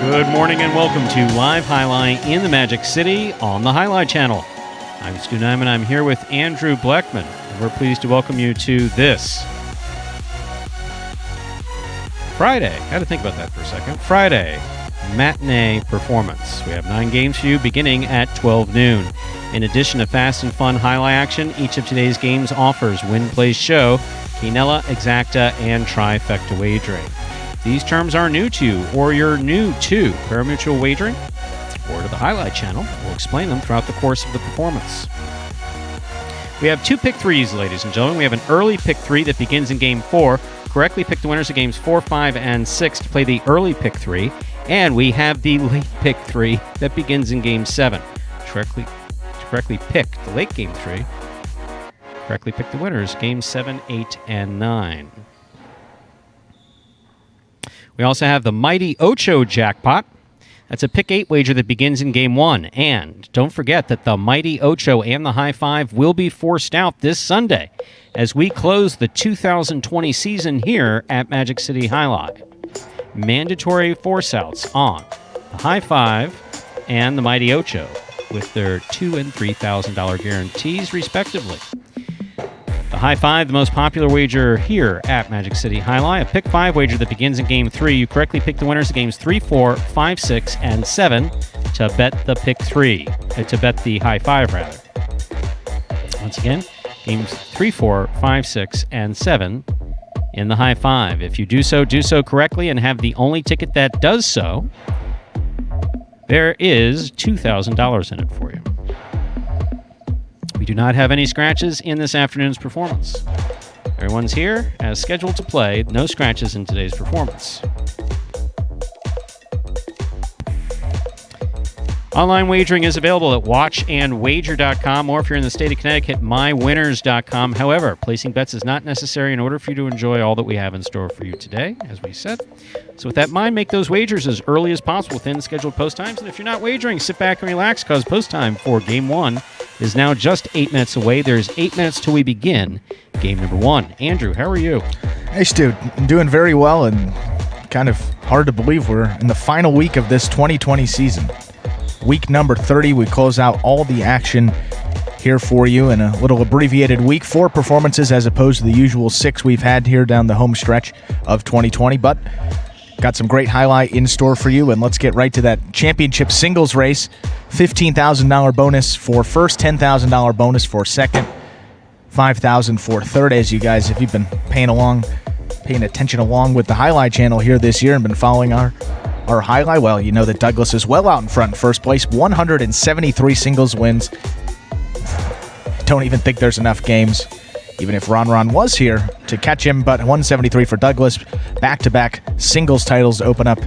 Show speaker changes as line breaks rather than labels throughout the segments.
Good morning and welcome to Live Jai-Alai in the Magic City on the Jai-Alai Channel. I'm Stu Nyman. I'm here with Andrew Bleckman, and we're pleased to welcome you to this Friday. Had to think about that for a second. Friday matinee performance. We have 9 games for you beginning at 12 noon. In addition to fast and fun Jai-Alai action, each of today's games offers win, play, show, quinella, exacta, and trifecta wagering. These terms are new to you, or you're new to parimutuel wagering, or to the Jai-Alai Channel. We'll explain them throughout the course of the performance. We have 2 pick 3s, ladies and gentlemen. We have an early pick 3 that begins in Game 4. Correctly pick the winners of Games 4, 5, and 6 to play the early pick 3. And we have the late pick 3 that begins in Game 7. Correctly pick the late Game 3. Correctly pick the winners, Games 7, 8, and 9. We also have the Mighty Ocho Jackpot. That's a pick 8 wager that begins in Game 1. And don't forget that the Mighty Ocho and the High Five will be forced out this Sunday as we close the 2020 season here at Magic City Jai-Alai. Mandatory force-outs on the High Five and the Mighty Ocho with their $2,000 and $3,000 guarantees, respectively. The High Five, the most popular wager here at Magic City Jai-Alai, a pick 5 wager that begins in Game 3. You correctly pick the winners of Games 3, 4, 5, 6, and 7 to bet the pick 3, to bet the High Five, rather. Once again, Games 3, 4, 5, 6, and 7 in the High Five. If you do so correctly and have the only ticket that does so, there is $2,000 in it for you. We do not have any scratches in this afternoon's performance. Everyone's here as scheduled to play. No scratches in today's performance. Online wagering is available at watchandwager.com, or if you're in the state of Connecticut, mywinners.com. However, placing bets is not necessary in order for you to enjoy all that we have in store for you today, as we said. So with that in mind, make those wagers as early as possible within scheduled post times. And if you're not wagering, sit back and relax, because post time for Game 1 is now just 8 minutes away. There's 8 minutes till we begin Game number 1. Andrew, how are you?
Hey, Stu. I'm doing very well, and kind of hard to believe we're in the final week of this 2020 season. Week number 30, we close out all the action here for you in a little abbreviated week. 4 performances as opposed to the usual 6 we've had here down the home stretch of 2020, but got some great highlight in store for you, and let's get right to that championship singles race. $15,000 bonus for first, $10,000 bonus for second, $5,000 for third. As you guys, if you've been paying attention along with the Jai-Alai Channel here this year and been following our Jai-Alai, well, you know that Douglas is well out in front in first place, 173 singles wins. Don't even think there's enough games, even if Ron was here, to catch him, but 173 for Douglas. Back-to-back singles titles to open up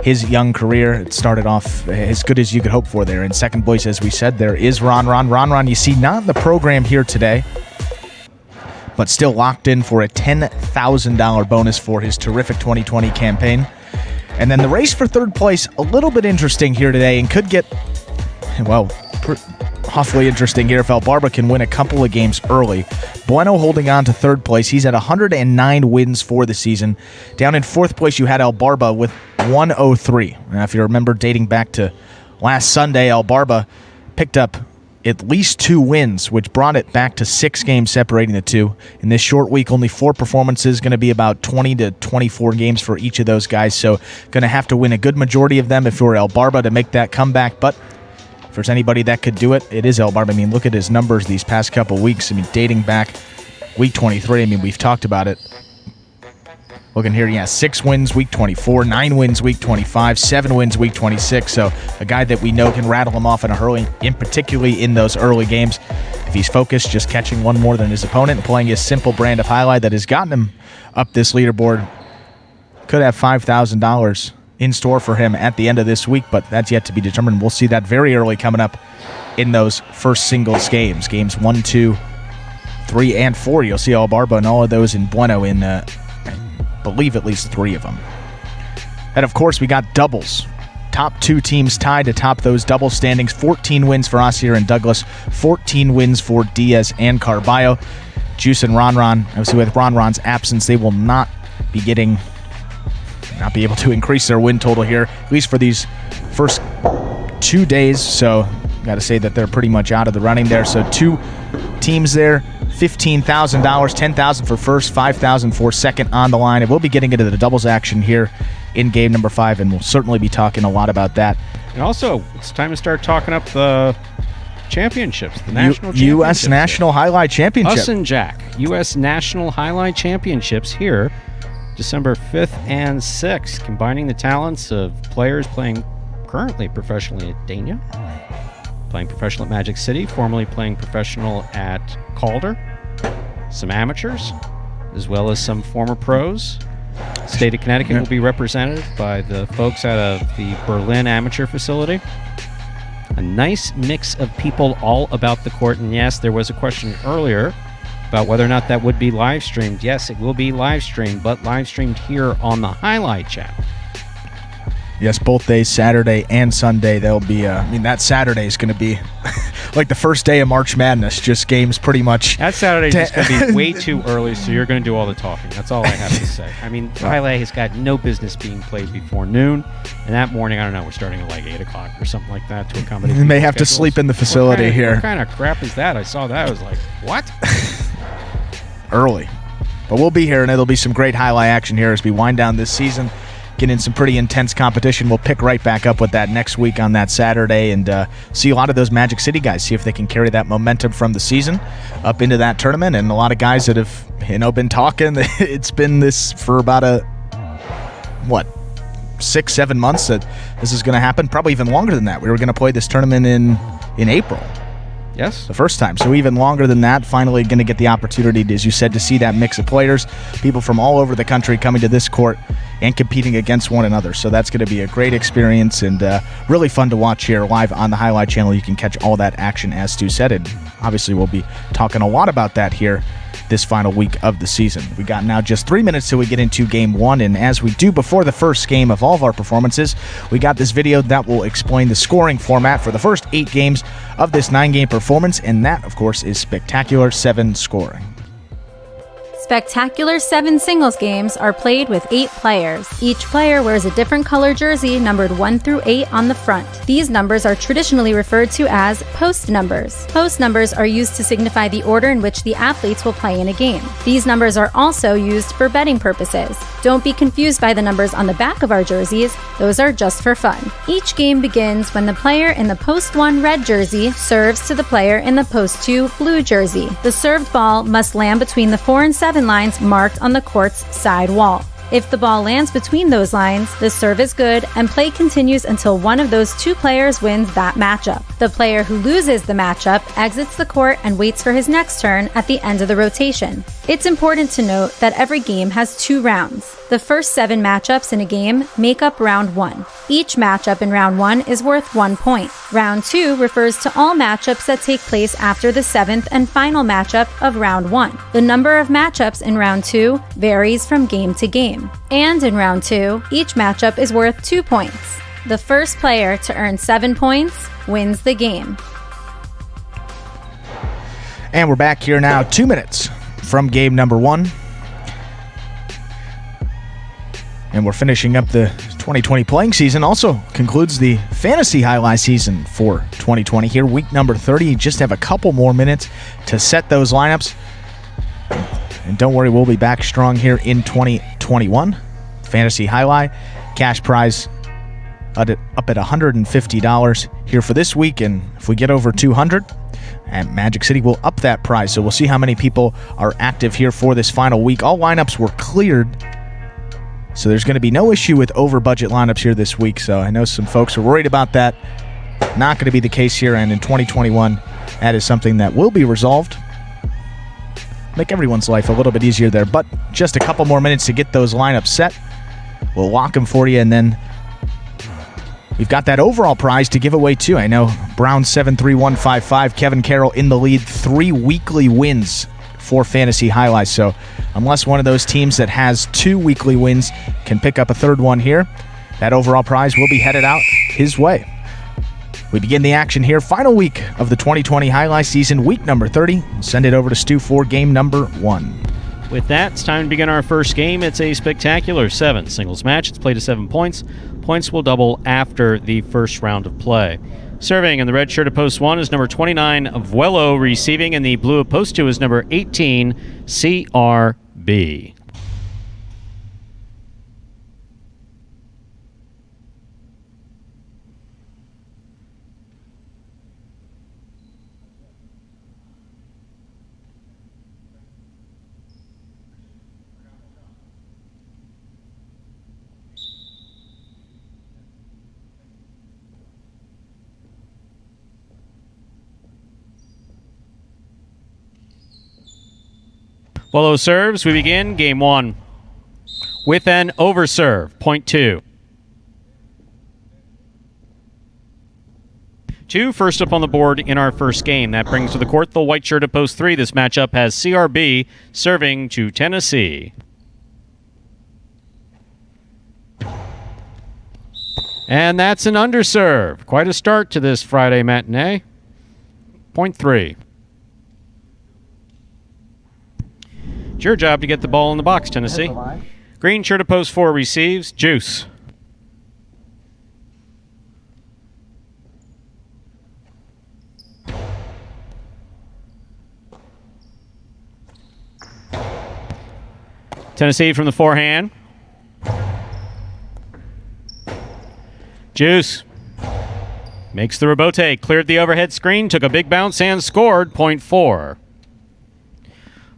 his young career. It started off as good as you could hope for there. In second place, as we said, there is Ron. Ron, you see, not in the program here today, but still locked in for a $10,000 bonus for his terrific 2020 campaign. And then the race for third place, a little bit interesting here today, and could get, well, awfully interesting here if El Barba can win a couple of games early. Bueno holding on to third place. He's at 109 wins for the season. Down in fourth place, you had El Barba with 103. Now, if you remember dating back to last Sunday, El Barba picked up at least 2 wins, which brought it back to 6 games separating the two. In this short week, only 4 performances, going to be about 20 to 24 games for each of those guys, so going to have to win a good majority of them if you're El Barba to make that comeback, but if there's anybody that could do it, it is El Barba. I mean, look at his numbers these past couple weeks. I mean, dating back week 23, I mean, we've talked about it. Looking here, yeah, 6 wins week 24, 9 wins week 25, 7 wins week 26. So a guy that we know can rattle him off in a hurry, in particularly in those early games. If he's focused, just catching one more than his opponent and playing his simple brand of Jai-Alai that has gotten him up this leaderboard, could have $5,000 in store for him at the end of this week, but that's yet to be determined. We'll see that very early coming up in those first singles games. Games 1, 2, 3, and 4. You'll see El Barba and all of those in Bueno in believe at least 3 of them. And of course, we got doubles. Top 2 teams tied to top those double standings. 14 wins for Asier and Douglas. 14 wins for Diaz and Carballo. Juice and Ron, obviously with Ron's absence, they will not be getting not be able to increase their win total here, at least for these first 2 days. So got to say that they're pretty much out of the running there. So 2 teams there, $15,000, $10,000 for first, $5,000 for second on the line. And we'll be getting into the doubles action here in game number 5, and we'll certainly be talking a lot about that.
And also, it's time to start talking up the championships, the national championships.
U.S. National Jai-Alai Championship.
Us and Jack, U.S. National Jai-Alai Championships here, December 5th and 6th, combining the talents of players playing currently professionally at Dania, playing professional at Magic City, formerly playing professional at Calder, some amateurs, as well as some former pros. State of Connecticut will be represented by the folks out of the Berlin amateur facility. A nice mix of people all about the court. And yes, there was a question earlier about whether or not that would be live streamed. Yes, it will be live streamed, but live streamed here on the Jai-Alai Channel.
Yes, both days, Saturday and Sunday. They'll be, that Saturday is going to be like the first day of March Madness, just games pretty much.
That Saturday is just going to be way too early, so you're going to do all the talking. That's all I have to say. I mean, Jai-Alai has got no business being played before noon, and that morning, I don't know, we're starting at like 8 o'clock or something like that to accommodate.
You may have to sleep in the facility here.
What kind of crap is that? I saw that. I was like, what?
Early. But we'll be here, and it'll be some great Jai-Alai action here as we wind down this season. Get in some pretty intense competition. We'll pick right back up with that next week on that Saturday and see a lot of those Magic City guys, see if they can carry that momentum from the season up into that tournament. And a lot of guys that have, been talking. It's been this for about 6-7 months that this is going to happen. Probably even longer than that. We were going to play this tournament in April.
Yes.
The first time. So even longer than that, finally going to get the opportunity, as you said, to see that mix of players, people from all over the country coming to this court and competing against one another. So that's going to be a great experience and really fun to watch here live on the Jai-Alai Channel. You can catch all that action, as Stu said. And obviously we'll be talking a lot about that here this final week of the season. We got now just 3 minutes till we get into game 1, and as we do before the first game of all of our performances, we got this video that will explain the scoring format for the first 8 games of this 9-game performance, and that, of course, is Spectacular 7 scoring.
Spectacular 7 singles games are played with 8 players. Each player wears a different color jersey numbered 1 through 8 on the front. These numbers are traditionally referred to as post numbers. Post numbers are used to signify the order in which the athletes will play in a game. These numbers are also used for betting purposes. Don't be confused by the numbers on the back of our jerseys. Those are just for fun. Each game begins when the player in the post 1 red jersey serves to the player in the post 2 blue jersey. The served ball must land between the 4 and 7 lines marked on the court's side wall. If the ball lands between those lines, the serve is good and play continues until one of those 2 players wins that matchup. The player who loses the matchup exits the court and waits for his next turn at the end of the rotation. It's important to note that every game has 2 rounds. The first 7 matchups in a game make up round 1. Each matchup in round 1 is worth 1 point. Round 2 refers to all matchups that take place after the 7th and final matchup of round 1. The number of matchups in round 2 varies from game to game. And in round 2, each matchup is worth 2 points. The first player to earn 7 points wins the game.
And we're back here now, 2 minutes from game number 1. And we're finishing up the 2020 playing season. Also concludes the fantasy Jai-Alai season for 2020 here. Week number 30. You just have a couple more minutes to set those lineups. And don't worry, we'll be back strong here in 2021. Fantasy Jai-Alai, cash prize up at $150 here for this week. And if we get over 200, and Magic City will up that prize. So we'll see how many people are active here for this final week. All lineups were cleared, so there's going to be no issue with over-budget lineups here this week. So I know some folks are worried about that. Not going to be the case here, and in 2021, that is something that will be resolved. Make everyone's life a little bit easier there, but just a couple more minutes to get those lineups set. We'll lock them for you, and then we've got that overall prize to give away too. I know Brown 73155, Kevin Carroll in the lead, 3 weekly wins for Fantasy Jai-Alai. So unless one of those teams that has 2 weekly wins can pick up a third one here, that overall prize will be headed out his way. We begin the action here. Final week of the 2020 Jai-Alai season, week number 30. Send it over to Stu for game number 1.
With that, it's time to begin our first game. It's a spectacular 7 singles match. It's played to 7 points. Points will double after the first round of play. Serving in the red shirt of post 1 is number 29, Vuelo. Receiving in the blue of post 2 is number 18, CRB. Vuelo serves. We begin game 1 with an overserve, point 2. 2 first up on the board in our first game. That brings to the court the white shirt at post 3. This matchup has CRB serving to Tennessee. And that's an underserve. Quite a start to this Friday matinee. Point 3. It's your job to get the ball in the box, Tennessee. Green shirt of post 4 receives. Juice. Tennessee from the forehand. Juice. Makes the rebote. Cleared the overhead screen. Took a big bounce and scored. Point 4.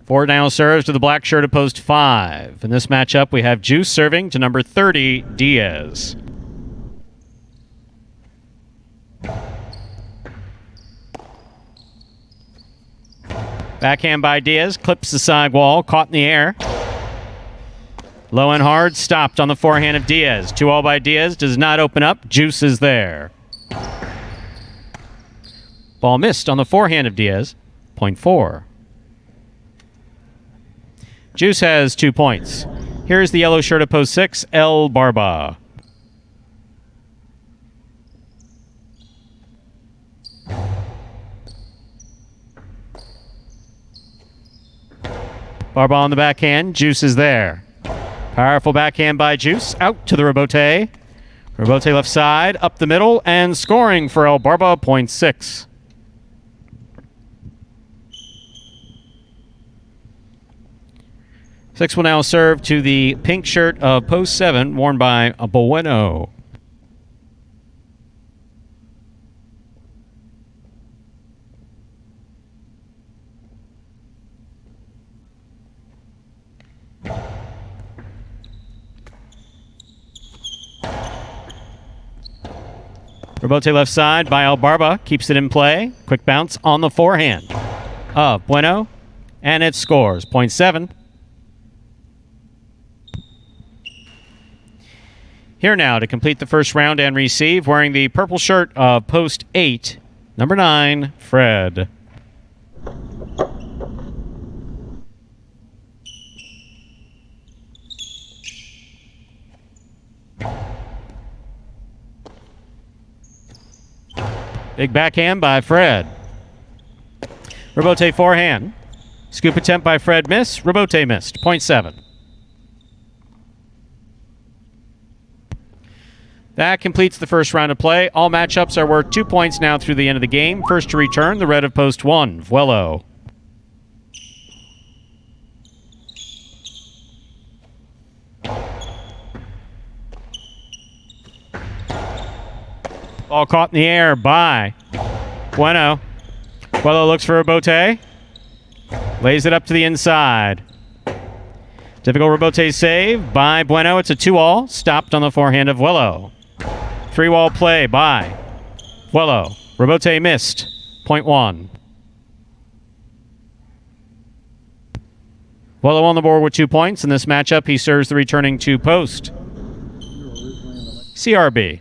Ford now serves to the black shirt of post 5. In this matchup, we have Juice serving to number 30, Diaz. Backhand by Diaz, clips the sidewall, caught in the air. Low and hard, stopped on the forehand of Diaz. 2-all by Diaz, does not open up. Juice is there. Ball missed on the forehand of Diaz. Point 4. Juice has 2 points. Here's the yellow shirt of post 6, El Barba. Barba on the backhand. Juice is there. Powerful backhand by Juice. Out to the rebote. Rebote left side, up the middle, and scoring for El Barba, point 6. Six will now serve to the pink shirt of post 7, worn by Bueno. Rebote left side by El Barba. Keeps it in play. Quick bounce on the forehand of Bueno. And it scores. Point 7. Here now to complete the first round and receive, wearing the purple shirt of post 8, number 9, Fred. Big backhand by Fred. Rebote forehand. Scoop attempt by Fred missed. Rebote missed. Point 7. That completes the first round of play. All matchups are worth 2 points now through the end of the game. First to return, the red of post 1, Vuelo. Ball caught in the air by Bueno. Vuelo looks for Rebote. Lays it up to the inside. Difficult Rebote save by Bueno. It's a 2-all. Stopped on the forehand of Vuelo. 3-wall play by Vuelo. Rebote missed. Point 1. Vuelo on the board with 2 points. In this matchup, he serves the returning 2 post. CRB.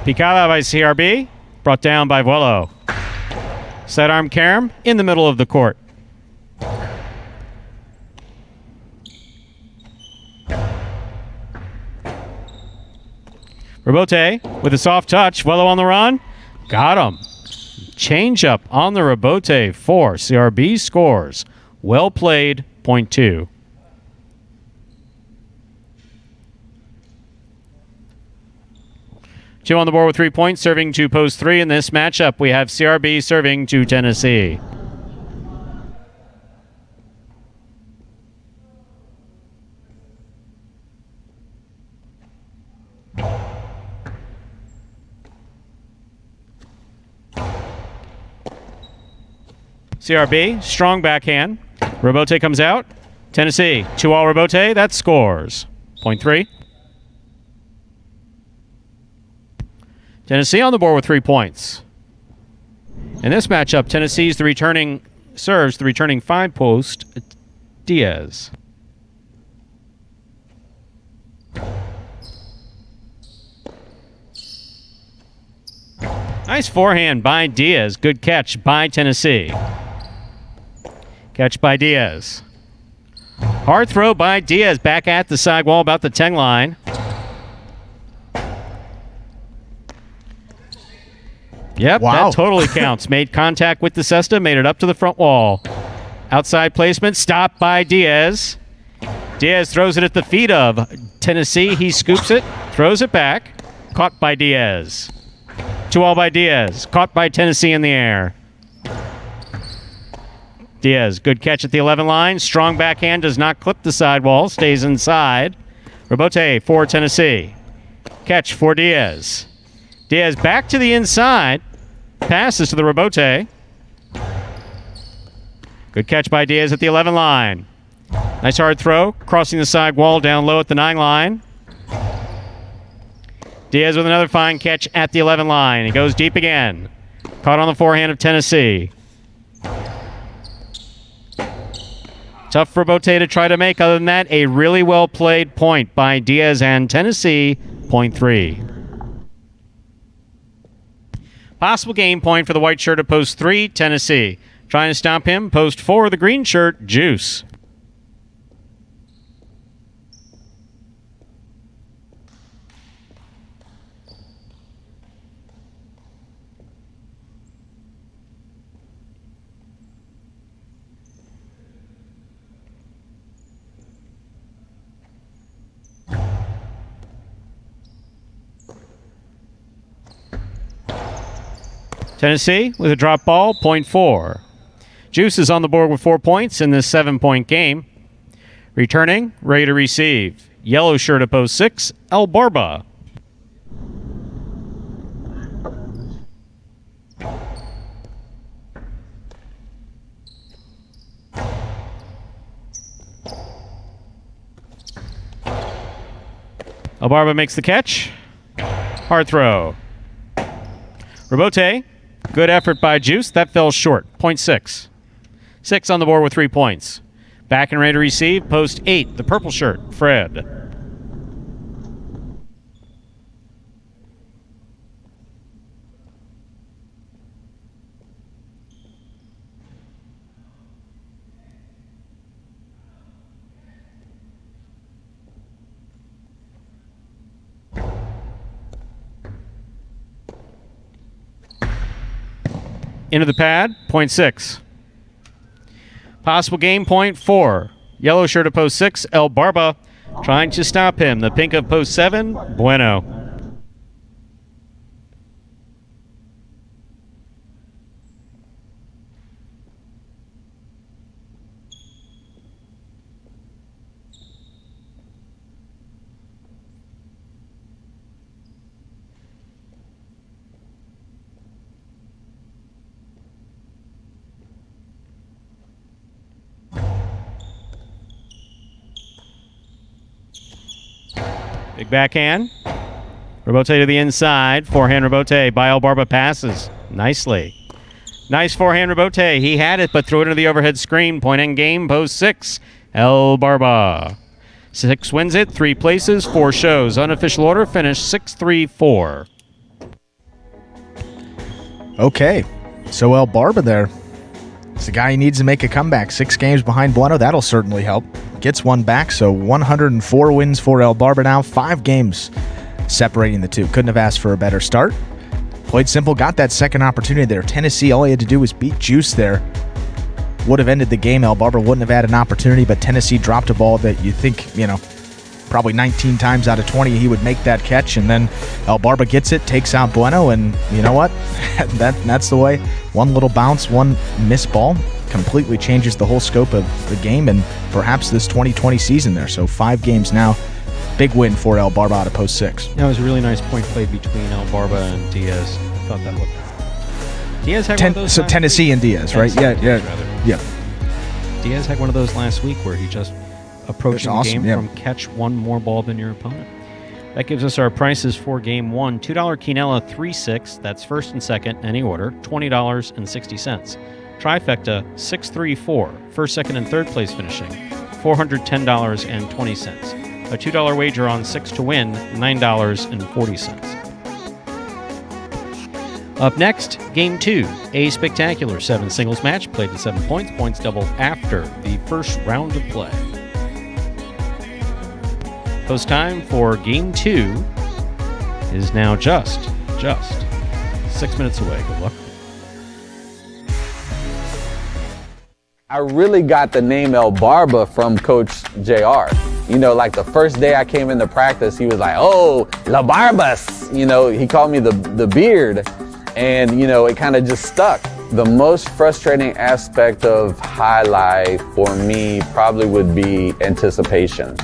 Picada by CRB, brought down by Vuelo. Sidearm carom in the middle of the court. Robote with a soft touch. Wello on the run. Got him. Change up on the Robote for CRB scores. Well played, point 2. Two on the board with 3 points, serving to post 3. In this matchup, we have CRB serving to Tennessee. CRB, strong backhand. Robote comes out. Tennessee, 2-all Robote. That scores. Point 3. Tennessee on the board with 3 points. In this matchup, Tennessee's the returning 5-post, Diaz. Nice forehand by Diaz. Good catch by Tennessee. Catch by Diaz. Hard throw by Diaz back at the sidewall about the 10 line. Yep,
wow.
That totally counts. Made contact with the cesta, made it up to the front wall. Outside placement, stopped by Diaz. Diaz throws it at the feet of Tennessee. He scoops it, throws it back. Caught by Diaz. 2-all by Diaz. Caught by Tennessee in the air. Diaz, good catch at the 11 line. Strong backhand, does not clip the sidewall, stays inside. Robote for Tennessee. Catch for Diaz. Diaz back to the inside. Passes to the Robote. Good catch by Diaz at the 11 line. Nice hard throw, crossing the side wall down low at the 9 line. Diaz with another fine catch at the 11 line. He goes deep again. Caught on the forehand of Tennessee. Tough for Robote to try to make. Other than that, a really well played point by Diaz and Tennessee. Point 3. Possible game point for the white shirt at post 3, Tennessee. Trying to stop him, post 4, the green shirt, Juice. Tennessee with a drop ball, point 4. Juice is on the board with 4 points in this 7-point game. Returning, ready to receive. Yellow shirt at post 6, El Barba. El Barba makes the catch. Hard throw. Robote. Good effort by Juice. That fell short. Point 6. 6 on the board with 3 points. Back and ready to receive. Post 8. The purple shirt, Fred. Into the pad, point 6. Possible game, point 4. Yellow shirt at post 6, El Barba trying to stop him. The pink of post 7, Bueno. Big backhand. Robote to the inside. Forehand Robote by El Barba passes. Nicely. Nice forehand Robote. He had it, but threw it into the overhead screen. Point end game, post 6. El Barba. 6 wins it. 3 places, 4 shows. Unofficial order finish 6-3-4.
Okay. So El Barba there. It's the guy who needs to make a comeback. 6 games behind Bueno. That'll certainly help. Gets one back, so 104 wins for El Barba now. 5 games separating the two. Couldn't have asked for a better start. Played simple, got that second opportunity there. Tennessee, all he had to do was beat Juice there. Would have ended the game. El Barba wouldn't have had an opportunity, but Tennessee dropped a ball that you think, probably 19 times out of 20 he would make that catch, and then El Barba gets it, takes out Bueno, and you know what? That's the way. One little bounce, one missed ball completely changes the whole scope of the game and perhaps this 2020 season there. So 5 games now. Big win for El Barba out of post 6.
That was a really nice point played between El Barba and Diaz. I thought that looked... Diaz had one of those.
So Tennessee and Diaz, right? Yeah.
Diaz had one of those last week where he just approached the game from catch one more ball than your opponent. That gives us our prices for game 1. $2 quinella 3-6. That's first and second, any order. $20.60. Trifecta 6-3-4. First, second, and third place finishing. $410.20. A $2 wager on 6 to win, $9.40. Up next, Game 2, a spectacular 7 singles match, played to 7 points, points doubled after the first round of play. Post time for Game 2 is now just 6 minutes away. Good luck.
I really got the name El Barba from Coach JR. Like the first day I came into practice, he was like, "Oh, La Barbas." He called me the beard. And, it kind of just stuck. The most frustrating aspect of Jai-Alai for me probably would be anticipation.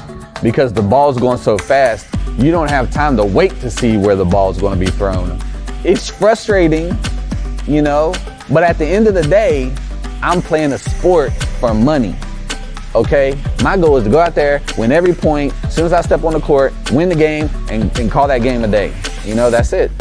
Because the ball's going so fast, you don't have time to wait to see where the ball's going to be thrown. It's frustrating, but at the end of the day, I'm playing a sport for money. Okay, my goal is to go out there, win every point. As soon as I step on the court, win the game, and call that game a day. That's it.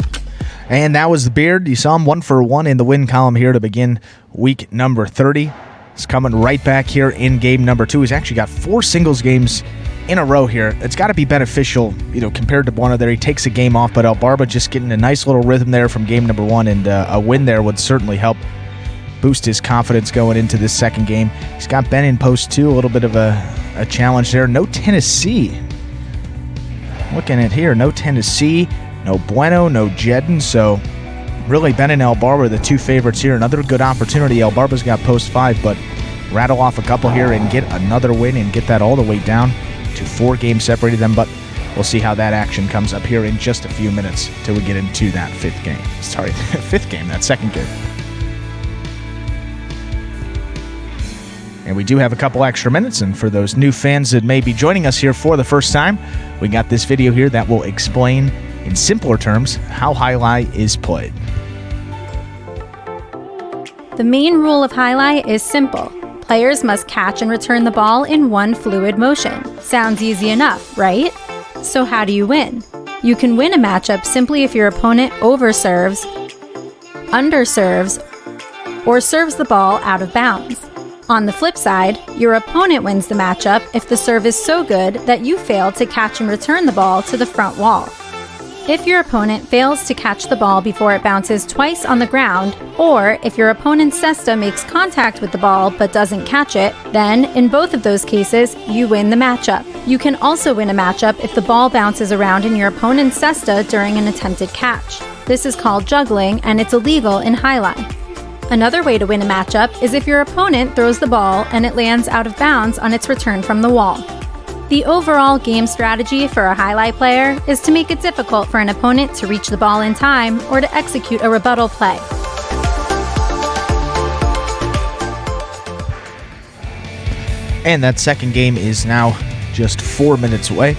And that was the Beard. You saw him 1 for 1 in the win column here to begin week number 30. He's coming right back here in game number 2. He's actually got 4 singles games in a row here. It's got to be beneficial, compared to Bueno there. He takes a game off, but El Barba just getting a nice little rhythm there from game number 1, and a win there would certainly help boost his confidence going into this second game. He's got Ben in post 2, a little bit of a challenge there. No Tennessee. Looking at here, no Tennessee, no Bueno, no Jedden. So really Ben and El Barba are the 2 favorites here. Another good opportunity. El Barba's got post 5, but rattle off a couple here and get another win and get that all the way down to 4 games separated them. But we'll see how that action comes up here in just a few minutes till we get into that 5th game. Sorry, 5th game, that second game. And we do have a couple extra minutes, and for those new fans that may be joining us here for the first time, we got this video here that will explain in simpler terms how Jai-Alai is played.
The main rule of Jai-Alai is simple. Players must catch and return the ball in one fluid motion. Sounds easy enough, right? So how do you win? You can win a matchup simply if your opponent overserves, underserves, or serves the ball out of bounds. On the flip side, your opponent wins the matchup if the serve is so good that you fail to catch and return the ball to the front wall. If your opponent fails to catch the ball before it bounces twice on the ground, or if your opponent's cesta makes contact with the ball but doesn't catch it, then in both of those cases, you win the matchup. You can also win a matchup if the ball bounces around in your opponent's cesta during an attempted catch. This is called juggling, and it's illegal in Jai-Alai. Another way to win a matchup is if your opponent throws the ball and it lands out of bounds on its return from the wall. The overall game strategy for a Jai-Alai player is to make it difficult for an opponent to reach the ball in time or to execute a rebuttal play.
And that second game is now just 4 minutes away.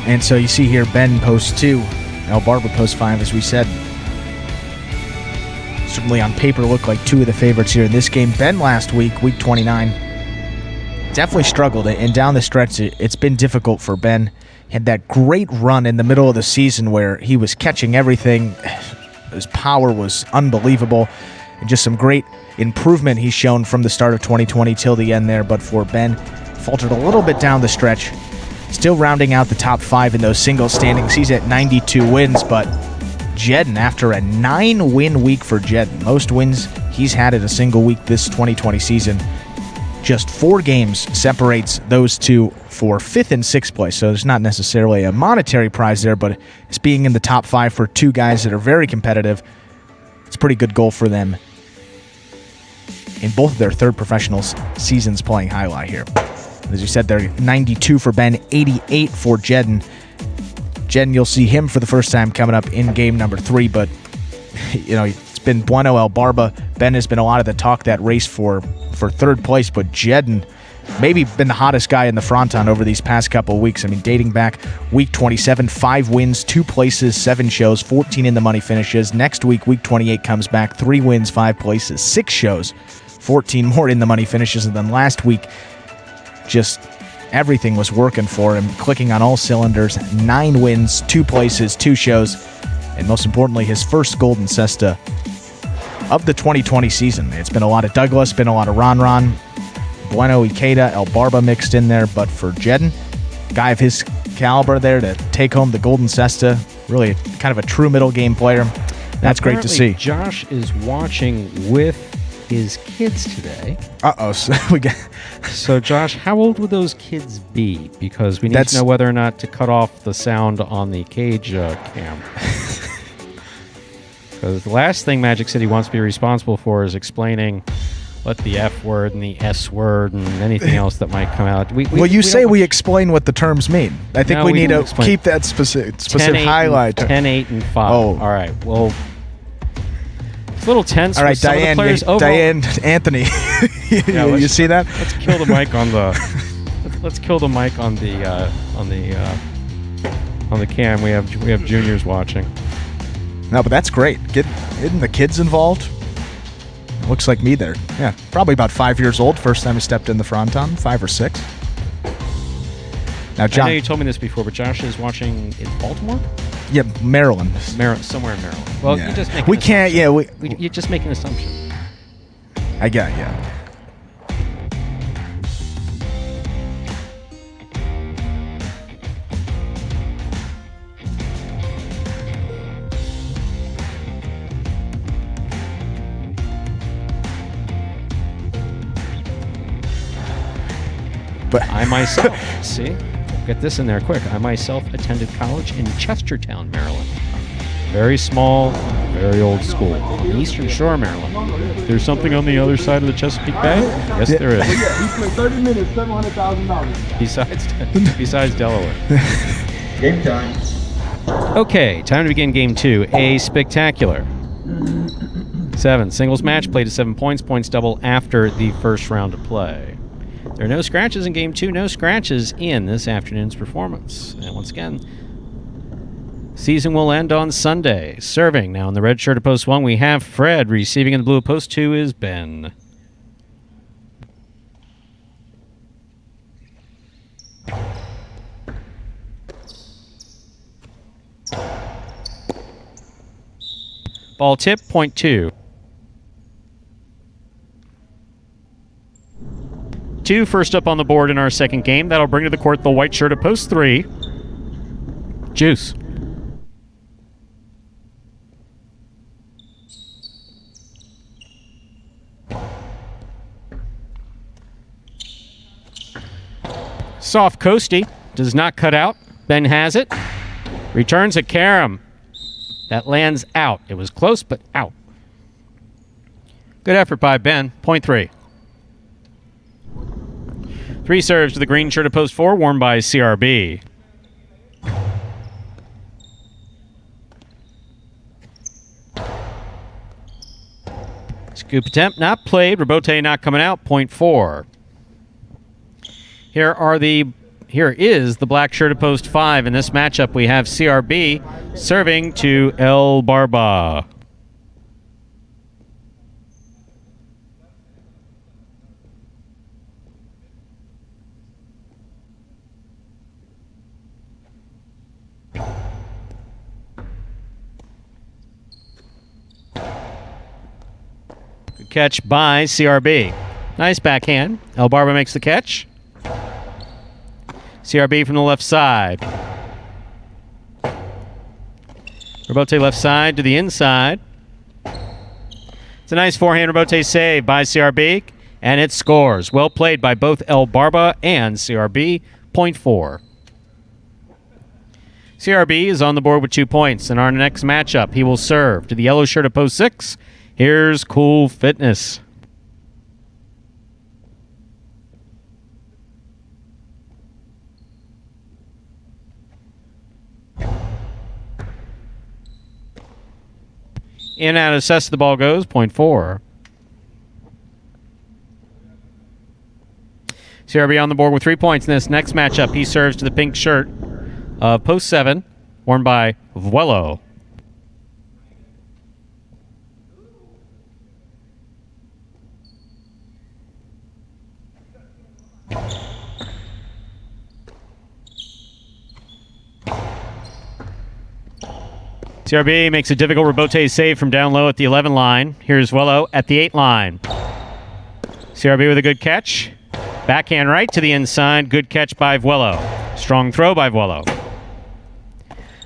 And so you see here Ben post 2, El Barba post 5, as we said. Certainly on paper look like 2 of the favorites here in this game. Ben last week, week 29, definitely struggled, and down the stretch it's been difficult for Ben. Had that great run in the middle of the season where he was catching everything. His power was unbelievable, and just some great improvement he's shown from the start of 2020 till the end there. But for Ben, faltered a little bit down the stretch. Still rounding out the top 5 in those single standings. He's at 92 wins, but Jedden, after a 9-win week for Jedden, most wins he's had in a single week this 2020 season. Just 4 games separates those two for 5th and 6th place. So there's not necessarily a monetary prize there, but it's being in the top 5 for 2 guys that are very competitive. It's a pretty good goal for them in both of their 3rd professional seasons playing Jai-Alai here. As you said, they're 92 for Ben, 88 for Jedden. Jedden, you'll see him for the first time coming up in game number 3, but it's been Bueno, El Barba. Ben has been a lot of the talk, that race for 3rd place, but Jedden maybe been the hottest guy in the fronton over these past couple of weeks. I mean, dating back week 27, 5 wins, 2 places, 7 shows, 14 in the money finishes. Next week, week 28 comes back, 3 wins, 5 places, 6 shows, 14 more in the money finishes. And then last week, just everything was working for him, clicking on all cylinders, 9 wins, 2 places, 2 shows, and most importantly, his first Golden Cesta of the 2020 season. It's been a lot of Douglas, been a lot of Ron, Bueno, Ikeda, El Barba mixed in there, but for Jedden, guy of his caliber there to take home the Golden Cesta, really kind of a true middle game player. That's great to see.
Josh is watching with his kids today. So Josh, how old would those kids be? Because we need to know whether or not to cut off the sound on the cage cam. Because the last thing Magic City wants to be responsible for is explaining what the F word and the S word and anything else that might come out. We
explain what the terms mean. I think we need to keep that specific highlight.
10, 8, and 5. Oh. All right. Well, it's a little tense.
All right,
some
Diane,
of the players.
Diane, Anthony. You see that?
Let's kill the mic on the. Let's kill the mic on the cam. We have juniors watching.
No, but that's great. Getting the kids involved. Looks like me there. Yeah, probably about 5 years old. First time I stepped in the fronton, 5 or 6. Now, John,
I know you told me this before, but Josh is watching in Baltimore.
Yeah, Maryland.
Somewhere in Maryland. Well,
yeah.
You just make.
We can't.
Assumption.
Yeah,
you just make an assumption.
I get. Yeah.
But I myself, see, get this in there quick. I myself attended college in Chestertown, Maryland. Very small, very old school. On the Eastern Shore, Maryland. There's something on the other side of the Chesapeake Bay? Yes, there is.
Yeah, he played 30 minutes, $700,000.
Besides Delaware.
Game time.
Okay, time to begin game 2. A spectacular 7 singles match, played to 7 points. Points double after the first round of play. There are no scratches in Game 2, no scratches in this afternoon's performance. And once again, season will end on Sunday. Serving now in the red shirt at post 1, we have Fred. Receiving in the blue at post 2 is Ben. Ball tip, point 2. 2 first up on the board in our second game. That'll bring to the court the white shirt at post 3. Juice. Soft coasty. Does not cut out. Ben has it. Returns a carom. That lands out. It was close, but out. Good effort by Ben. Point 3. 3 serves to the green shirt at post 4, worn by CRB. Scoop attempt not played. Rebote not coming out. Point 4. Here is the black shirt at post 5. In this matchup, we have CRB serving to El Barba. Good catch by CRB. Nice backhand. El Barba makes the catch. CRB from the left side. Robote left side to the inside. It's a nice forehand Robote save by CRB, and it scores. Well played by both El Barba and CRB. Point 4. CRB is on the board with 2 points. In our next matchup, he will serve to the yellow shirt at post 6. Here's Cool Fitness. In and assess the ball goes, point 4. CRB on the board with 3 points in this next matchup. He serves to the pink shirt of post 7, worn by Vuelo. CRB makes a difficult Robote save from down low at the 11 line. Here's Vuelo at the 8 line. CRB with a good catch. Backhand right to the inside. Good catch by Vuelo. Strong throw by Vuelo.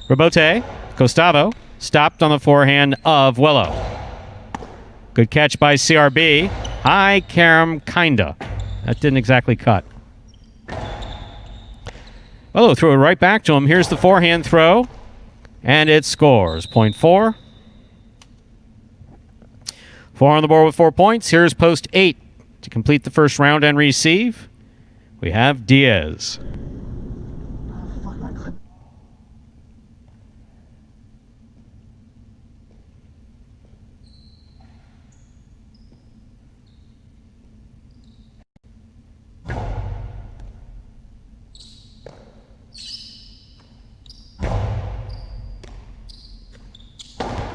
Robote, Costavo, stopped on the forehand of Vuelo. Good catch by CRB. High carom, kinda. That didn't exactly cut. Vuelo threw it right back to him. Here's the forehand throw. And it scores. Point 4. 4 on the board with 4 points. Here's post 8. To complete the first round and receive, we have Diaz.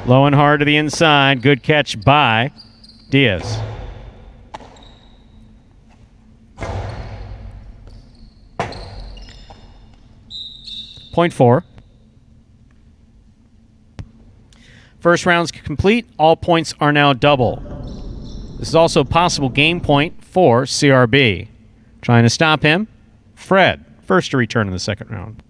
Low and hard to the inside. Good catch by Diaz. Point 4. First round's complete. All points are now double. This is also a possible game point for CRB. Trying to stop him, Fred. First to return in the second round.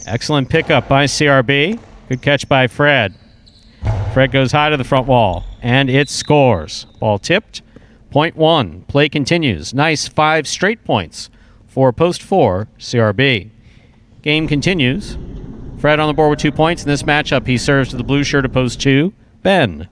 Excellent pickup by CRB. Good catch by Fred. Fred goes high to the front wall, and it scores. Ball tipped. Point 1. Play continues. Nice 5 straight points for post 4, CRB. Game continues. Fred on the board with 2 points. In this matchup, he serves to the blue shirt of post 2, Ben.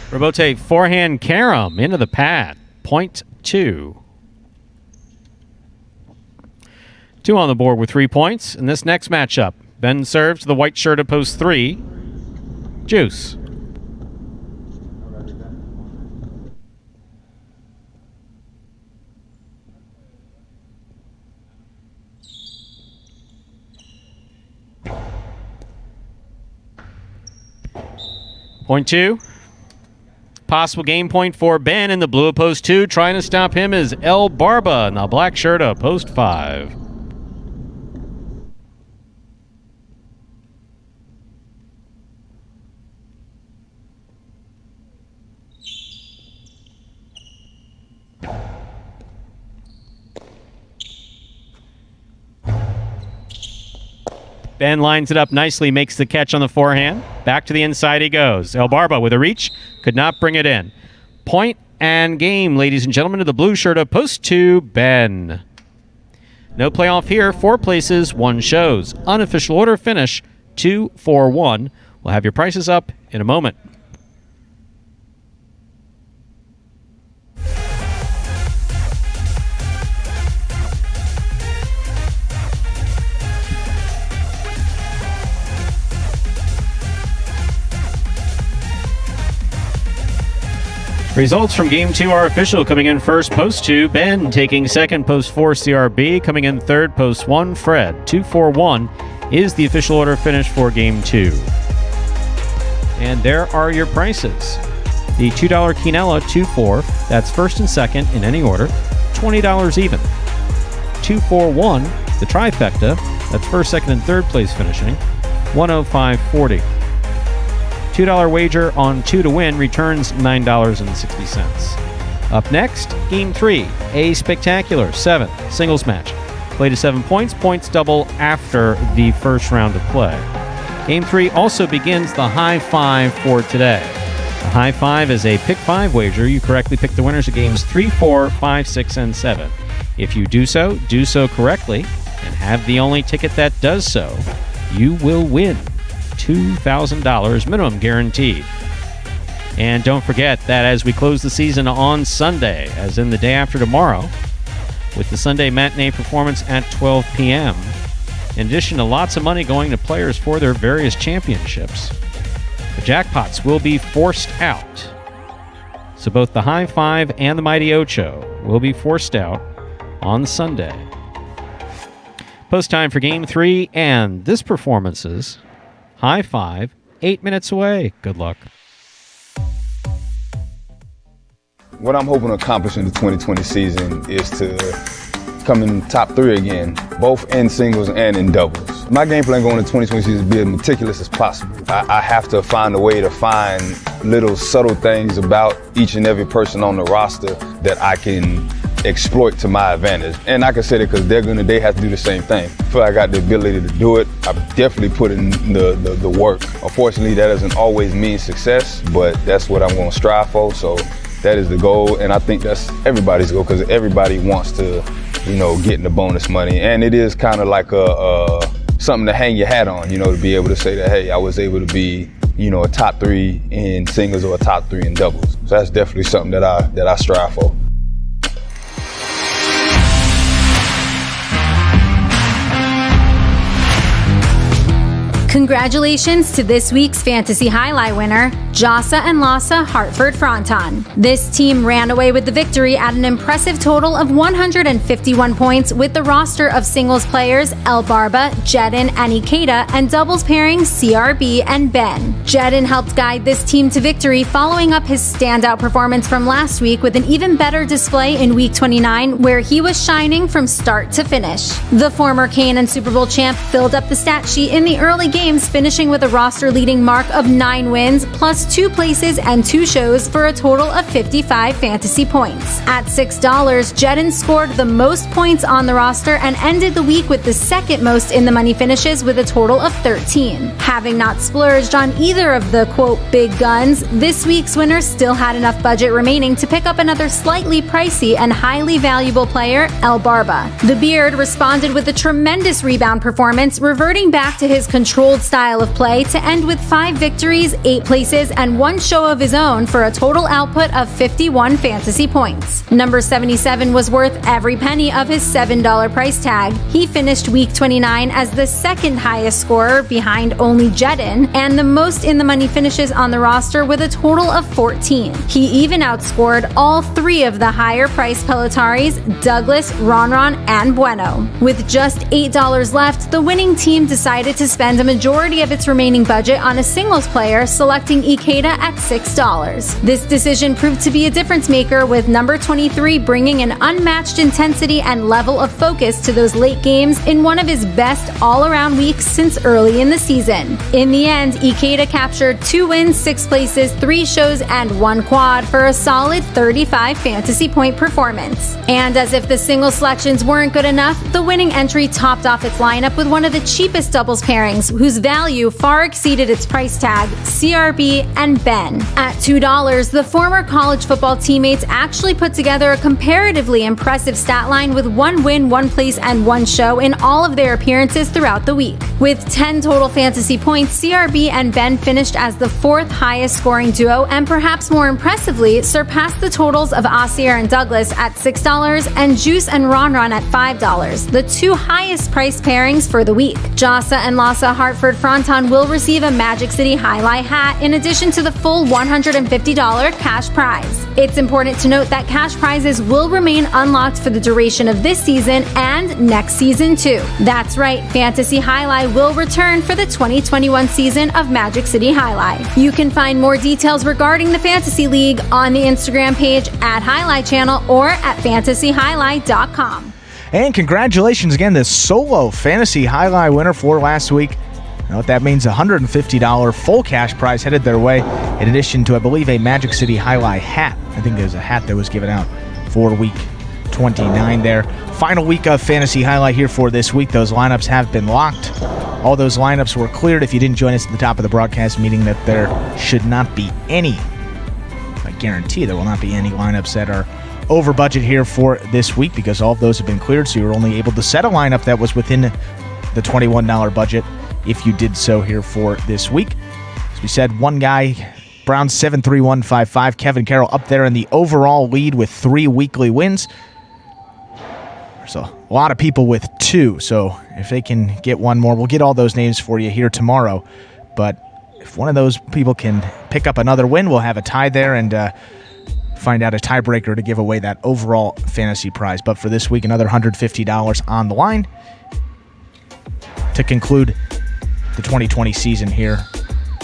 Robote forehand carom into the pad. Point 2. 2 on the board with 3 points. In this next matchup, Ben serves to the white shirt of post 3, Juice. Point 2. Possible game point for Ben in the blue of post 2. Trying to stop him is El Barba in the black shirt of post 5. Ben lines it up nicely, makes the catch on the forehand. Back to the inside he goes. El Barba with a reach. Could not bring it in. Point and game, ladies and gentlemen, to the blue shirt of post 2, Ben. No playoff here. 4 places, 1 shows. Unofficial order finish 2-4-1. We'll have your prices up in a moment. Results from Game 2 are official. Coming in first, post 2, Ben. Taking second, post 4, CRB. Coming in third, post 1, Fred. 2-4-1 is the official order finish for Game 2. And there are your prices. The $2 Quinella, 2-4. That's first and second in any order. $20 even. 241, the trifecta, that's first, second, and third place finishing, 105.40. $2 wager on 2 to win returns $9.60. Up next, Game 3, a spectacular 7th singles match. Play to 7 points, points double after the first round of play. Game 3 also begins the high five for today. The high five is a pick 5 wager. You correctly pick the winners of games 3, 4, 5, 6, and 7. If you do so correctly, and have the only ticket that does so, you will win $2,000 minimum guaranteed. And don't forget that as we close the season on Sunday, as in the day after tomorrow, with the Sunday matinee performance at 12 p.m., in addition to lots of money going to players for their various championships, the jackpots will be forced out. So both the High Five and the Mighty Ocho will be forced out on Sunday. Post time for Game 3 and this performance's High Five, 8 minutes away. Good luck.
What I'm hoping to accomplish in the 2020 season is to come in top 3 again, both in singles and in doubles. My game plan going into 2020 season is to be as meticulous as possible. I have to find a way to find little subtle things about each and every person on the roster that I can exploit to my advantage. And I can say that because they have to do the same thing. I feel like I got the ability to do it. I've definitely put in the work. Unfortunately, that doesn't always mean success, but that's what I'm going to strive for. So that is the goal, and I think that's everybody's goal because everybody wants to, get in the bonus money. And it is kind of like something to hang your hat on, to be able to say that, hey, I was able to be, a top 3 in singles or a top 3 in doubles. So that's definitely something that I strive for.
Congratulations to this week's Fantasy Highlight winner, Jossa and Lassa Hartford Fronton. This team ran away with the victory at an impressive total of 151 points with the roster of singles players El Barba, Jedin, and Ikeda, and doubles pairing CRB and Ben. Jedin helped guide this team to victory following up his standout performance from last week with an even better display in Week 29 where he was shining from start to finish. The former Kane and Super Bowl champ filled up the stat sheet in the early games, finishing with a roster-leading mark of 9 wins, plus 2 places and 2 shows for a total of 55 fantasy points. At $6, Jedin scored the most points on the roster and ended the week with the second most in the money finishes with a total of 13. Having not splurged on either of the, quote, big guns, this week's winner still had enough budget remaining to pick up another slightly pricey and highly valuable player, El Barba. The Beard responded with a tremendous rebound performance, reverting back to his controlled style of play to end with 5 victories, 8 places, and 1 show of his own for a total output of 51 fantasy points. Number 77 was worth every penny of his $7 price tag. He finished Week 29 as the second highest scorer behind only Jedin, and the most in the money finishes on the roster with a total of 14. He even outscored all 3 of the higher priced Pelotaris, Douglas, Ronron, and Bueno. With just $8 left, the winning team decided to spend a majority of its remaining budget on a singles player, selecting Ikeda at $6. This decision proved to be a difference maker, with number 23 bringing an unmatched intensity and level of focus to those late games in one of his best all-around weeks since early in the season. In the end, Ikeda captured 2 wins, 6 places, 3 shows, and 1 quad for a solid 35 fantasy point performance. And as if the single selections weren't good enough, the winning entry topped off its lineup with one of the cheapest doubles pairings, whose value far exceeded its price tag, CRB and Ben. At $2, the former college football teammates actually put together a comparatively impressive stat line with 1 win, 1 place, and 1 show in all of their appearances throughout the week. With 10 total fantasy points, CRB and Ben finished as the 4th highest scoring duo, and perhaps more impressively, surpassed the totals of Asier and Douglas at $6 and Juice and Ronron at $5, the 2 highest priced pairings for the week. Jossa and Lassa Hartford Fronton will receive a Magic City Jai-Alai hat in addition to the full $150 cash prize. It's important to note that cash prizes will remain unlocked for the duration of this season and next season too. That's right, Fantasy Jai-Alai will return for the 2021 season of Magic City Jai-Alai. You can find more details regarding the Fantasy League on the Instagram page at Jai-Alai Channel or at fantasyjai-alai.com.
And congratulations again, the solo fantasy highlight winner for last week. You know what that means? $150 full cash prize headed their way, in addition to, I believe, a Magic City Jai-Alai hat. I think there's a hat that was given out for week 29 there. Final week of fantasy highlight here for this week. Those lineups have been locked. All those lineups were cleared. If you didn't join us at the top of the broadcast, meaning that there should not be any, I guarantee there will not be any lineups that are over budget here for this week, because all of those have been cleared, so you were only able to set a lineup that was within the $21 budget if you did so here for this week. As we said, one guy, Brown 73155, Kevin Carroll up there in the overall lead with 3 weekly wins. There's a lot of people with 2, so if they can get one more, we'll get all those names for you here tomorrow. But if one of those people can pick up another win, we'll have a tie there and find out a tiebreaker to give away that overall fantasy prize. But for this week, another $150 on the line to conclude the 2020 season here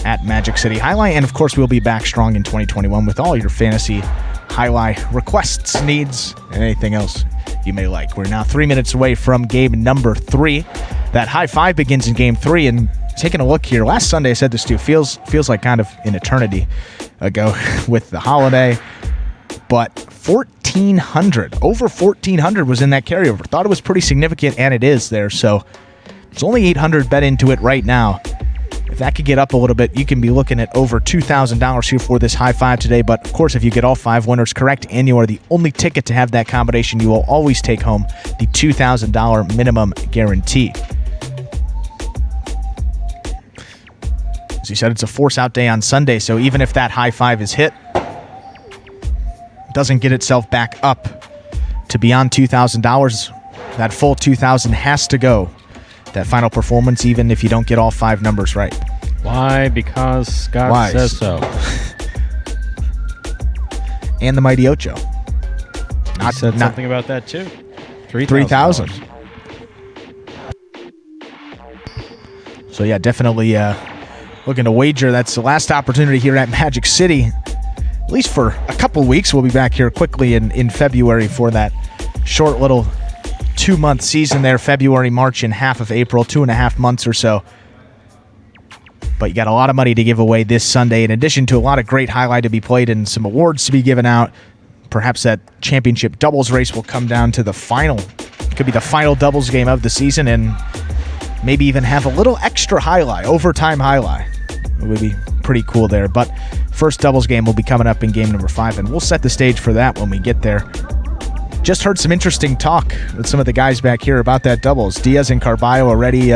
at Magic City Jai-Alai. And of course, we'll be back strong in 2021 with all your fantasy Jai-Alai requests, needs, and anything else you may like. We're now 3 minutes away from game number 3. That high five begins in game 3, and taking a look here, last Sunday I said this too, feels like kind of an eternity ago with the holiday, but 1,400, over 1,400 was in that carryover. Thought it was pretty significant, and it is there, so it's only 800 bet into it right now. If that could get up a little bit, you can be looking at over $2,000 here for this high five today. But of course, if you get all 5 winners correct and you are the only ticket to have that combination, you will always take home the $2,000 minimum guarantee. As you said, it's a force out day on Sunday, so even if that high five is hit, it doesn't get itself back up to beyond $2,000. That full $2,000 has to go. That final performance, even if you don't get all 5 numbers right.
Why? Because Scott says so.
And the Mighty Ocho.
He said something about that too.
$3,000. So yeah, definitely looking to wager. That's the last opportunity here at Magic City. At least for a couple weeks. We'll be back here quickly in February for that short little 2-month season there, February, March, and half of April, 2.5 months or so. But you got a lot of money to give away this Sunday, in addition to a lot of great highlight to be played and some awards to be given out. Perhaps that championship doubles race will come down to the final. It could be the final doubles game of the season, and maybe even have a little extra highlight, overtime highlight. It would be pretty cool there. But first doubles game will be coming up in game number 5, and we'll set the stage for that when we get there. Just heard some interesting talk with some of the guys back here about that doubles. Diaz and Carballo already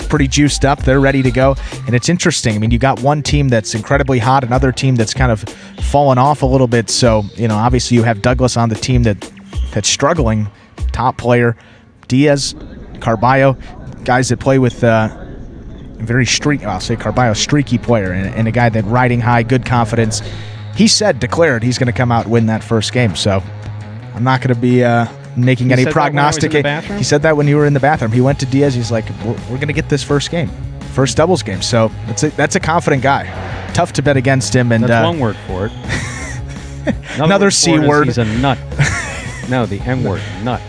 pretty juiced up. They're ready to go. And it's interesting. I mean, you got one team that's incredibly hot, another team that's kind of fallen off a little bit. So, you know, obviously you have Douglas on the team that's struggling. Top player. Diaz, Carballo, guys that play with very streaky, I'll say Carballo, streaky player, and a guy that riding high, good confidence. He declared he's going to come out and win that first game. So I'm not going to be making any prognostication. He said that when you were in the bathroom. He went to Diaz. He's like, we're going to get this first doubles game. So that's a confident guy. Tough to bet against him. And
that's one word for it.
Another C word.
He's a nut. No, the N word, nut.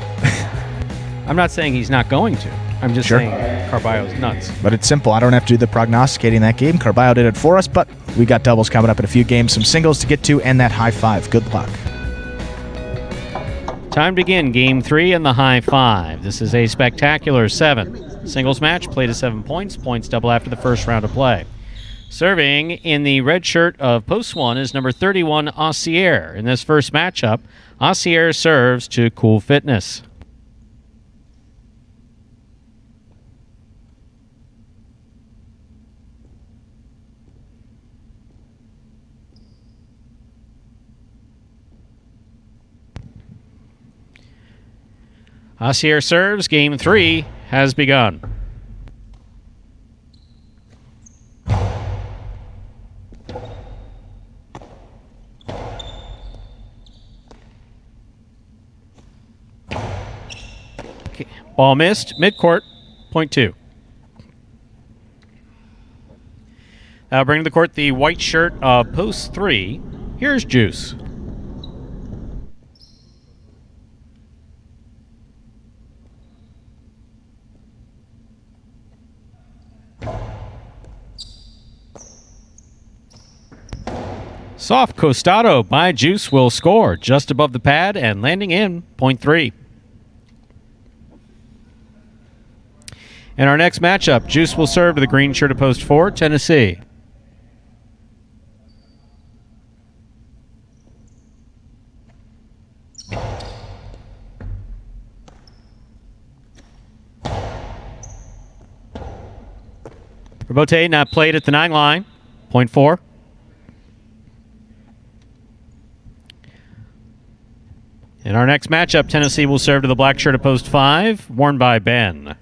I'm not saying he's not going to. I'm just saying Carballo's nuts.
But it's simple. I don't have to do the prognosticating that game. Carballo did it for us, but we got doubles coming up in a few games, some singles to get to, and that high five. Good luck.
Time to begin game 3 and the high five. This is a spectacular 7 singles match, played to 7 points. Points double after the first round of play. Serving in the red shirt of post 1 is number 31, Aussier. In this first matchup, Aussier serves to Cool Fitness. Aussier serves. Game 3 has begun. Okay. Ball missed. Midcourt. Point 2. That'll bring to the court the white shirt of post 3. Here's Juice. Soft costado by Juice will score just above the pad and landing in point 3. In our next matchup, Juice will serve to the green shirt of post 4, Tennessee. Rabote not played at the 9 line, point 4. In our next matchup, Tennessee will serve to the black shirt of post 5, worn by Ben.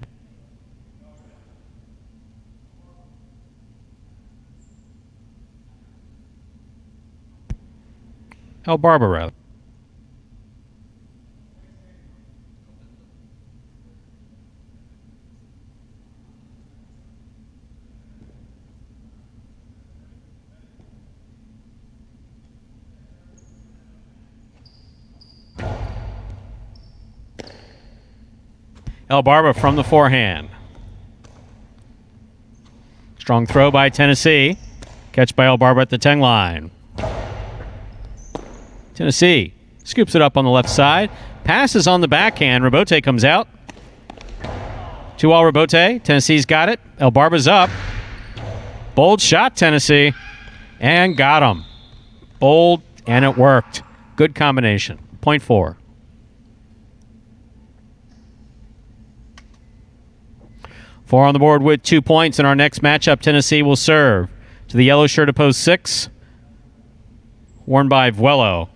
El Barbaro. El Barba from the forehand. Strong throw by Tennessee. Catch by El Barba at the 10 line. Tennessee scoops it up on the left side. Passes on the backhand. Rabote comes out. 2-all Rabote. Tennessee's got it. El Barba's up. Bold shot, Tennessee. And got him. Bold, and it worked. Good combination. Point 4. Four on the board with 2 points. In our next matchup, Tennessee will serve to the yellow shirt of post 6, worn by Vuelo.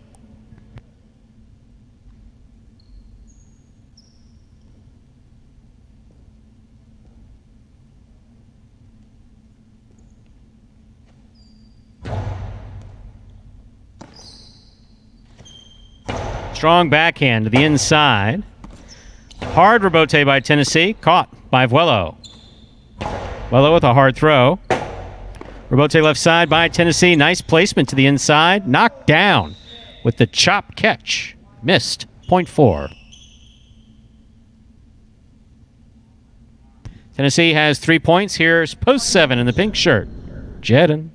Strong backhand to the inside. Hard rebote by Tennessee, caught by Vuelo. Vuelo with a hard throw. Rebote left side by Tennessee. Nice placement to the inside. Knocked down with the chop catch. Missed. Point 4. Tennessee has 3 points. Here's post 7 in the pink shirt. Jedden.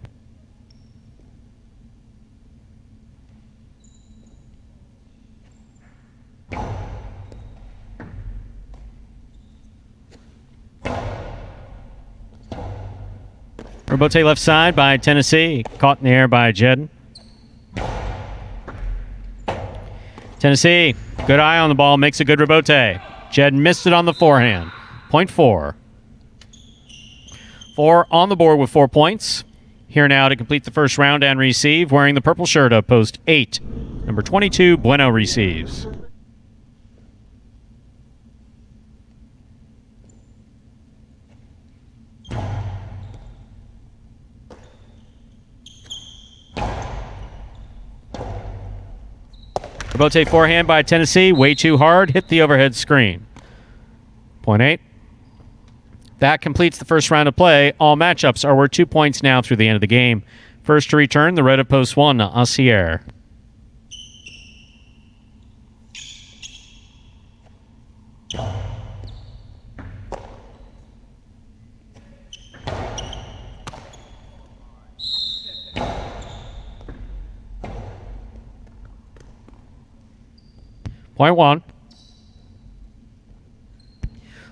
Rebote left side by Tennessee. Caught in the air by Jedden. Tennessee, good eye on the ball, makes a good rebote. Jedden missed it on the forehand. Point 4. 4 on the board with 4 points. Here now to complete the first round and receive, wearing the purple shirt of post 8. Number 22, Bueno receives. Rebote forehand by Tennessee, way too hard, hit the overhead screen. Point 8. That completes the first round of play. All matchups are worth 2 points now through the end of the game. First to return, the red of post 1, Assier. Point 1.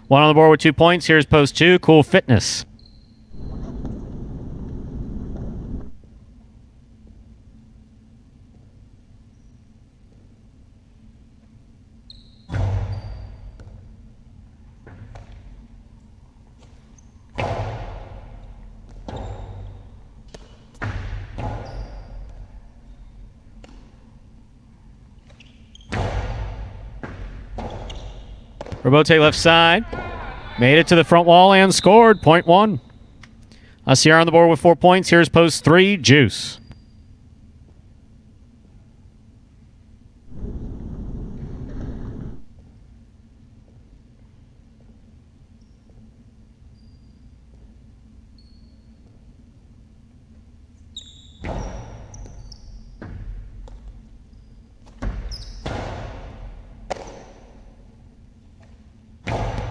1 on the board with 2 points. Here's post 2. Cool Fitness. Rebote left side. Made it to the front wall and scored. Point 1. Assier on the board with 4 points. Here's post 3, Juice.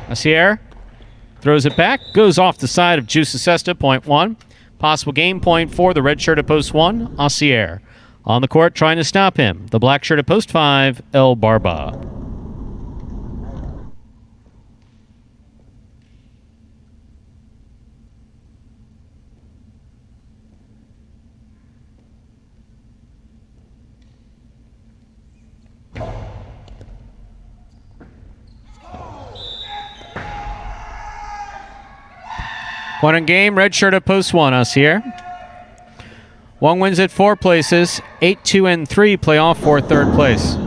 Assier throws it back, goes off the side of Juice's cesta, point 1. Possible game point for the red shirt at post 1, Assier. On the court, trying to stop him, the black shirt at post 5, El Barba. One in game, red shirt at post 1, us here. One wins at 4 places. 8, 2, and 3 play off for third place.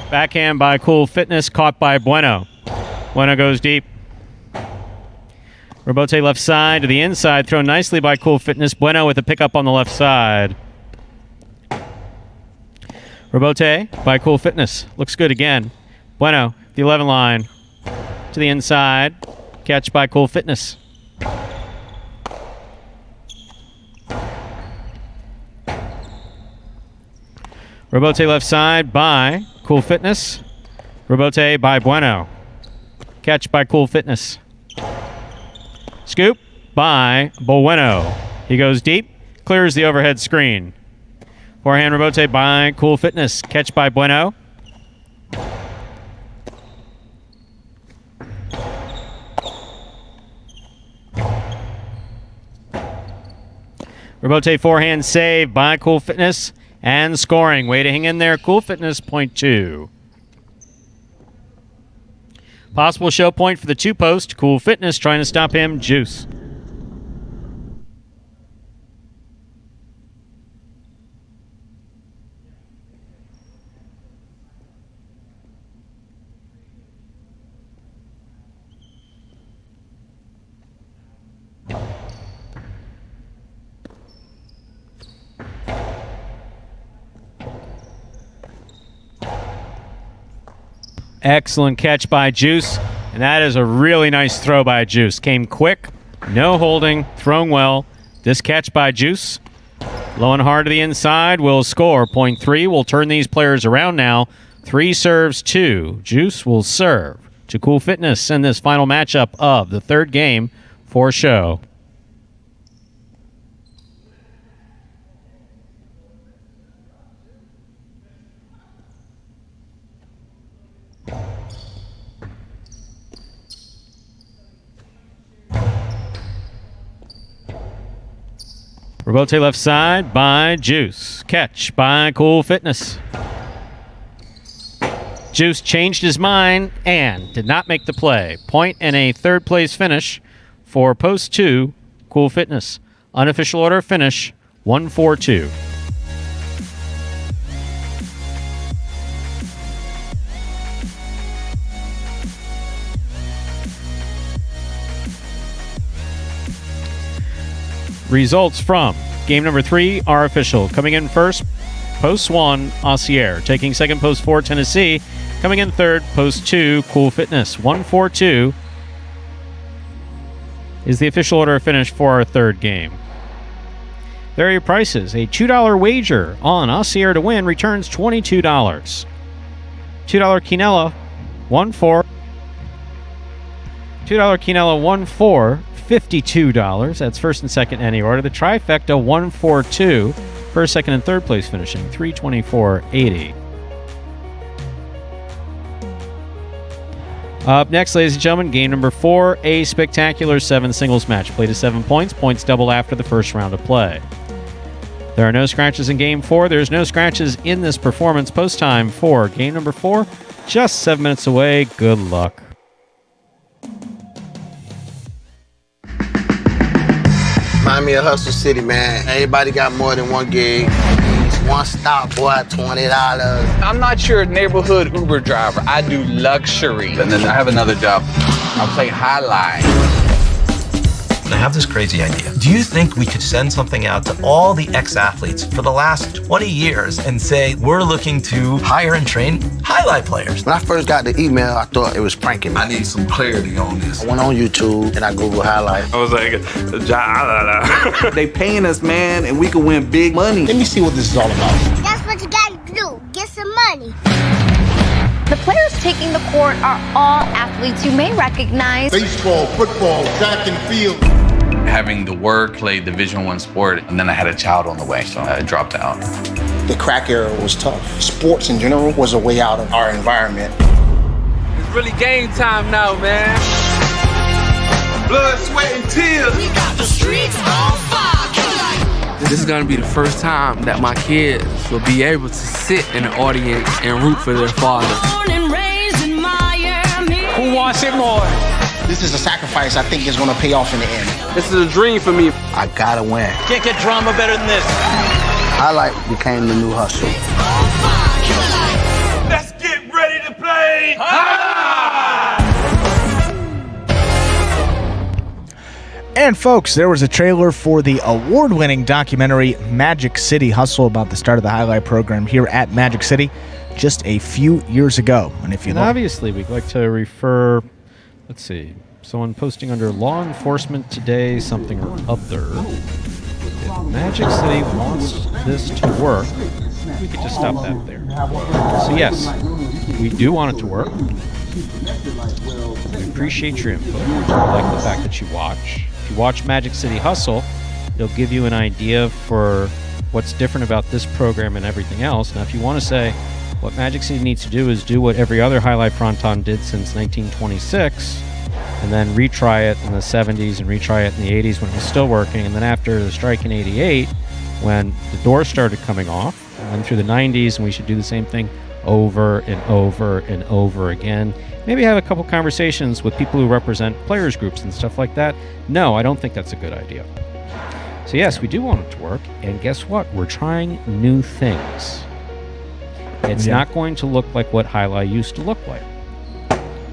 Backhand by Cool Fitness, caught by Bueno. Bueno goes deep. Robote left side to the inside, thrown nicely by Cool Fitness. Bueno with a pickup on the left side. Robote by Cool Fitness. Looks good again. Bueno, the 11 line. To the inside. Catch by Cool Fitness. Robote left side by Cool Fitness. Robote by Bueno. Catch by Cool Fitness. Scoop by Bueno. He goes deep, clears the overhead screen. Forehand Robote by Cool Fitness. Catch by Bueno. Robote forehand save by Cool Fitness. And scoring. Way to hang in there. Cool Fitness, point 2. Possible show point for the 2-post. Cool Fitness trying to stop him. Juice. Excellent catch by Juice, and that is a really nice throw by Juice. Came quick, no holding, thrown well. This catch by Juice, low and hard to the inside, will score. Point 3 will turn these players around now. 3 serves 2. Juice will serve to Cool Fitness in this final matchup of the third game for show. Robote left side by Juice. Catch by Cool Fitness. Juice changed his mind and did not make the play. Point and a third place finish for post 2, Cool Fitness. Unofficial order finish, 1-4-2. Results from game number 3 are official. Coming in first, post 1, Aussier. Taking second, post 4, Tennessee. Coming in third, post 2, Cool Fitness. 1-4-2 is the official order of finish for our third game. There are your prices. A $2 wager on Aussier to win returns $22. $2 Quinella, 1-4. $2 Quinella, 1-4. $52. That's first and second any order. The trifecta 1-4-2. First, second, and third place finishing $324.80. Up next, ladies and gentlemen, game number 4, a spectacular 7 singles match. Played to 7 points. Points double after the first round of play. There are no scratches in game 4. There's no scratches in this performance. Post time for game number 4. Just 7 minutes away. Good luck.
Remind me of Hustle City, man. Everybody got more than one gig. One stop, boy, $20.
I'm not your neighborhood Uber driver. I do luxury. And then I have another job. I'll play Highline.
And I have this crazy idea. Do you think we could send something out to all the ex-athletes for the last 20 years and say, we're looking to hire and train highlight players?
When I first got the email, I thought it was pranking me.
I need some clarity on this.
I went on YouTube and I Googled highlight.
I was like, Jai-Alai. They paying us, man, and we can win big money.
Let me see what this is all about.
That's what you gotta do. Get some money.
The players taking the court are all athletes you may recognize.
Baseball, football, track and field.
Having the work, played Division I sport, and then I had a child on the way, so I dropped out.
The crack era was tough. Sports in general was a way out of our environment.
It's really game time now, man.
Blood, sweat, and tears.
We got the streets on fire.
This is gonna be the first time that my kids will be able to sit in the audience and root for their father.
Who wants it more?
This is a sacrifice I think is going to pay off in the end.
This is a dream for me.
I gotta win.
Can't get drama better than this.
Highlight became the new hustle.
Let's get ready to play.
And folks, there was a trailer for the award-winning documentary Magic City Hustle about the start of the highlight program here at Magic City just a few years ago. And if you look,
obviously we'd like to refer, let's see, someone posting under law enforcement today, something or other. If Magic City wants this to work, we could just stop that there. So yes, we do want it to work. We appreciate your input. We like the fact that you watch. If you watch Magic City Hustle, it'll give you an idea for what's different about this program and everything else. Now, if you want to say what Magic City needs to do is do what every other highlight fronton did since 1926, and then retry it in the 70s and retry it in the 80s when it was still working, and then after the strike in 88, when the doors started coming off, and then through the 90s, and we should do the same thing over and over and over again. Maybe have a couple conversations with people who represent players groups and stuff like that. No, I don't think that's a good idea. So yes, we do want it to work, and guess what? We're trying new things. It's not going to look like what highlight used to look like.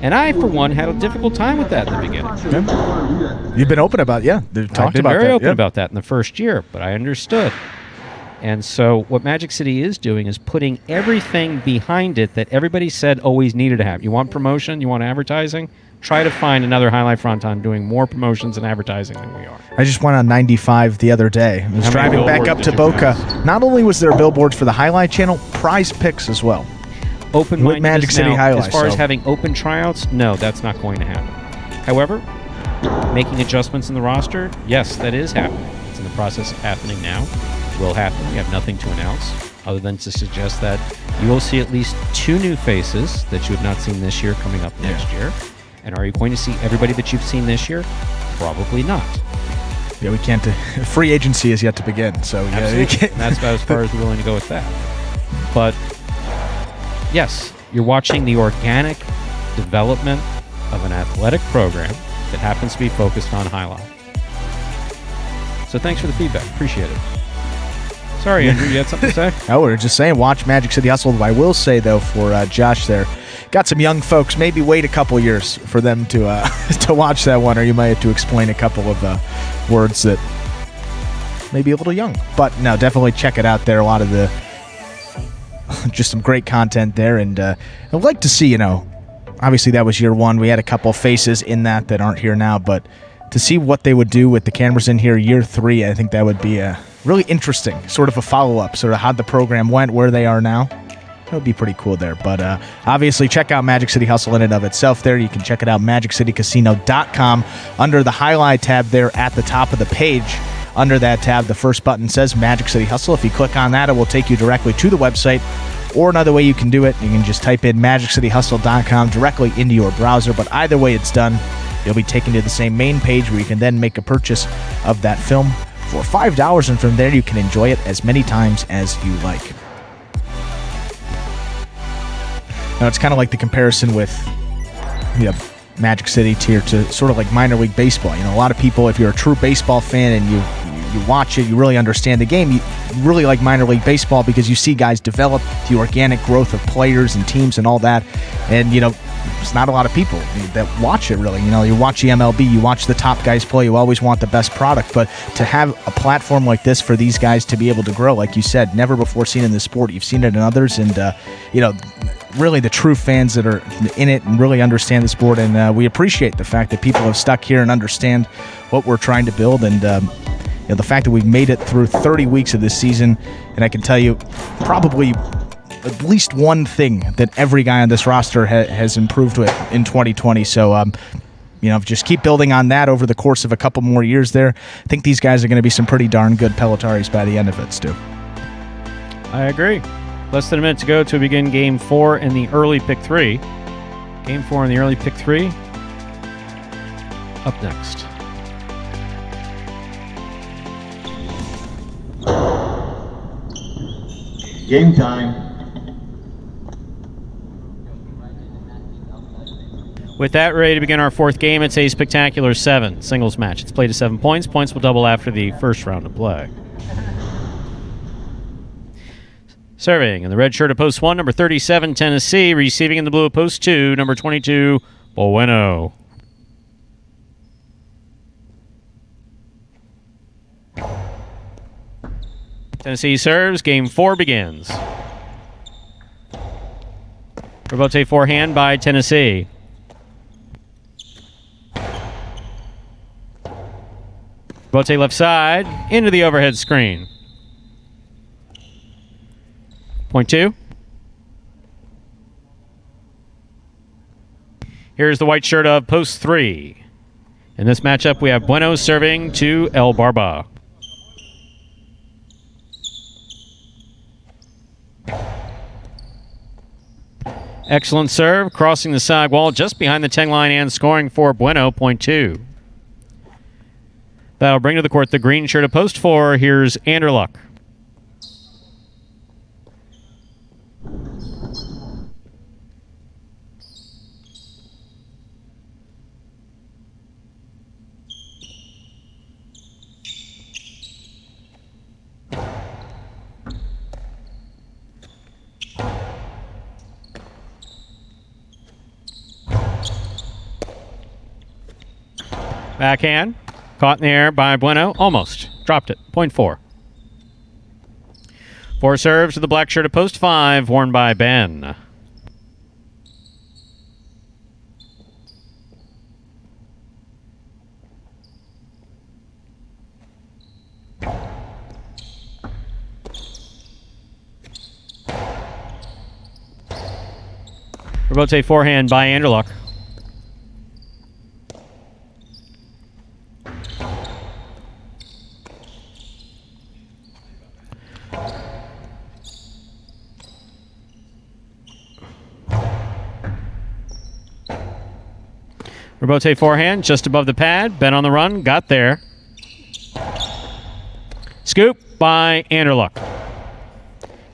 And I, for one, had a difficult time with that in the beginning.
Yeah. You've been open about,
I've been very open about that in the first year, but I understood. And so what Magic City is doing is putting everything behind it that everybody said always needed to have. You want promotion? You want advertising? Try to find another highlight fronton doing more promotions and advertising than we are.
I just went on 95 the other day. I was driving back up to Boca. Not only was there billboards for the Highlight Channel, prize picks as well.
Open-mindedness
Magic City
now,
Highlights.
as far as having open tryouts, no, that's not going to happen. However, making adjustments in the roster, yes, that is happening. It's in the process of happening now. Will happen. We have nothing to announce other than to suggest that you will see at least 2 new faces that you have not seen this year coming up next year. And are you going to see everybody that you've seen this year? Probably not.
Yeah, we can't. Free agency is yet to begin, so
Absolutely. That's about as far as we're willing to go with that. But yes, you're watching the organic development of an athletic program that happens to be focused on highlight. So thanks for the feedback. Appreciate it. Sorry, Andrew, you had something to say?
No, we were just saying, watch Magic City Hustle. I will say, though, for Josh there, got some young folks, maybe wait a couple years for them to to watch that one, or you might have to explain a couple of words that may be a little young. But no, definitely check it out there. A lot of the, just some great content there. And I'd like to see, obviously that was year 1. We had a couple faces in that aren't here now, but to see what they would do with the cameras in here year 3, I think that would be really interesting, sort of a follow-up, sort of how the program went, where they are now. That would be pretty cool there. But obviously, check out Magic City Hustle in and of itself there. You can check it out, MagicCityCasino.com. Under the Highlight tab there at the top of the page, under that tab, the first button says Magic City Hustle. If you click on that, it will take you directly to the website. Or another way you can do it, you can just type in MagicCityHustle.com directly into your browser. But either way it's done, you'll be taken to the same main page where you can then make a purchase of that film for $5, and from there you can enjoy it as many times as you like. Now it's kind of like the comparison with Magic City tier to sort of like minor league baseball. A lot of people, if you're a true baseball fan and you you watch it, you really understand the game. You really like minor league baseball because you see guys develop, the organic growth of players and teams and all that. And, there's not a lot of people that watch it, really. You watch the MLB, you watch the top guys play, you always want the best product. But to have a platform like this for these guys to be able to grow, like you said, never before seen in this sport. You've seen it in others, and, really the true fans that are in it and really understand the sport. And we appreciate the fact that people have stuck here and understand what we're trying to build. And, the fact that we've made it through 30 weeks of this season, and I can tell you probably at least one thing that every guy on this roster has improved with in 2020. So, just keep building on that over the course of a couple more years there. I think these guys are going to be some pretty darn good Pelotari's by the end of it, Stu.
I agree. Less than a minute to go to begin Game 4 in the early Pick 3. Game 4 in the early Pick 3. Up next.
Game time.
With that, ready to begin our fourth game. It's a spectacular 7 singles match. It's played to 7 points. Points will double after the first round of play. Serving in the red shirt of post 1, number 37, Tennessee. Receiving in the blue of post 2, number 22, Bueno. Tennessee serves. Game 4 begins. Rebote forehand by Tennessee. Rebote left side into the overhead screen. Point 2. Here's the white shirt of post 3. In this matchup, we have Bueno serving to El Barba. Excellent serve, crossing the side wall just behind the 10 line and scoring for Bueno, point 2. That'll bring to the court the green shirt of post 4. Here's Anderluck. Backhand. Caught in the air by Bueno. Almost. Dropped it. Point 4. 4 serves to the black shirt of post 5, worn by Ben. Rebote forehand by Anderluck. Rebote forehand just above the pad. Ben on the run. Got there. Scoop by Anderluck.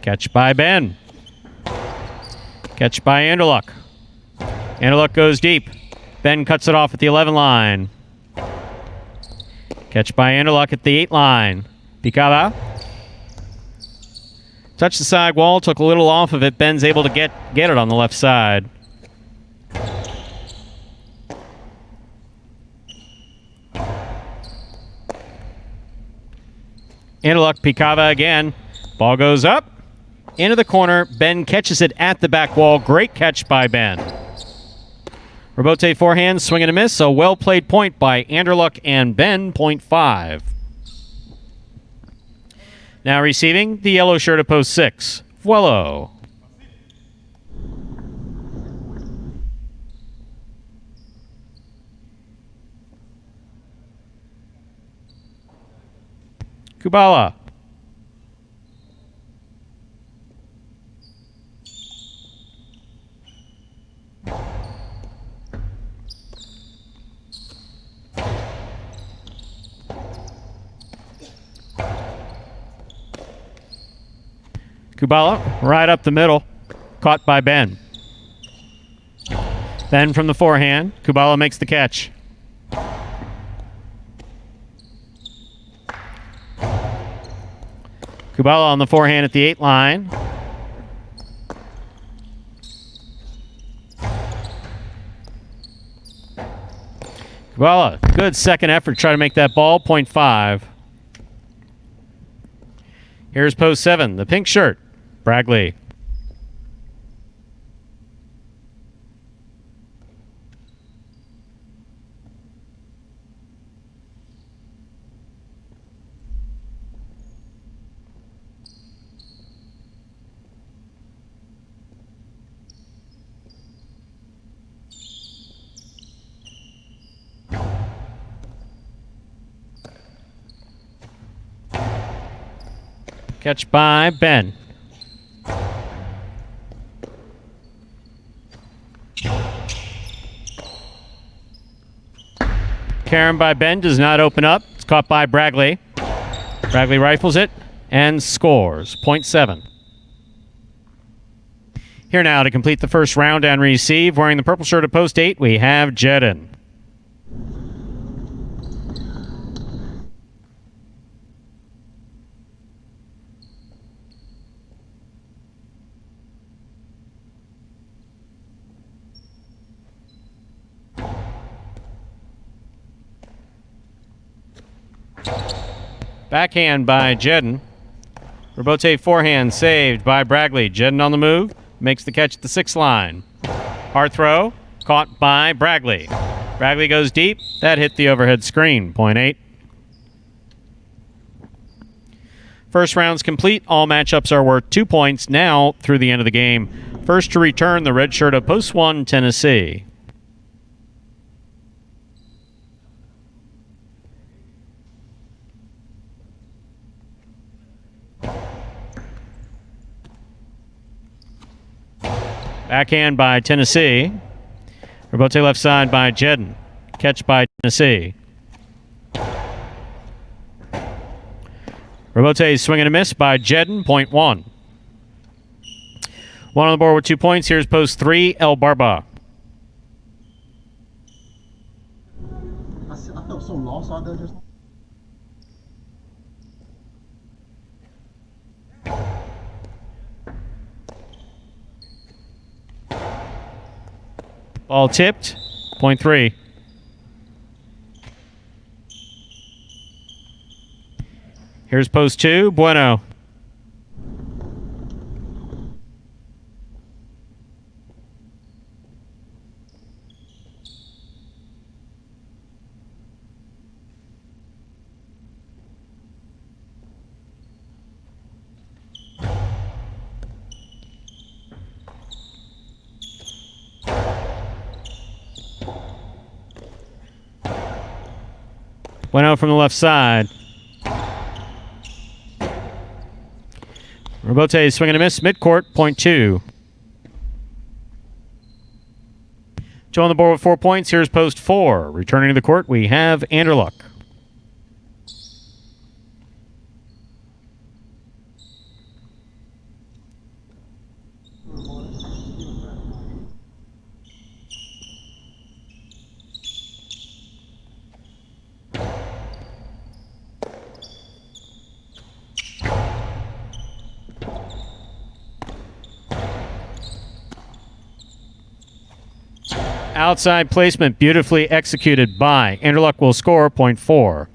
Catch by Ben. Catch by Anderluck. Anderluck goes deep. Ben cuts it off at the 11 line. Catch by Anderluck at the 8 line. Picada. Touched the side wall. Took a little off of it. Ben's able to get it on the left side. Anderluck, Picava again. Ball goes up. Into the corner. Ben catches it at the back wall. Great catch by Ben. Rebote forehand, swing and a miss. A well-played point by Anderluck and Ben, point 5. Now receiving the yellow shirt of post 6, Vuelo. Kubala. Kubala, right up the middle. Caught by Ben. Ben from the forehand. Kubala makes the catch. Kubala on the forehand at the 8 line. Kubala, good second effort to try to make that ball, 0.5. Here's post 7, the pink shirt, Bragley. Catch by Ben. Karen by Ben does not open up. It's caught by Bragley. Bragley rifles it and scores. 0.7. Here now to complete the first round and receive. Wearing the purple shirt at post 8, we have Jedin. Backhand by Jedin. Robote forehand saved by Bragley. Jedin on the move. Makes the catch at the 6 line. Hard throw. Caught by Bragley. Bragley goes deep. That hit the overhead screen. 0.8. First round's complete. All matchups are worth 2 points now through the end of the game. First to return, the red shirt of post 1, Tennessee. Backhand by Tennessee. Robote left side by Jedin. Catch by Tennessee. Robote swing and a miss by Jedin. 0.1. One on the board with 2 points. Here's post 3, El Barba.
I felt so lost out there just now.
Ball tipped. 0.3. Here's post 2, Bueno. Went out from the left side. Robote swing and a miss, midcourt, 0.2. 2 on the board with 4 points. Here's post 4. Returning to the court, we have Anderluck. Outside placement beautifully executed by Anderluck will score 0.4. 4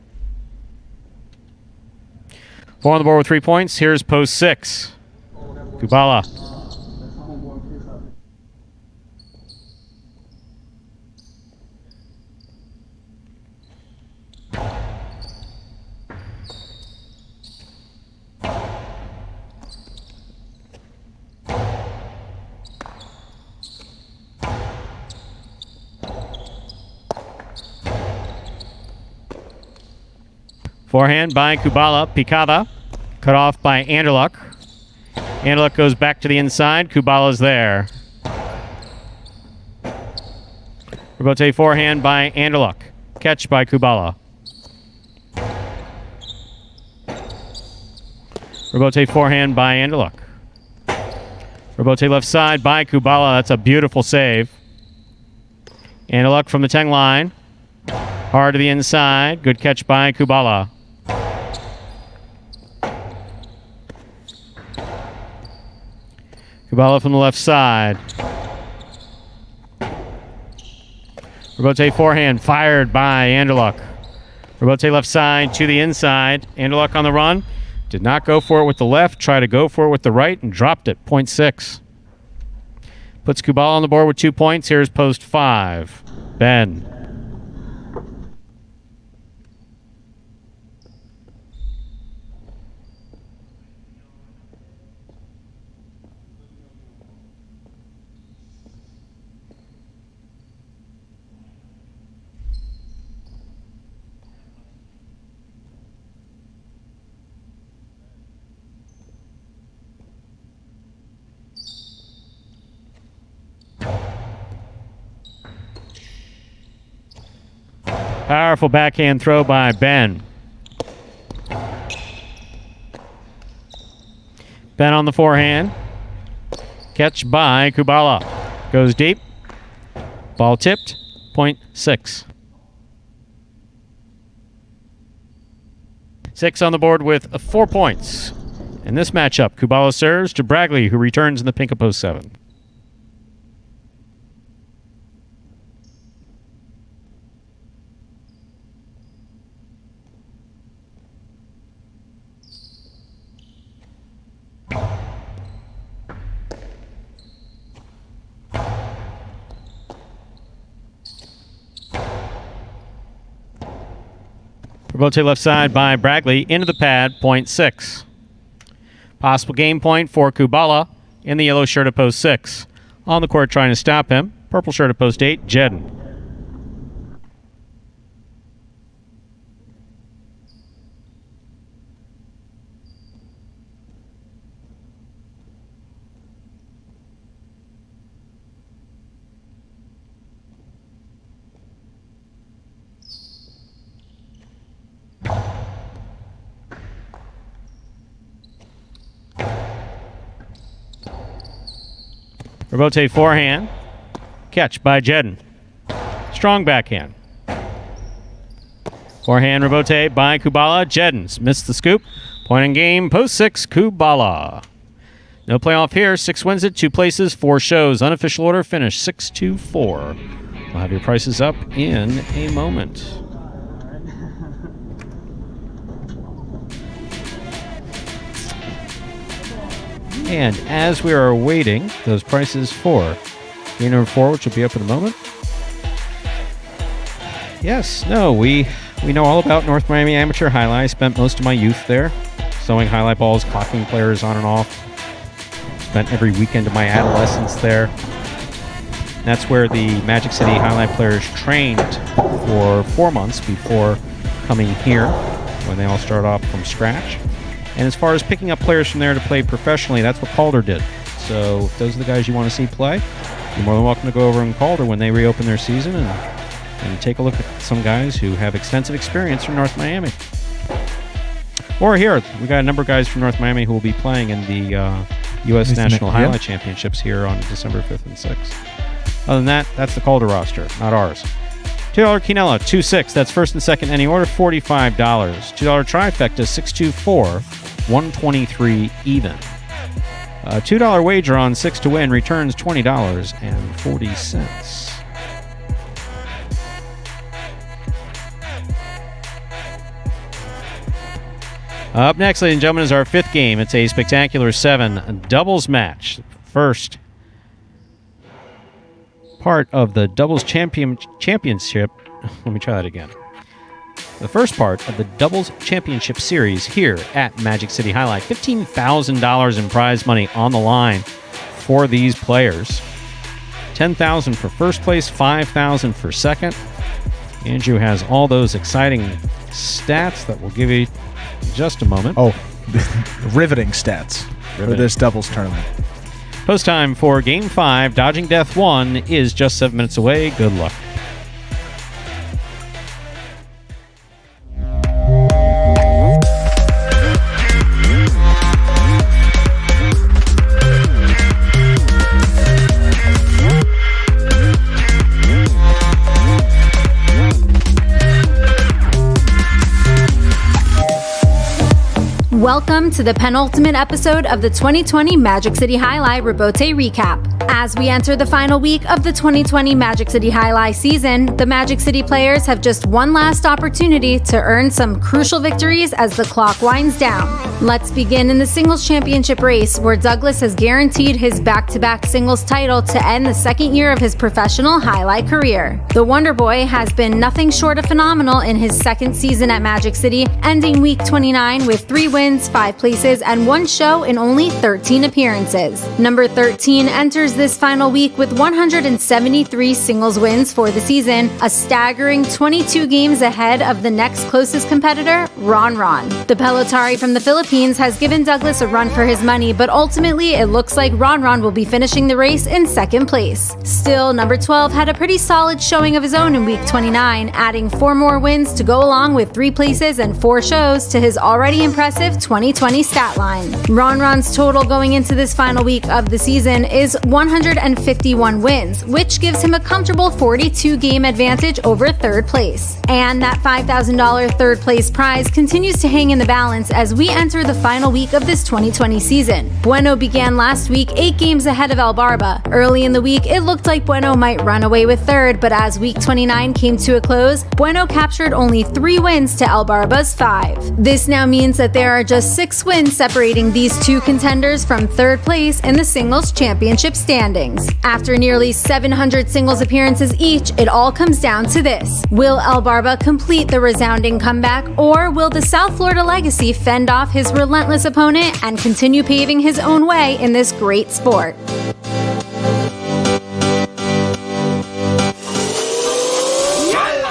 on the board with 3 points. Here's post 6. Kubala. Forehand by Kubala, picada, cut off by Anderluck. Anderluck goes back to the inside. Kubala's there. Robote forehand by Anderluck. Catch by Kubala. Robote forehand by Anderluck. Robote left side by Kubala. That's a beautiful save. Anderluck from the 10 line. Hard to the inside. Good catch by Kubala. Kubala from the left side. Robote forehand fired by Anderluck. Robote left side to the inside. Anderluck on the run. Did not go for it with the left. Tried to go for it with the right and dropped it. Point 6. Puts Kubala on the board with 2 points. Here's post 5. Ben. Powerful backhand throw by Ben. Ben on the forehand. Catch by Kubala. Goes deep. Ball tipped. Point 6. 6 on the board with 4 points. In this matchup, Kubala serves to Bragley, who returns in the pink of post 7. Robote left side by Bragley into the pad, point 6. Possible game point for Kubala in the yellow shirt at post 6. On the court trying to stop him, purple shirt at post 8, Jedden. Robote forehand. Catch by Jedden. Strong backhand. Forehand Robote by Kubala. Jedden's missed the scoop. Point in game, post 6, Kubala. No playoff here. 6 wins it, 2 places, 4 shows. Unofficial order finish 6-2-4. We'll have your prices up in a moment. And as we are awaiting those prices for game number 4, which will be up in a moment. Yes, no, we know all about North Miami Amateur Jai-Alai. I spent most of my youth there, sewing highlight balls, clocking players on and off. Spent every weekend of my adolescence there. That's where the Magic City Jai-Alai players trained for 4 months before coming here, when they all start off from scratch. And as far as picking up players from there to play professionally, that's what Calder did. So if those are the guys you want to see play, you're more than welcome to go over in Calder when they reopen their season and take a look at some guys who have extensive experience from North Miami. Or here, we got a number of guys from North Miami who will be playing in the U.S. National Jai-Alai Championships here on December 5th and 6th. Other than that, that's the Calder roster, not ours. $2 Quinella, 2-6. That's first and second any order, $45. $2 trifecta, 6-2-4, $123 even. $2 wager on 6 to win returns $20.40. Up next, ladies and gentlemen, is our 5th game. It's a spectacular 7 doubles match. First part of the doubles championship. Let me try that again. The first part of the doubles championship series here at Magic City Jai-Alai. $15,000 in prize money on the line for these players. $10,000 for first place, $5,000 for second. Andrew has all those exciting stats that we'll give you in just a moment.
Oh, riveting stats for this doubles tournament.
Post time for Game 5, Dodging Death 1, is just 7 minutes away. Good luck.
welcome to the penultimate episode of the 2020 Magic City Jai-Alai Rebote Recap. As we enter the final week of the 2020 Magic City Jai-Alai season, the Magic City players have just one last opportunity to earn some crucial victories as the clock winds down. Let's begin in the singles championship race, where Douglas has guaranteed his back-to-back singles title to end the second year of his professional Jai-Alai career. The Wonder Boy has been nothing short of phenomenal in his second season at Magic City, ending week 29 with 3 wins, 5 places, and 1 show in only 13 appearances. Number 13 enters this final week with 173 singles wins for the season, a staggering 22 games ahead of the next closest competitor, Ron. The Pelotari from the Philippines has given Douglas a run for his money, but ultimately it looks like Ron will be finishing the race in second place. Still, number 12 had a pretty solid showing of his own in week 29, adding 4 more wins to go along with 3 places and 4 shows to his already impressive 2020 stat line. Ron's total going into this final week of the season is 151 wins, which gives him a comfortable 42 game advantage over third place. And that $5,000 third place prize continues to hang in the balance as we enter the final week of this 2020 season. Bueno began last week 8 games ahead of El Barba. Early in the week, it looked like Bueno might run away with third, but as week 29 came to a close, Bueno captured only 3 wins to El Barba's 5. This now means that there are just 6 wins separating these 2 contenders from third place in the singles championship standings. After nearly 700 singles appearances each, it all comes down to this. Will El Barba complete the resounding comeback, or will the South Florida legacy fend off his relentless opponent and continue paving his own way in this great sport?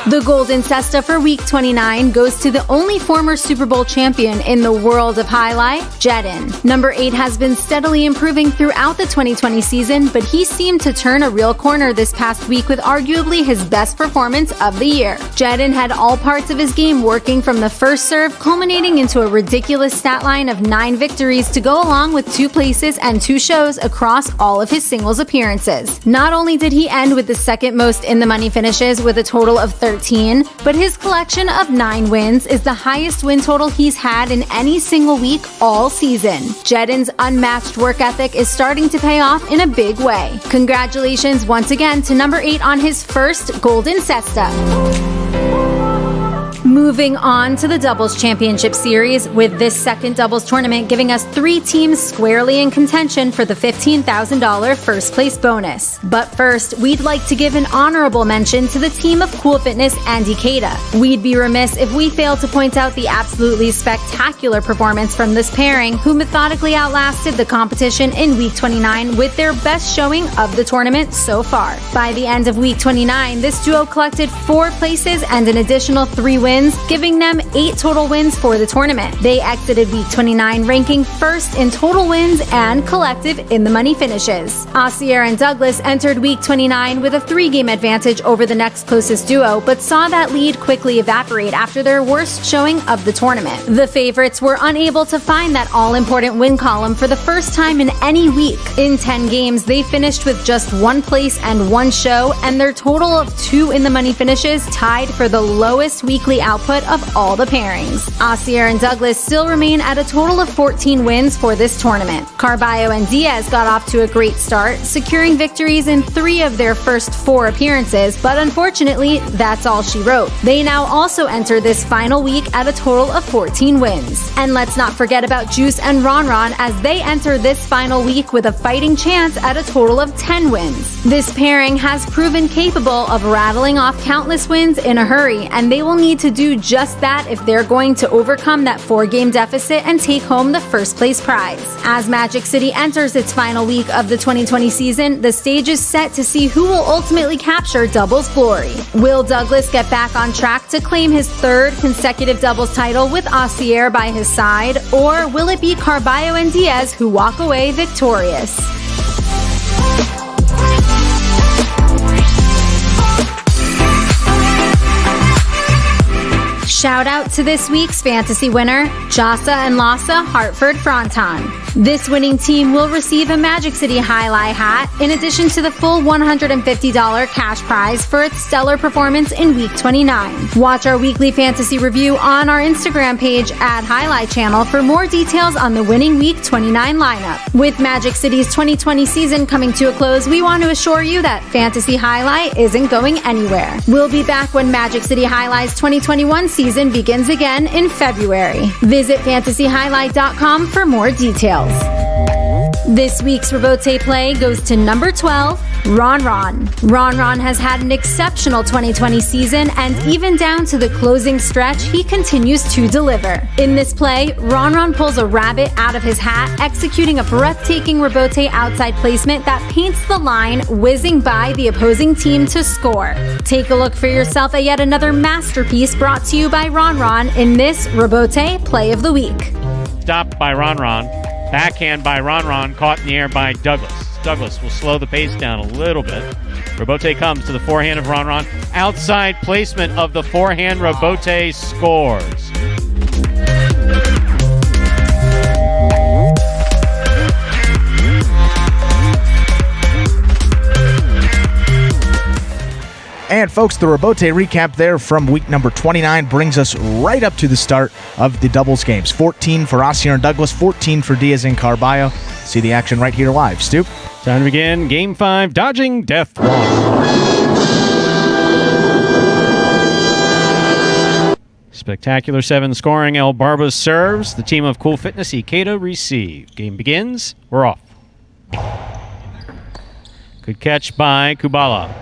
The Golden Cesta for week 29 goes to the only former Super Bowl champion in the world of Jai-Alai, Jedin. Number 8 has been steadily improving throughout the 2020 season, but he seemed to turn a real corner this past week with arguably his best performance of the year. Jedin had all parts of his game working from the first serve, culminating into a ridiculous stat line of 9 victories to go along with 2 places and 2 shows across all of his singles appearances. Not only did he end with the second most in the money finishes with a total of 13, but his collection of 9 wins is the highest win total he's had in any single week all season. Jedin's unmatched work ethic is starting to pay off in a big way. Congratulations once again to number 8 on his first Golden Cesta. Moving on to the Doubles Championship Series, with this second doubles tournament giving us 3 teams squarely in contention for the $15,000 first place bonus. But first, we'd like to give an honorable mention to the team of Cool Fitness and Ikeda. We'd be remiss if we failed to point out the absolutely spectacular performance from this pairing, who methodically outlasted the competition in week 29 with their best showing of the tournament so far. By the end of week 29, this duo collected 4 places and an additional 3 wins, giving them 8 total wins for the tournament. They exited week 29 ranking first in total wins and collective in the money finishes. Asier and Douglas entered week 29 with a 3-game advantage over the next closest duo, but saw that lead quickly evaporate after their worst showing of the tournament. The favorites were unable to find that all-important win column for the first time in any week. In 10 games, they finished with just 1 place and 1 show, and their total of 2 in the money finishes tied for the lowest weekly output of all the pairings. Asier and Douglas still remain at a total of 14 wins for this tournament. Carballo and Diaz got off to a great start, securing victories in 3 of their first 4 appearances, but unfortunately, that's all she wrote. They now also enter this final week at a total of 14 wins. And let's not forget about Juice and Ron as they enter this final week with a fighting chance at a total of 10 wins. This pairing has proven capable of rattling off countless wins in a hurry, and they will need to do just that if they're going to overcome that 4-game deficit and take home the first place prize. As Magic City enters its final week of the 2020 season, the stage is set to see who will ultimately capture doubles glory. Will Douglas get back on track to claim his 3rd consecutive doubles title with Asier by his side, or will it be Carballo and Diaz who walk away victorious? Shout out to this week's fantasy winner, Jasa and Lassa Hartford Fronton. This winning team will receive a Magic City Jai-Alai hat in addition to the full $150 cash prize for its stellar performance in Week 29. Watch our weekly fantasy review on our Instagram page at Jai-Alai Channel for more details on the winning Week 29 lineup. With Magic City's 2020 season coming to a close, we want to assure you that Fantasy Jai-Alai isn't going anywhere. We'll be back when Magic City Jai-Alai's 2021 season begins again in February. Visit fantasyjai-alai.com for more details. This week's Rebote play goes to number 12, Ron Ron. Ron Ron has had an exceptional 2020 season, and even down to the closing stretch, he continues to deliver. In this play, Ron Ron pulls a rabbit out of his hat, executing a breathtaking Rebote outside placement that paints the line, whizzing by the opposing team to score. Take a look for yourself at yet another masterpiece brought to you by Ron Ron in this Rebote Play of the Week.
Stopped by Ron Ron. Backhand by Ron Ron, caught in the air by Douglas. Douglas will slow the pace down a little bit. Rebote comes to the forehand of Ron Ron. Outside placement of the forehand. Rebote scores.
And folks, the Rebote recap there from week number 29 brings us right up to the start of the doubles games. 14 for Asier and Douglas, 14 for Diaz and Carballo. See the action right here live. Stu?
Time to begin Game 5, Dodging Death 1. Spectacular 7 scoring. El Barba serves. The team of Cool Fitness Ikeda receive. Game begins. We're off. Good catch by Kubala.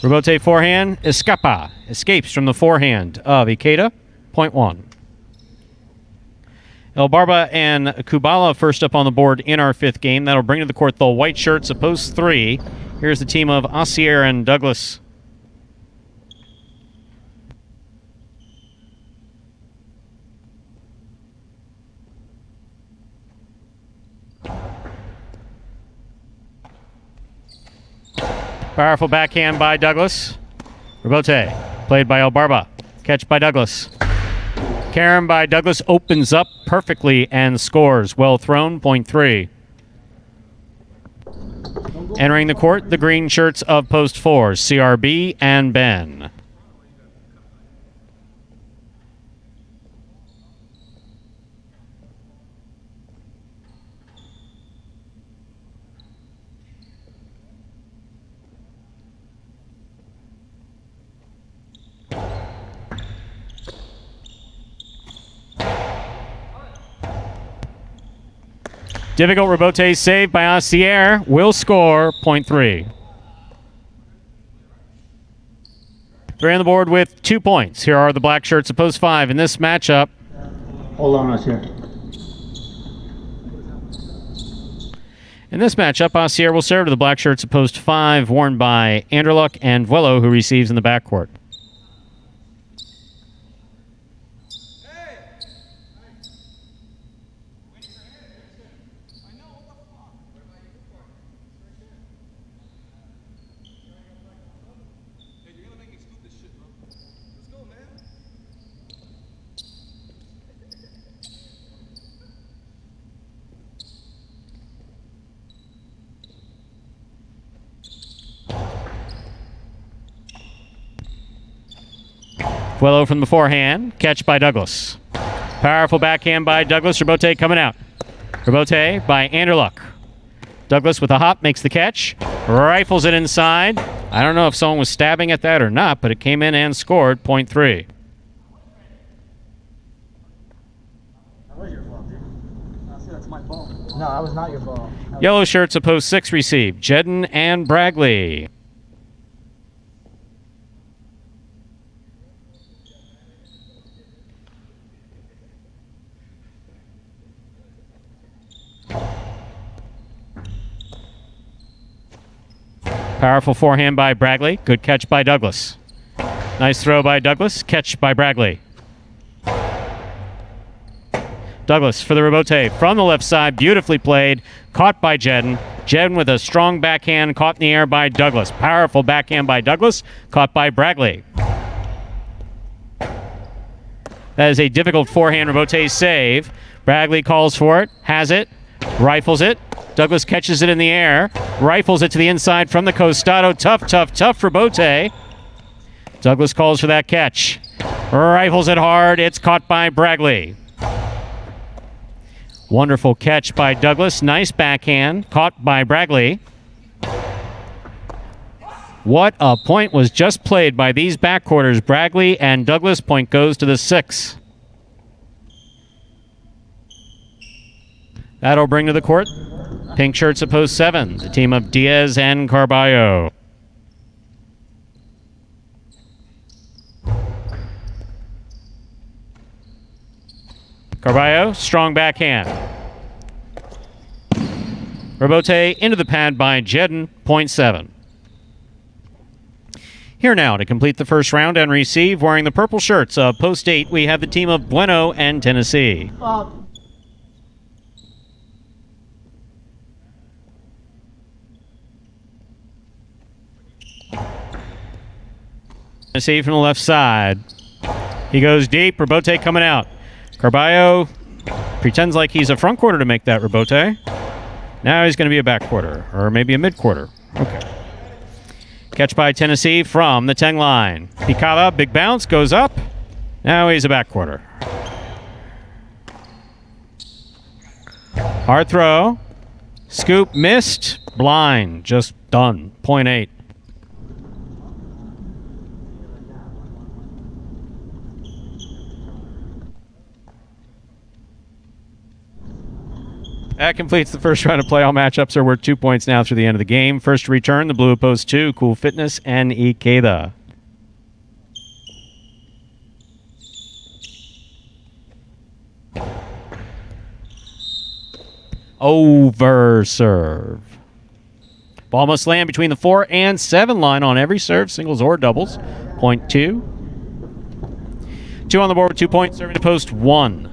Rebote forehand, Escapa. Escapes from the forehand of Ikeda. Point 1. El Barba and Kubala first up on the board in our 5th game. That'll bring to the court the white shirts of post 3. Here's the team of Asier and Douglas. Powerful backhand by Douglas. Rebote, played by El Barba. Catch by Douglas. Carom by Douglas opens up perfectly and scores. Well thrown, point 3. Entering the court, the green shirts of post 4, CRB and Ben. Difficult Rebote save by Asier. Will score, point 3. 3 on the board with 2 points. Here are the black shirts of post 5 in this matchup.
Hold on, Asier.
In this matchup, Asier will serve to the black shirts of post 5, worn by Anderluck and Vuelo, who receives in the backcourt. Vuelo from the forehand. Catch by Douglas. Powerful backhand by Douglas. Rebote coming out. Rebote by Anderluck. Douglas with a hop makes the catch. Rifles it inside. I don't know if someone was stabbing at that or not, but it came in and scored. Point 3.
That was your fault, dude. That's my fault. No, that was not your fault.
Yellow shirts of post 6 receive. Jedden and Bragley. Powerful forehand by Bragley. Good catch by Douglas. Nice throw by Douglas. Catch by Bragley. Douglas for the Rebote from the left side. Beautifully played. Caught by Jedden. Jedden with a strong backhand. Caught in the air by Douglas. Powerful backhand by Douglas. Caught by Bragley. That is a difficult forehand rebote save. Bragley calls for it, has it, rifles it. Douglas catches it in the air, rifles it to the inside from the costado. Tough rebote. Douglas calls for that catch. Rifles it hard. It's caught by Bragley. Wonderful catch by Douglas. Nice backhand. Caught by Bragley. What a point was just played by these backcourters. Bragley and Douglas. Point goes to the 6. That'll bring to the court pink shirts at post 7, the team of Diaz and Carballo. Carballo, strong backhand. Rebote into the pad by Jedden, point 7. Here now to complete the first round and receive, wearing the purple shirts of post 8, we have the team of Bueno and Tennessee. Tennessee from the left side. He goes deep, rebote coming out. Carballo pretends like he's a front quarter to make that rebote. Now he's going to be a back quarter, or maybe a mid quarter. Okay. Catch by Tennessee from the 10 line. Picada, big bounce, goes up. Now he's a back quarter. Hard throw. Scoop missed. Blind. Just done. Point 8. That completes the first round of play. All matchups are worth 2 points now through the end of the game. First to return, the blue of post 2, Cool Fitness and Ikeda. Over serve. Ball must land between the 4 and 7 line on every serve, singles or doubles. Point 2. 2 on the board with 2 points, serving to post 1.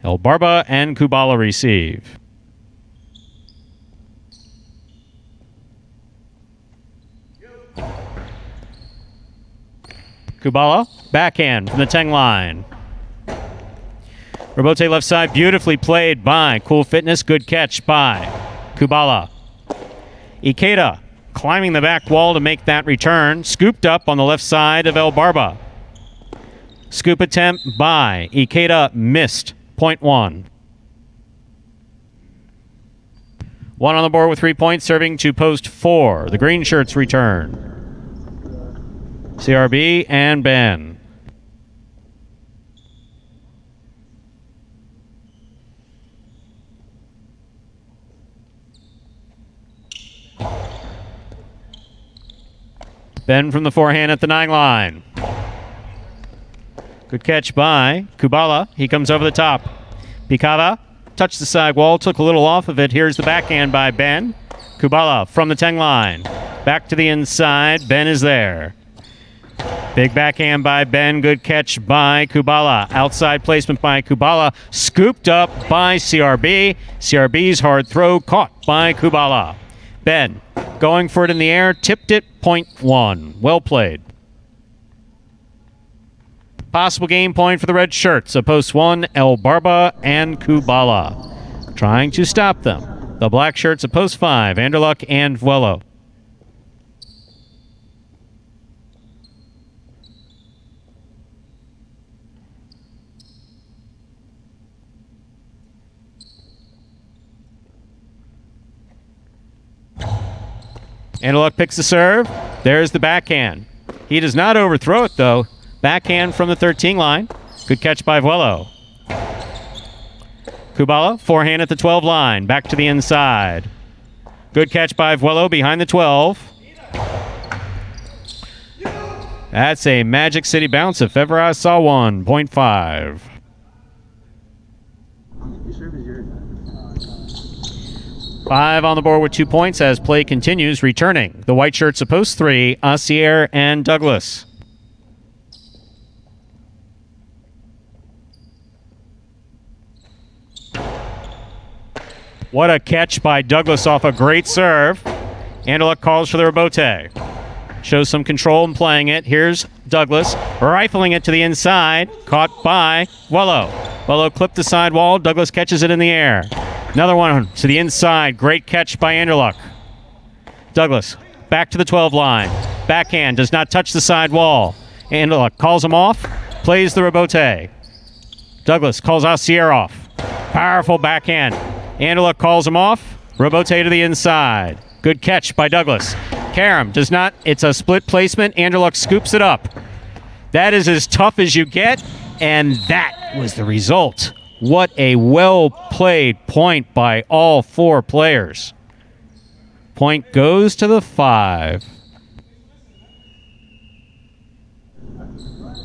El Barba and Kubala receive. Kubala, backhand from the 10 line. Rebote left side, beautifully played by Cool Fitness. Good catch by Kubala. Ikeda climbing the back wall to make that return. Scooped up on the left side of El Barba. Scoop attempt by Ikeda missed. Point 1. 1 on the board with 3 points, serving to post 4. The green shirts return. CRB and Ben. Ben from the forehand at the 9 line. Good catch by Kubala. He comes over the top. Picada touched the side wall, took a little off of it. Here's the backhand by Ben. Kubala from the 10 line. Back to the inside. Ben is there. Big backhand by Ben. Good catch by Kubala. Outside placement by Kubala. Scooped up by CRB. CRB's hard throw caught by Kubala. Ben going for it in the air. Tipped it. Point 1. Well played. Possible game point for the red shirts of post 1, El Barba and Kubala. Trying to stop them. The black shirts of post 5, Anderluck and Vuelo. Anderluck picks the serve. There's the backhand. He does not overthrow it, though. Backhand from the 13 line. Good catch by Vuelo. Kubala, forehand at the 12 line. Back to the inside. Good catch by Vuelo behind the 12. That's a Magic City bounce if ever I saw one. Point 5. Five on the board with 2 points as play continues. Returning, the white shirts of post 3, Assier and Douglas. What a catch by Douglas off a great serve. Anderluck calls for the rebote. Shows some control in playing it. Here's Douglas rifling it to the inside. Caught by Wello. Wello clipped the sidewall. Douglas catches it in the air. Another one to the inside. Great catch by Anderluck. Douglas back to the 12 line. Backhand does not touch the sidewall. Anderluck calls him off. Plays the rebote. Douglas calls Asier off. Powerful backhand. Anderluck calls him off. Rebote to the inside. Good catch by Douglas. Karam does not. It's a split placement. Anderluck scoops it up. That is as tough as you get, and that was the result. What a well-played point by all four players. Point goes to the 5.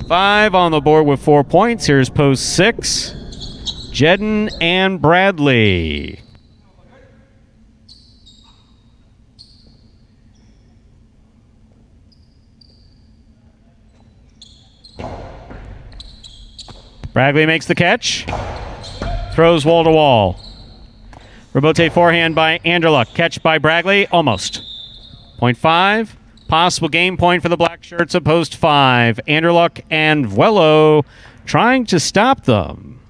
5 on the board with 4 points. Here's post 6. Jedden and Bradley. Bradley makes the catch. Throws wall to wall. Rebote forehand by Anderluck. Catch by Bradley. Almost. Point 5. Possible game point for the black shirts of post 5. Anderluck and Vuelo trying to stop them.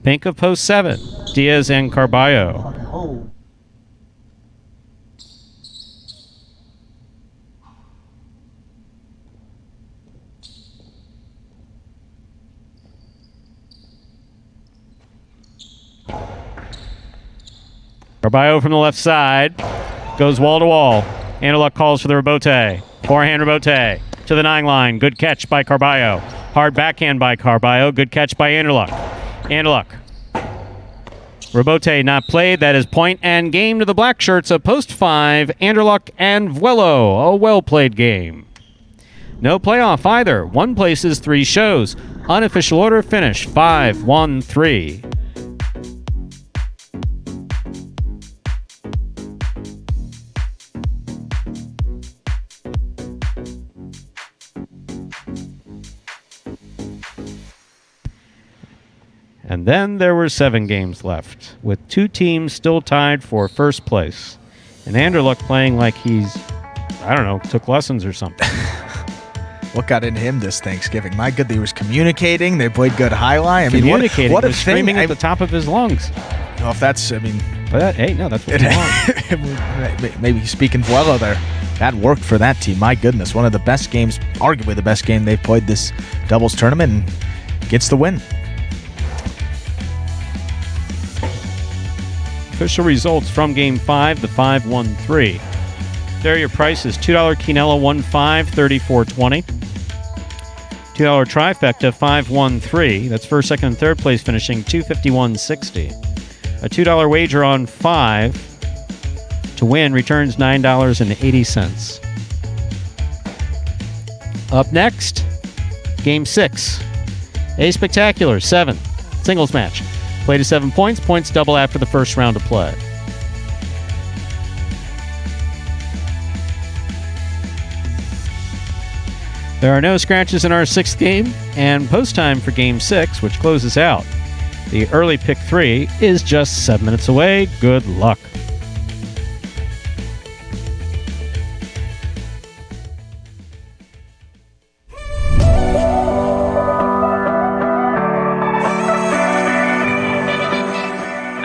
Pink of post 7. Diaz and Carballo. Carballo from the left side. Goes wall to wall. Anderluck calls for the rebote. Forehand rebote to the 9 line. Good catch by Carballo. Hard backhand by Carballo. Good catch by Anderluck. Anderluck. Rebote not played. That is point and game to the black shirts of post 5. Anderluck and Vuelo. A well-played game. No playoff either. 1 places, 3 shows. Unofficial order finish 5-1-3. And then there were 7 games left, with 2 teams still tied for first place. And Anderluck playing like he's, I don't know, took lessons or something.
What got into him this Thanksgiving? My good, he was communicating. They played good highlight.
I mean, what a screaming at the top of his lungs.
Well, if that's, I mean...
But hey, no, that's what we want.
Maybe speaking Vuelo there. That worked for that team. My goodness, one of the best games, arguably the best game they've played this doubles tournament, and gets the win.
Official results from Game 5, the 5-1-3. There are your prices. $2 Quinella 1-5, 34.20. $2 trifecta 5-1-3. That's first, second, and third place finishing 251.60. A $2 wager on 5 to win returns $9.80. Up next, Game 6. A spectacular 7 singles match. Play to 7 points. Points double after the first round of play. There are no scratches in our 6th game, and post time for Game 6, which closes out. The early pick 3 is just 7 minutes away. Good luck.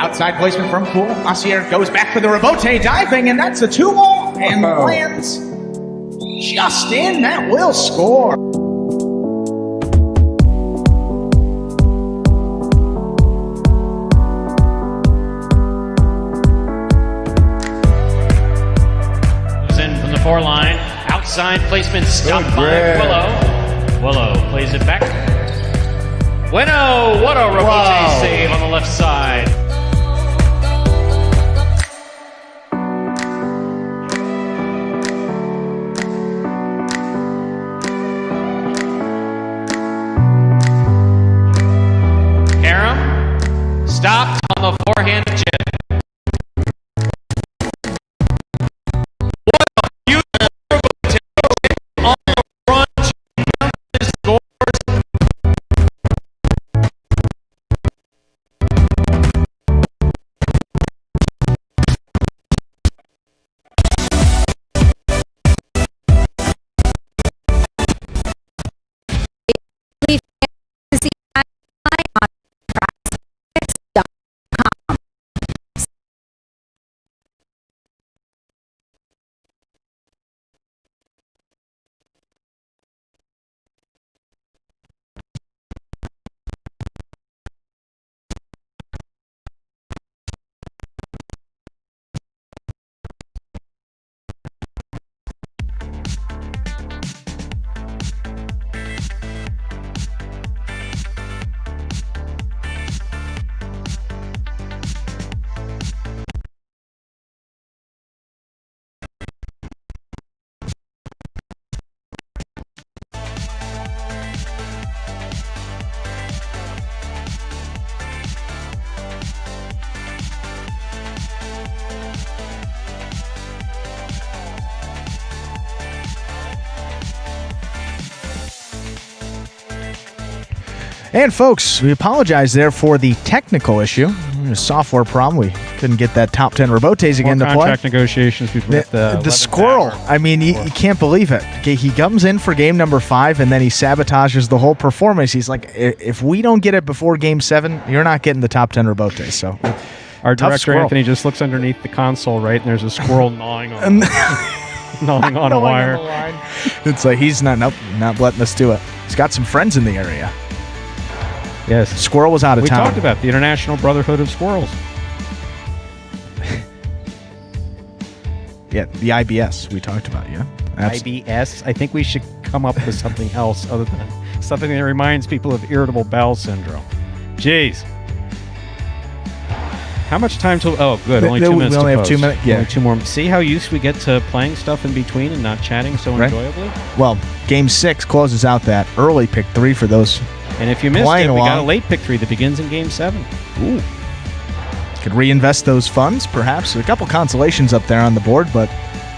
Outside placement from Poole. Asier goes back for the rebote, diving, and that's a 2-ball, and lands just in. That will score.
Goes in from the 4 line. Outside placement stopped by Willow. Willow plays it back. Bueno, what a rebote save on the left side. Stopped on the forehand chip. What a beautiful rotation on the run. Memphis scores.
And folks, we apologize there for the technical issue. A software problem. We couldn't get that top 10 Robotes again to play.
Contract negotiations.
The squirrel.
Hour.
I mean, you can't believe it. Okay, he comes in for game number 5 and then he sabotages the whole performance. He's like, if we don't get it before game 7, you're not getting the top 10 Robotes. So
our director
squirrel.
Anthony just looks underneath the console, right, and there's a squirrel gnawing on gnawing on a wire.
It's like he's not letting us do it. He's got some friends in the area.
Yes.
Squirrel was out of town.
We talked about the International Brotherhood of Squirrels.
Yeah, the IBS we talked about, yeah.
IBS? I think we should come up with something else other than something that reminds people of irritable bowel syndrome. Jeez. How much time till... Oh, good. Only 2 minutes
We only
to
have 2
post.
minutes. Yeah.
Only 2 more. See how used we get to playing stuff in between and not chatting so enjoyably?
Well, game 6 closes out that early pick 3 for those.
And if you missed it, we got a late pick 3 that begins in game 7.
Ooh. Could reinvest those funds, perhaps. A couple consolations up there on the board, but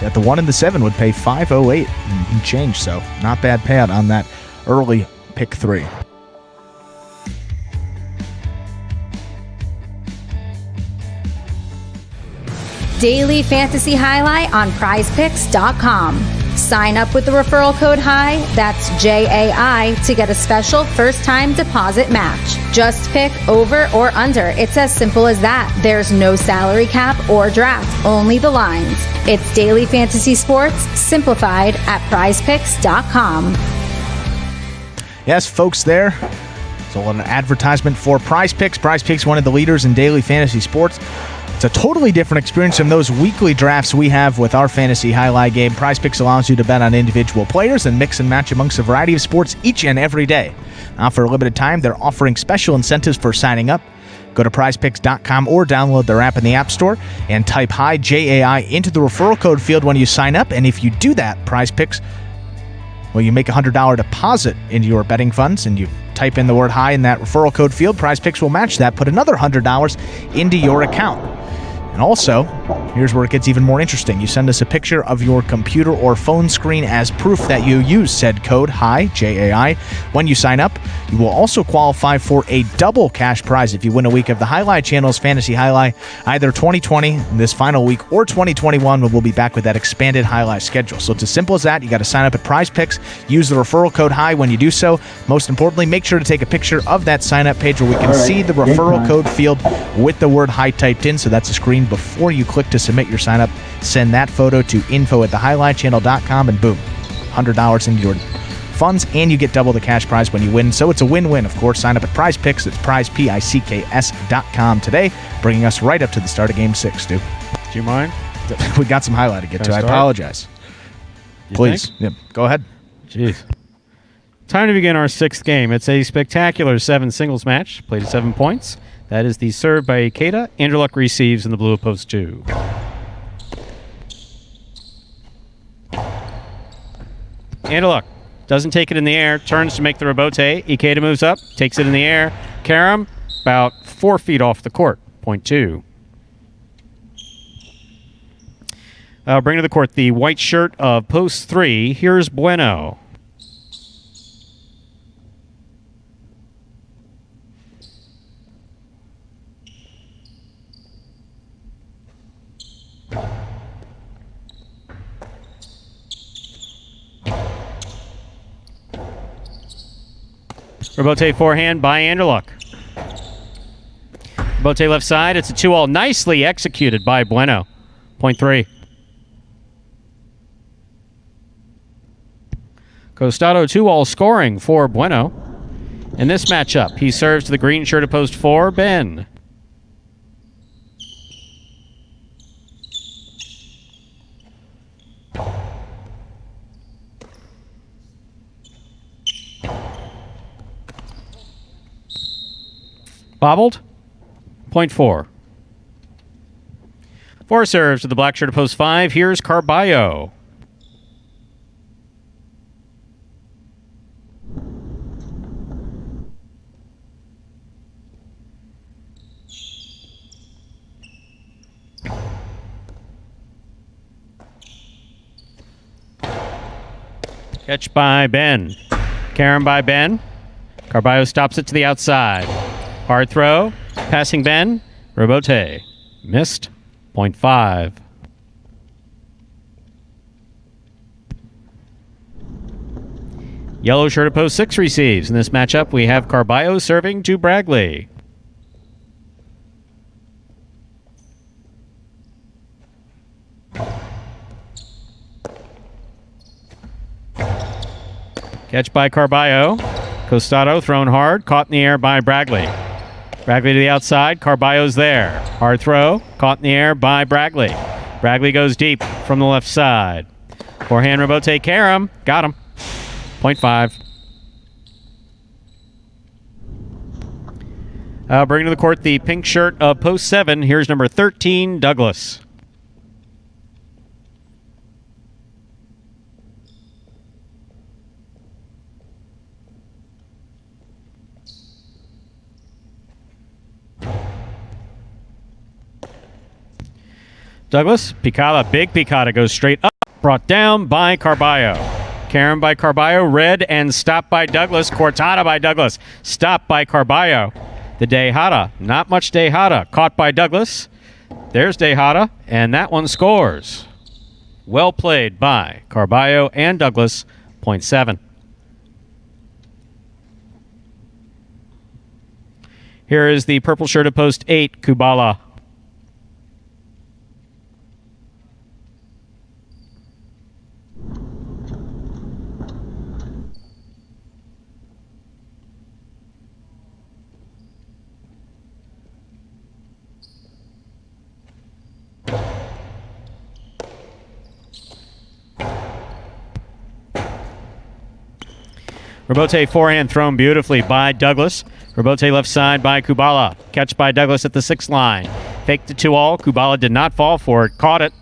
at the 1 and the 7 would pay $508 and change, so not bad payout on that early pick 3.
Daily Fantasy Highlight on prizepicks.com. Sign up with the referral code HIGH, that's J-A-I, to get a special first-time deposit match. Just pick over or under. It's as simple as that. There's no salary cap or draft, only the lines. It's Daily Fantasy Sports, simplified at prizepicks.com.
Yes, folks, there. So an advertisement for Prize Picks. Prize Picks, one of the leaders in daily fantasy sports. It's a totally different experience from those weekly drafts we have with our fantasy highlight game. Prize Picks allows you to bet on individual players and mix and match amongst a variety of sports each and every day. Now, for a limited time, they're offering special incentives for signing up. Go to prizepicks.com or download their app in the App Store and type HIGH, J-A-I, into the referral code field when you sign up. And if you do that, Prize Picks, well, you make a $100 deposit into your betting funds and you type in the word HIGH in that referral code field. Prize Picks will match that, put another $100 into your account. And also, here's where it gets even more interesting. You send us a picture of your computer or phone screen as proof that you use said code, HIGH, J-A-I. When you sign up, you will also qualify for a double cash prize if you win a week of the Jai-Alai Channel's Fantasy Highlight, either 2020, this final week, or 2021, when we'll be back with that expanded Jai-Alai schedule. So it's as simple as that. You got to sign up at Prize Picks. Use the referral code HIGH when you do so. Most importantly, make sure to take a picture of that sign-up page where we can see the referral code field with the word HIGH typed in. So that's a screen before you click to submit your sign up. Send that photo to info@thejai-alaichannel.com and boom, $100 into your funds, and you get double the cash prize when you win. So it's a win-win, of course. Sign up at Prize Picks. It's prizepicks.com today, bringing us right up to the start of Game 6, Stu.
Do you mind?
We got some highlight to get to. I apologize. Please. Yep. Go ahead.
Jeez. Time to begin our 6th game. It's a spectacular 7 singles match, played at 7 points. That is the serve by Ikeda. Andrew Luck receives in the blue post 2. Andrew Luck doesn't take it in the air, turns to make the rebote. Ikeda moves up, takes it in the air. Karam, about 4 feet off the court, point 2. Bring to the court the white shirt of post 3. Here's Bueno. Rebote forehand by Anderluck. Rebote left side. It's a 2-all. Nicely executed by Bueno. Point 3. Costado 2-all scoring for Bueno. In this matchup, he serves to the green shirt of post 4, Ben. Bobbled. Point 4. 4 serves to the black shirt of post 5. Here's Carballo. Catch by Ben. Karam by Ben. Carballo stops it to the outside. Hard throw. Passing Ben. Robote. Missed. 0.5. Yellow shirt at post 6 receives. In this matchup, we have Carballo serving to Bragley. Catch by Carballo. Costado thrown hard, caught in the air by Bragley. Bragley to the outside, Carballo's there. Hard throw, caught in the air by Bragley. Bragley goes deep from the left side. Forehand Robote Karam, got him. 0.5. Bringing to the court the pink shirt of post 7. Here's number 13, Douglas. Douglas, picada, big picada, goes straight up, brought down by Carballo. Karam by Carballo, read and stopped by Douglas. Cortada by Douglas, stopped by Carballo. The Dejada, not much Dejada, caught by Douglas. There's Dejada, and that one scores. Well played by Carballo and Douglas, 0.7. Here is the purple shirt of post 8, Kubala. Robote forehand thrown beautifully by Douglas. Robote left side by Kubala. Catch by Douglas at the 6th line. Faked it 2-all. Kubala did not fall for it. Caught it.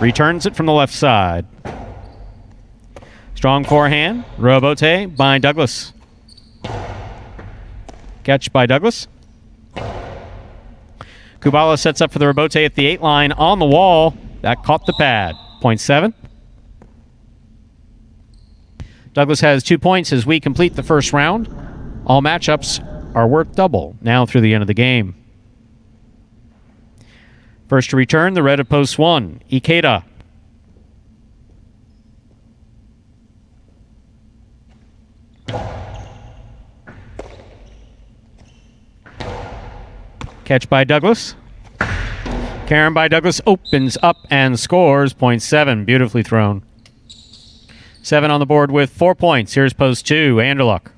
Returns it from the left side. Strong forehand. Robote by Douglas. Catch by Douglas. Kubala sets up for the Robote at the 8 line on the wall. That caught the pad. 0.7. Douglas has 2 points as we complete the first round. All matchups are worth double now through the end of the game. First to return, the red of post 1, Ikeda. Catch by Douglas. Karam by Douglas opens up and scores. 0.7, beautifully thrown. 7 on the board with 4 points. Here's post 2, Anderluck.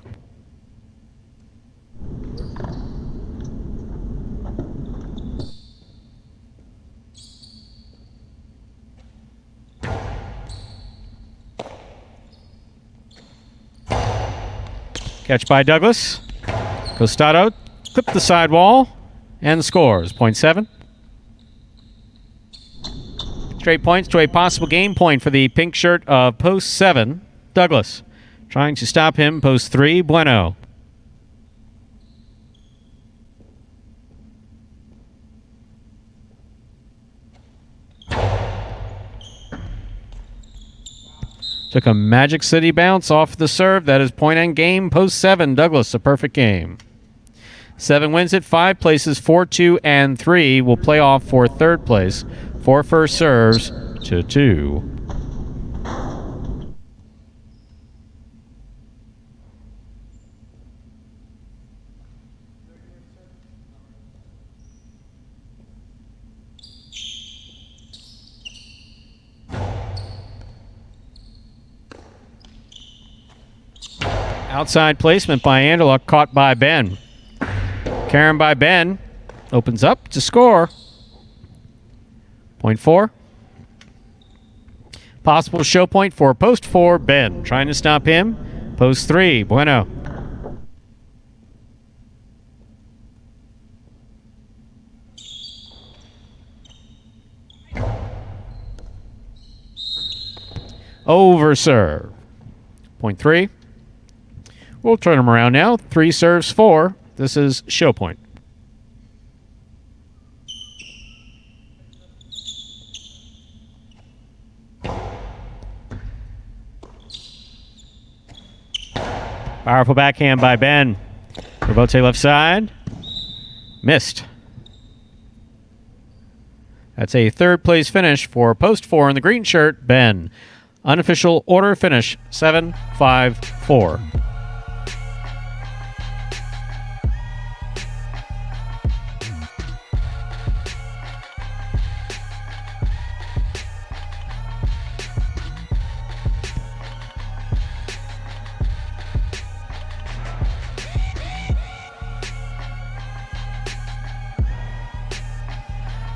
Catch by Douglas. Costado clipped the sidewall and scores. 0.7. Straight points to a possible game point for the pink shirt of post 7, Douglas. Trying to stop him, post 3, Bueno. Took a Magic City bounce off the serve. That is point and game, post 7, Douglas. A perfect game. 7 wins it, 5 places, 4, 2, and 3 will play off for 3rd place. 4 first serves to 2. Outside placement by Anderluck, caught by Ben. Karam by Ben, opens up to score. 0.4. Possible show point for post 4, Ben. Trying to stop him. Post 3, Bueno. Over serve. 0.3. We'll turn him around now. 3 serves 4. This is show point. Powerful backhand by Ben. Rebote left side. Missed. That's a third place finish for post 4 in the green shirt, Ben. Unofficial order finish 7-5-4.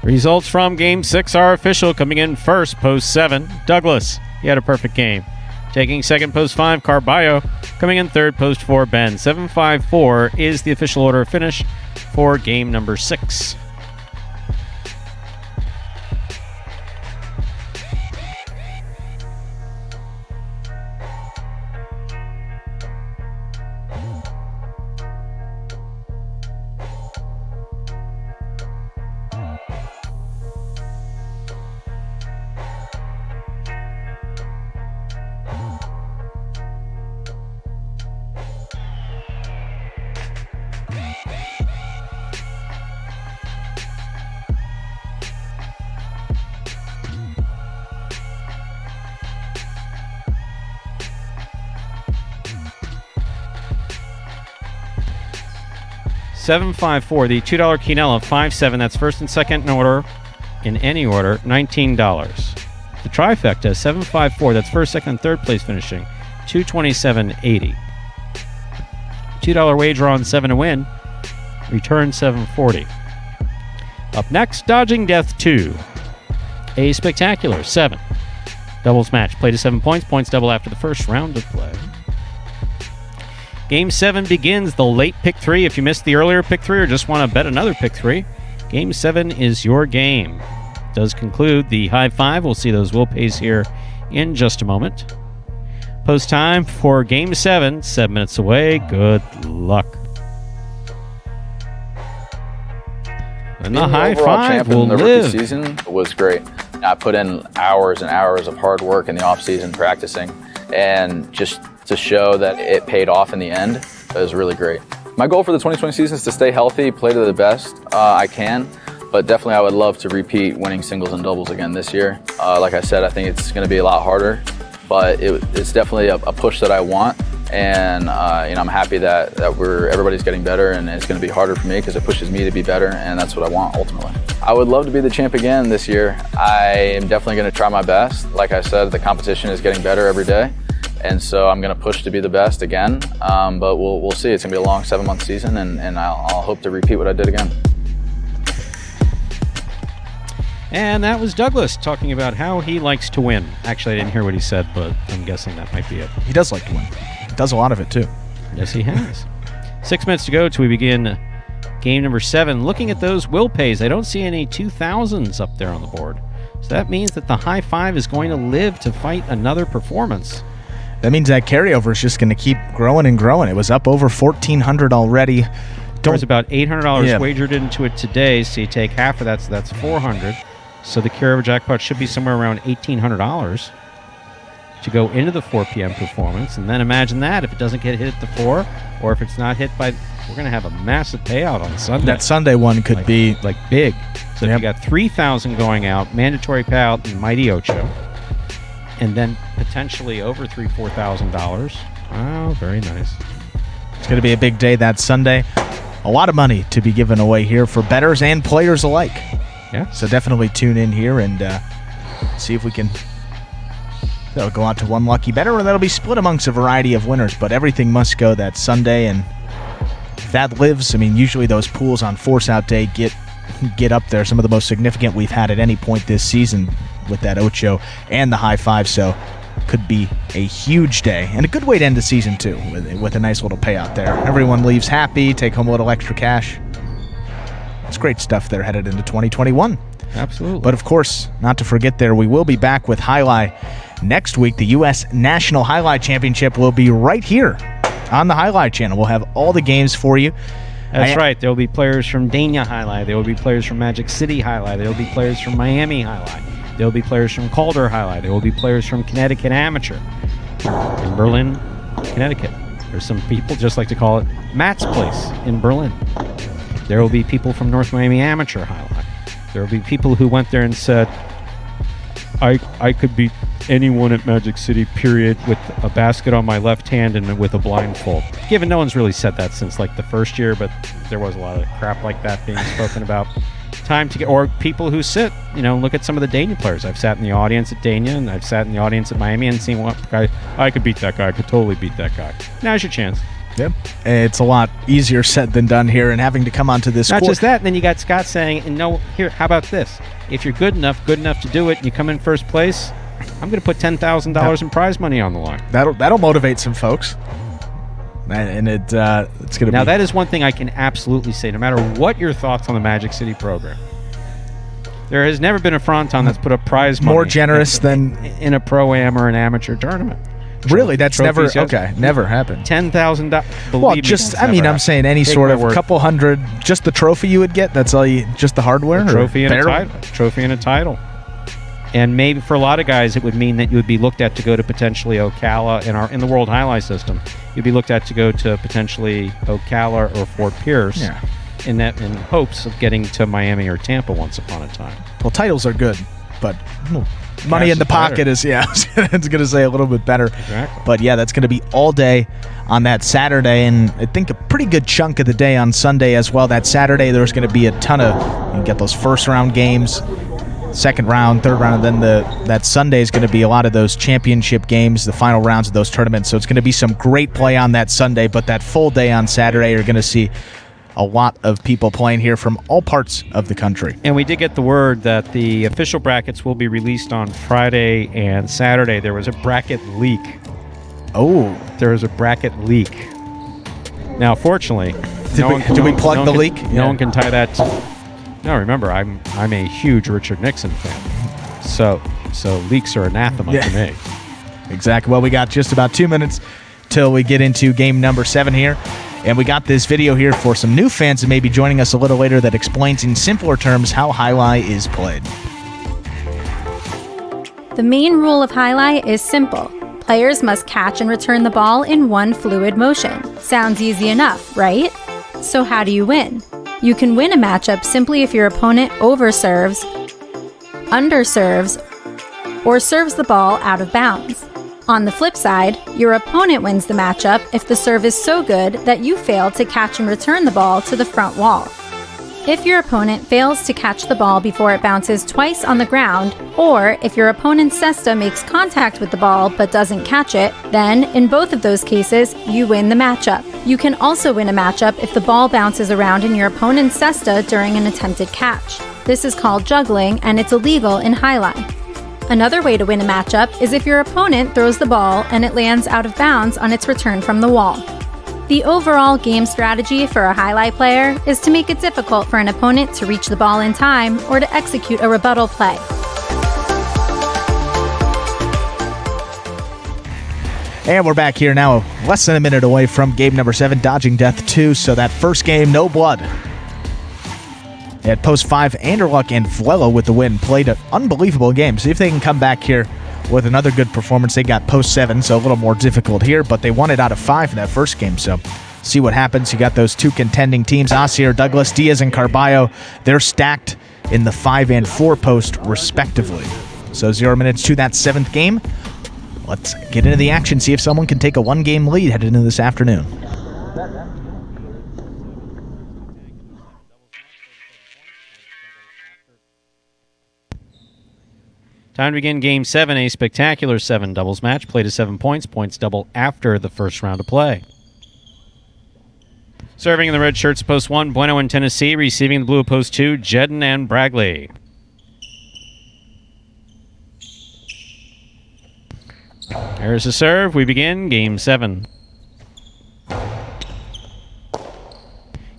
Results from Game 6 are official. Coming in first, post 7, Douglas. He had a perfect game. Taking second, post 5, Carballo. Coming in third, post 4, Ben. 7-5-4 is the official order of finish for game number 6. $7.54. The $2 quinella, 5-7. That's first and second in order, in any order, $19. The trifecta, 7.54. That's first, second, and third place finishing, $227.80. $2 wager on 7 to win, return $7.40. Up next, Dodging Death 2. A spectacular 7. Doubles match. Play to 7 points. Points double after the first round of play. Game 7 begins the late pick 3. If you missed the earlier pick 3 or just want to bet another pick 3, Game 7 is your game. Does conclude the high 5. We'll see those will pays here in just a moment. Post time for Game 7. 7 minutes away. Good luck. And the high 5 will live.
The season was great. I put in hours and hours of hard work in the off season practicing, and just to show that it paid off in the end, it was really great. My goal for the 2020 season is to stay healthy, play to the best I can, but definitely I would love to repeat winning singles and doubles again this year. Like I said, I think it's going to be a lot harder, but it's definitely a push that I want, and I'm happy that everybody's getting better, and it's going to be harder for me because it pushes me to be better, and that's what I want ultimately. I would love to be the champ again this year. I am definitely going to try my best. Like I said, the competition is getting better every day. And so I'm going to push to be the best again, but we'll see. It's going to be a long 7-month season, and I'll hope to repeat what I did again.
And that was Douglas talking about how he likes to win. Actually, I didn't hear what he said, but I'm guessing that might be it.
He does like to win. He does a lot of it, too.
Yes, he has. 6 minutes to go till we begin game number 7. Looking at those will pays, I don't see any 2000s up there on the board. So that means that the high 5 is going to live to fight another performance.
That means that carryover is just going to keep growing and growing. It was up over $1,400 already.
There was about $800 wagered into it today, so you take half of that, so that's $400. So the carryover jackpot should be somewhere around $1,800 to go into the 4 p.m. performance. And then imagine that if it doesn't get hit at the 4, or if it's not hit by, we're going to have a massive payout on Sunday.
That Sunday one could be
like big. So if you got 3,000 going out, mandatory payout in Mighty Ocho, and then potentially over $4,000. Wow, very nice.
It's going to be a big day that Sunday. A lot of money to be given away here for bettors and players alike.
Yeah.
So definitely tune in here and see if we can. That'll go out to one lucky better, or that'll be split amongst a variety of winners. But everything must go that Sunday, and if that lives, I mean, usually those pools on Force Out Day get up there. Some of the most significant we've had at any point this season with that Ocho and the high 5. So could be a huge day and a good way to end the season too, with a nice little payout there. Everyone leaves happy, take home a little extra cash. It's great stuff there headed into 2021.
Absolutely.
But of course, not to forget there, we will be back with Jai-Alai next week. The U.S. National Jai-Alai Championship will be right here on the Jai-Alai Channel. We'll have all the games for you.
That's right. There will be players from Dania Jai-Alai. There will be players from Magic City Jai-Alai. There will be players from Miami Jai-Alai. There will be players from Calder Jai-Alai. There will be players from Connecticut Amateur in Berlin, Connecticut. There's some people just like to call it Matt's Place in Berlin. There will be people from North Miami Amateur Highlight. There will be people who went there and said, I could beat anyone at Magic City, period, with a basket on my left hand and with a blindfold. Given no one's really said that since like the first year, but there was a lot of crap like that being spoken about. Time to get, or people who sit, look at some of the Dania players. I've sat in the audience at Dania, and I've sat in the audience at Miami and seen what guy, I could beat that guy, I could totally beat that guy. Now's your chance.
Yep. It's a lot easier said than done here, and having to come onto this
Not
court.
just that, and then you got Scott saying, here, how about this? If you're good enough to do it, and you come in first place, I'm going to put $10,000 in prize money on the line.
That'll motivate some folks. And it's going to be...
Now, that is one thing I can absolutely say, no matter what your thoughts on the Magic City program. There has never been a Fronton that's put up prize money
more generous than
in a pro-am or an amateur tournament.
Really, that's never
Trophies,
never happened.
$10,000.
Well, just I'm saying any sort of couple hundred, just the trophy you would get. That's all you, just the hardware.
Trophy and a title. Trophy and a title. And maybe for a lot of guys, it would mean that you would be looked at to go to potentially Ocala in the World Highlight system. You'd be looked at to go to potentially Ocala or Fort Pierce.
Yeah.
In hopes of getting to Miami or Tampa once upon a time.
Well, titles are good, but money in the pocket is, it's going to say a little bit better.
Exactly.
But yeah, that's going to be all day on that Saturday, and I think a pretty good chunk of the day on Sunday as well. That Saturday, there's going to be a ton of, you get those first round games, second round, third round, and then that Sunday is going to be a lot of those championship games, the final rounds of those tournaments. So it's going to be some great play on that Sunday, but that full day on Saturday, you're going to see a lot of people playing here from all parts of the country.
And we did get the word that the official brackets will be released on Friday and Saturday. There was a bracket leak.
Oh.
There was a bracket leak. Now, fortunately,
did we plug the leak?
No one can tie that to... No, remember, I'm a huge Richard Nixon fan. So leaks are anathema to me.
Exactly. Well, we got just about 2 minutes till we get into game number 7 here. And we got this video here for some new fans that may be joining us a little later that explains in simpler terms how Jai-Alai is played.
The main rule of Jai-Alai is simple. Players must catch and return the ball in one fluid motion. Sounds easy enough, right? So how do you win? You can win a matchup simply if your opponent overserves, underserves, or serves the ball out of bounds. On the flip side, your opponent wins the matchup if the serve is so good that you fail to catch and return the ball to the front wall. If your opponent fails to catch the ball before it bounces twice on the ground, or if your opponent's cesta makes contact with the ball but doesn't catch it, then, in both of those cases, you win the matchup. You can also win a matchup if the ball bounces around in your opponent's cesta during an attempted catch. This is called juggling, and it's illegal in Jai-Alai. Another way to win a matchup is if your opponent throws the ball and it lands out of bounds on its return from the wall. The overall game strategy for a Jai-Alai player is to make it difficult for an opponent to reach the ball in time or to execute a rebuttal play.
And we're back here now, less than a minute away from game number 7, Dodging Death 2. So that first game, no blood. At post 5, Anderluck and Vlelo with the win played an unbelievable game. See if they can come back here with another good performance. They got post 7, so a little more difficult here, but they won it out of 5 in that first game. So see what happens. You got those two contending teams, Asier, Douglas, Diaz, and Carballo. They're stacked in the 5 and 4 post, respectively. So 0 minutes to that 7th game. Let's get into the action, see if someone can take a 1-game lead headed into this afternoon.
Time to begin Game 7, a spectacular 7 doubles match. Play to 7 points. Points double after the first round of play. Serving in the red shirts, post 1, Bueno in Tennessee. Receiving the blue, post 2, Jedden and Bragley. There's a serve. We begin Game 7.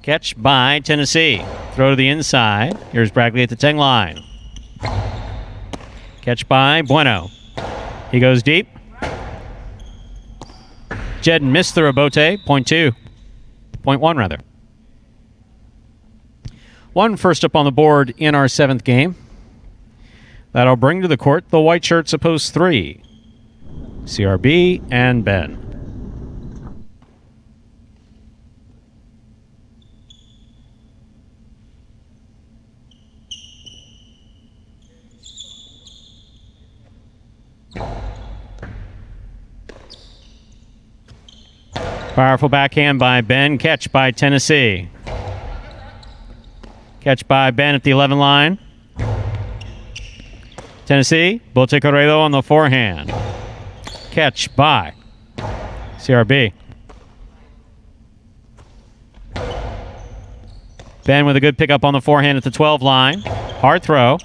Catch by Tennessee. Throw to the inside. Here's Bragley at the 10 line. Catch by Bueno. He goes deep. Jedden missed the rebote. Point 2. Point 1, rather. 1 first up on the board in our 7th game. That'll bring to the court the white shirts opposed 3. CRB and Ben. Powerful backhand by Ben. Catch by Tennessee. Catch by Ben at the 11 line. Tennessee, Bote Corredo on the forehand. Catch by CRB. Ben with a good pickup on the forehand at the 12 line. Hard throw.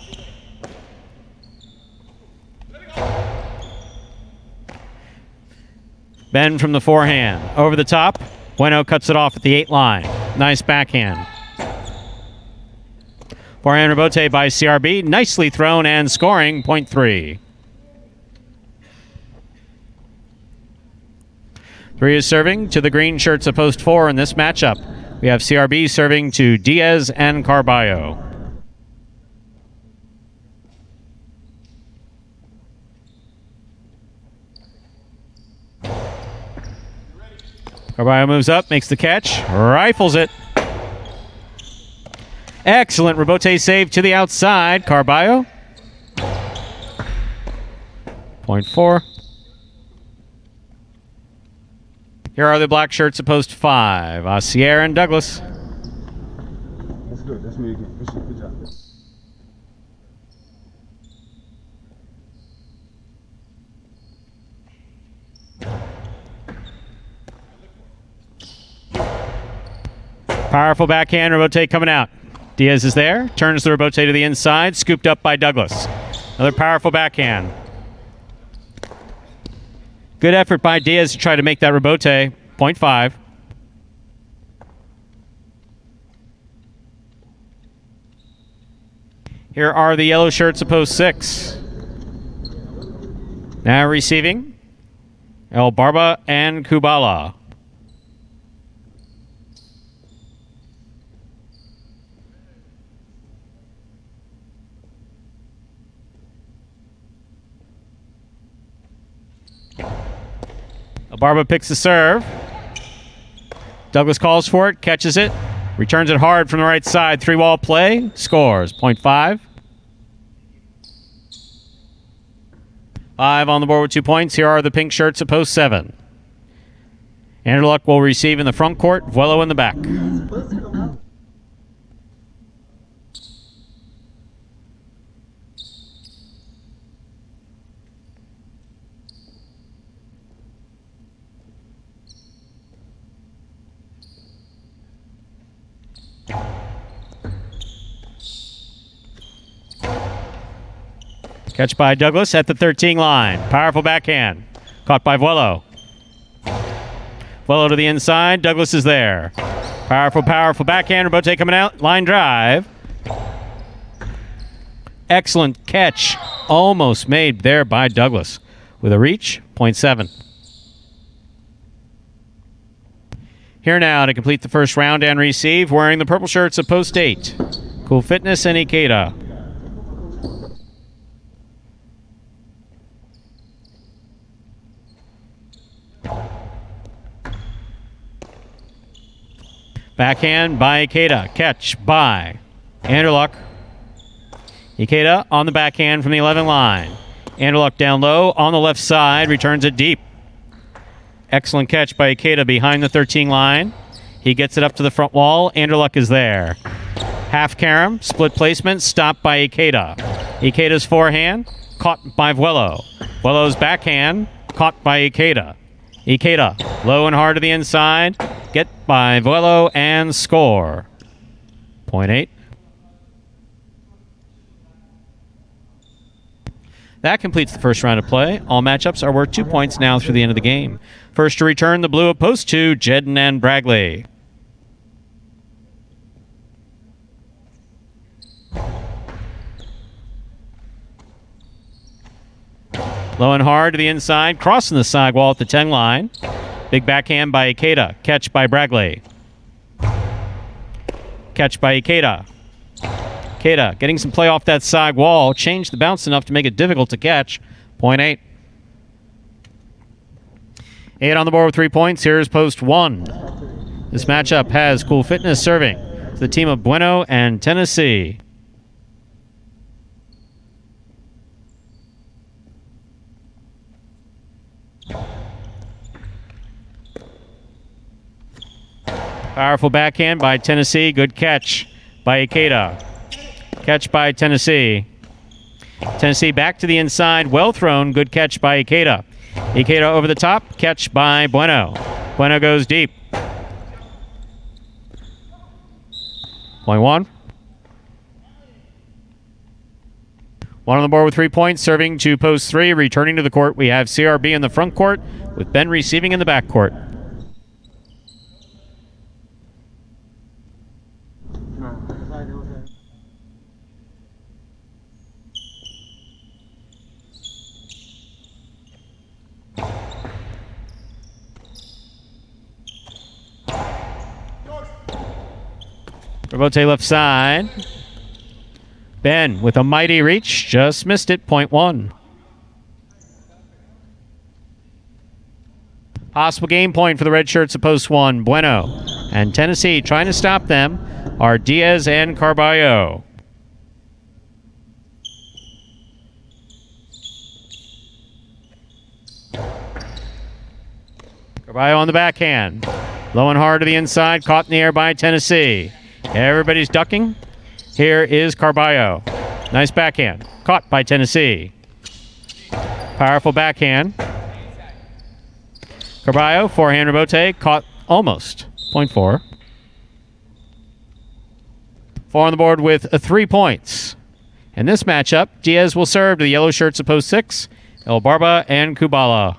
Ben from the forehand. Over the top. Bueno cuts it off at the 8 line. Nice backhand. Forehand rebote by CRB. Nicely thrown and scoring. Point 3. 3 is serving to the green shirts of post 4 in this matchup. We have CRB serving to Diaz and Carballo. Carballo moves up, makes the catch, rifles it. Excellent rebote save to the outside. Carballo. Point 4. Here are the black shirts at post 5. Asier and Douglas.
That's good. That's me again. Good job.
Powerful backhand rebote coming out. Diaz is there. Turns the rebote to the inside. Scooped up by Douglas. Another powerful backhand. Good effort by Diaz to try to make that rebote. Point 5. Here are the yellow shirts of post 6. Now receiving. El Barba and Kubala. Barba picks the serve. Douglas calls for it, catches it, returns it hard from the right side. 3-wall play, scores. Point 5. 5 on the board with 2 points. Here are the pink shirts at post 7. Anderluck will receive in the front court, Vuelo in the back. Catch by Douglas at the 13 line. Powerful backhand. Caught by Vuelo. Vuelo to the inside. Douglas is there. Powerful backhand. Rebote coming out. Line drive. Excellent catch. Almost made there by Douglas. With a reach, point 7. Here now to complete the first round and receive, wearing the purple shirts of post 8. Cool Fitness and Ikeda. Backhand by Ikeda. Catch by Anderluck. Ikeda on the backhand from the 11 line. Anderluck down low on the left side. Returns it deep. Excellent catch by Ikeda behind the 13 line. He gets it up to the front wall. Anderluck is there. Half carom. Split placement. Stopped by Ikeda. Ikeda's forehand. Caught by Vuelo. Vuelo's backhand. Caught by Ikeda. Ikeda low and hard to the inside. Get by Vuelo and score. Point 8. That completes the first round of play. All matchups are worth 2 points now through the end of the game. First to return the blue of post 2, Jedden and Bragley. Low and hard to the inside, crossing the sidewall at the 10 line. Big backhand by Ikeda. Catch by Bragley. Catch by Ikeda. Ikeda getting some play off that side wall. Changed the bounce enough to make it difficult to catch. Point 8. 8 on the board with 3 points. Here's post 1. This matchup has Cool Fitness serving to the team of Bueno and Tennessee. Powerful backhand by Tennessee. Good catch by Ikeda. Catch by Tennessee. Tennessee back to the inside. Well thrown. Good catch by Ikeda. Ikeda over the top. Catch by Bueno. Bueno goes deep. Point one. One on the board with 3 points. Serving to post 3. Returning to the court, we have CRB in the front court with Ben receiving in the back court. Robote left side. Ben with a mighty reach. Just missed it. Point one. Possible game point for the red shirts at post 1. Bueno. And Tennessee trying to stop them are Diaz and Carballo. Carballo on the backhand. Low and hard to the inside. Caught in the air by Tennessee. Everybody's ducking. Here is Carballo. Nice backhand. Caught by Tennessee. Powerful backhand. Carballo, forehand rebote. Caught almost. Point 4. 4 on the board with 3 points. In this matchup, Diaz will serve to the yellow shirts at post 6. El Barba and Kubala.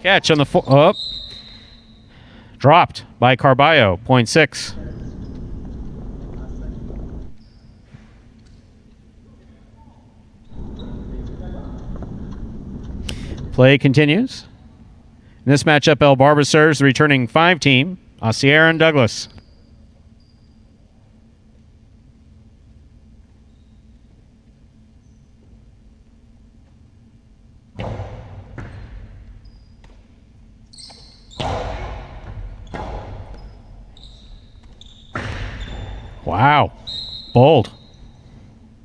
Catch on the dropped by Carballo. Point 6. Play continues. In this matchup, El Barba serves the returning 5 team, Asier and Douglas. Wow. Bold.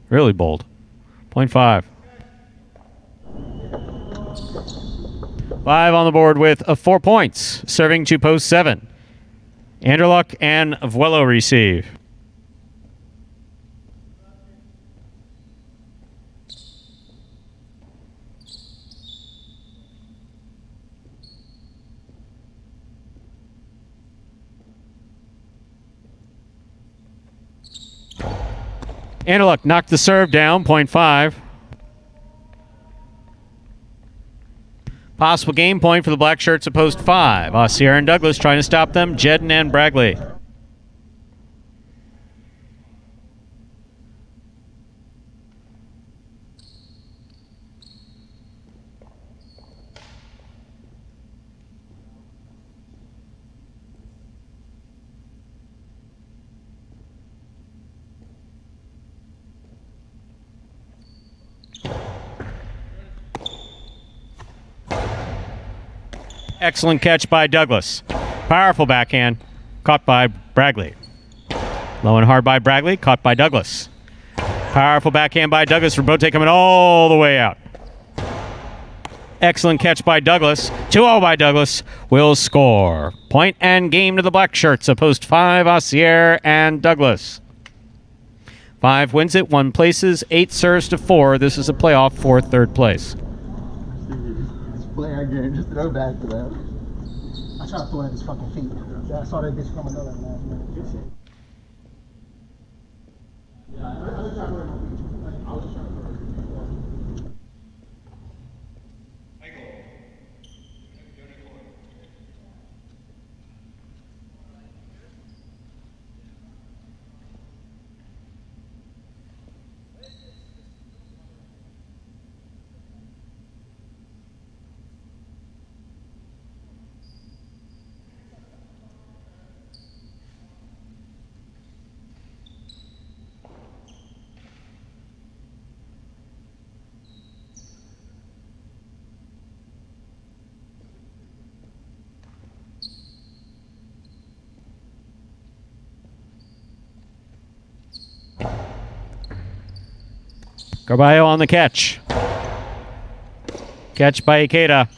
Really bold. Point 5. 5 on the board with 4 points. Serving to post 7. Anderluck and Vuelo receive. Anderluck knocked the serve down. Point 5. Possible game point for the black shirts at post 5. Asier and Douglas trying to stop them. Jedden and Bragley. Excellent catch by Douglas. Powerful backhand. Caught by Bragley. Low and hard by Bragley. Caught by Douglas. Powerful backhand by Douglas. Robote coming all the way out. Excellent catch by Douglas. 2-0 by Douglas. Will score. Point and game to the black shirts. Opposed 5, Asier and Douglas. 5 wins it. 1 places. 8 serves to 4. This is a playoff for 3rd place.
Play our game, just throw back to that. I tried to throw at his fucking feet. I saw that bitch coming up last minute. Good shit.
Carballo on the catch. Catch by Ikeda.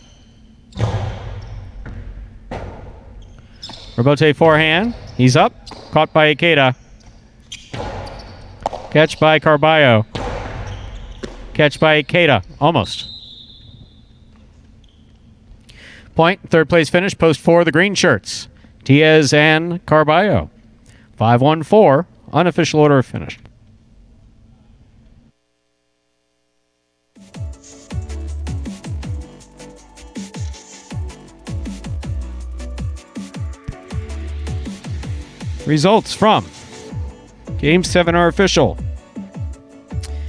Rebote forehand. He's up. Caught by Ikeda. Catch by Carballo. Catch by Ikeda. Almost. Point. Third place finish. Post 4, the green shirts. Diaz and Carballo. 5-1-4. Unofficial order of finish. Results from Game 7 are official.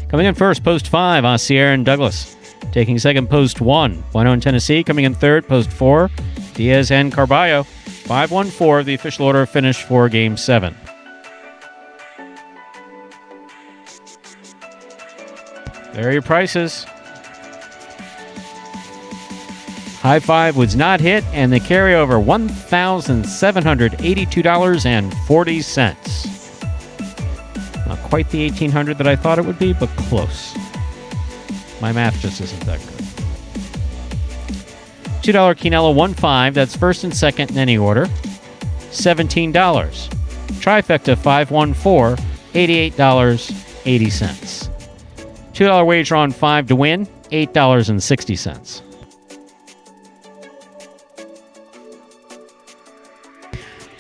Coming in first, Post 5, Osceola and Douglas. Taking second, Post 1, Bueno and Tennessee. Coming in third, Post 4, Diaz and Carballo. 5-1-4, the official order of finish for Game 7. There are your prices. High five was not hit, and the carryover $1,782.40. Not quite the $1,800 that I thought it would be, but close. My math just isn't that good. $2 Quinella 1.5. That's first and second in any order. $17. Trifecta 514. $88.80. $2 wager on 5 to win. $8.60.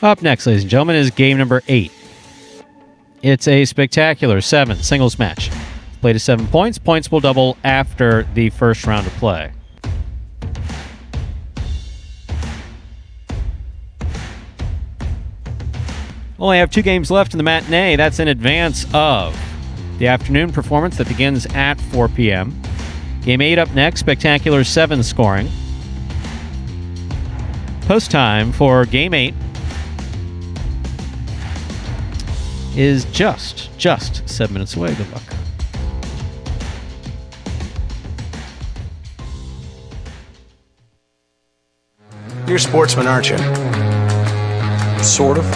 Up next, ladies and gentlemen, is game number 8. It's a spectacular 7 singles match. Play to 7 points. Points will double after the first round of play. Only have 2 games left in the matinee. That's in advance of the afternoon performance that begins at 4 p.m. Game 8 up next. Spectacular 7 scoring. Post time for Game 8 is just 7 minutes away. Good luck.
You're a sportsman, aren't you? Sort of.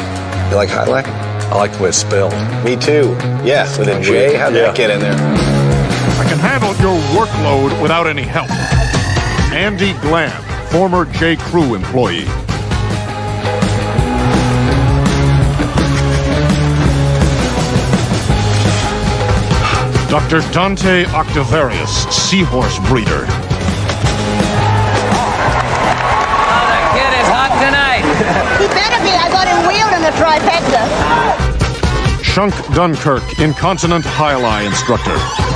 You like Jai-Alai? I like the way it's spelled. Me too. Yeah, with a J. How'd that get in there?
I can handle your workload without any help. Andy Glam, former J. Crew employee. Dr. Dante Octavarius, seahorse breeder.
Oh, the kid is hot tonight.
He better be. I got him wheeled in the trifecta.
Shunk Dunkirk, incontinent Jai-Alai instructor.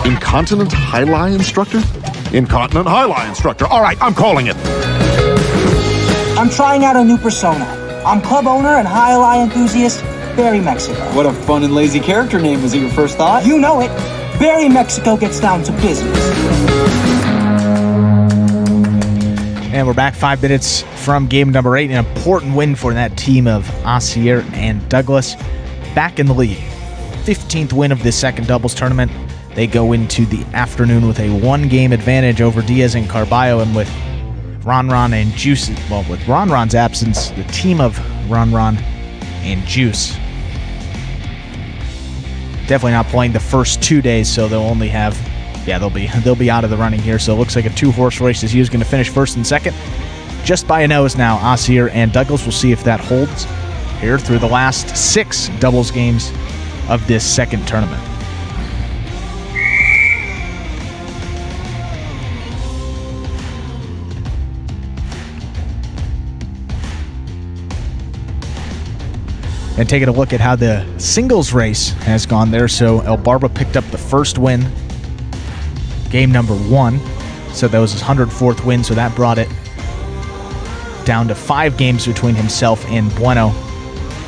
Incontinent Jai-Alai instructor? Incontinent Jai-Alai instructor. All right, I'm calling it.
I'm trying out a new persona. I'm club owner and Jai-Alai enthusiast, Barry Mexico.
What a fun and lazy character name. Was it your first thought?
You know it. Barry Mexico gets down to business.
And we're back 5 minutes from game number 8. An important win for that team of Osceola and Douglas. Back in the lead. 15th win of this second doubles tournament. They go into the afternoon with a 1-game advantage over Diaz and Carballo, and with Ron and Juice, well, with Ron's absence, the team of Ron and Juice definitely not playing the first 2 days, so they'll only have, they'll be out of the running here. So it looks like a 2-horse race is going to finish first and second, just by a nose now. Osceola and Douglas. We'll see if that holds here through the last 6 doubles games of this second tournament. And taking a look at how the singles race has gone there. So El Barba picked up the first win, game number 1. So that was his 104th win. So that brought it down to 5 games between himself and Bueno.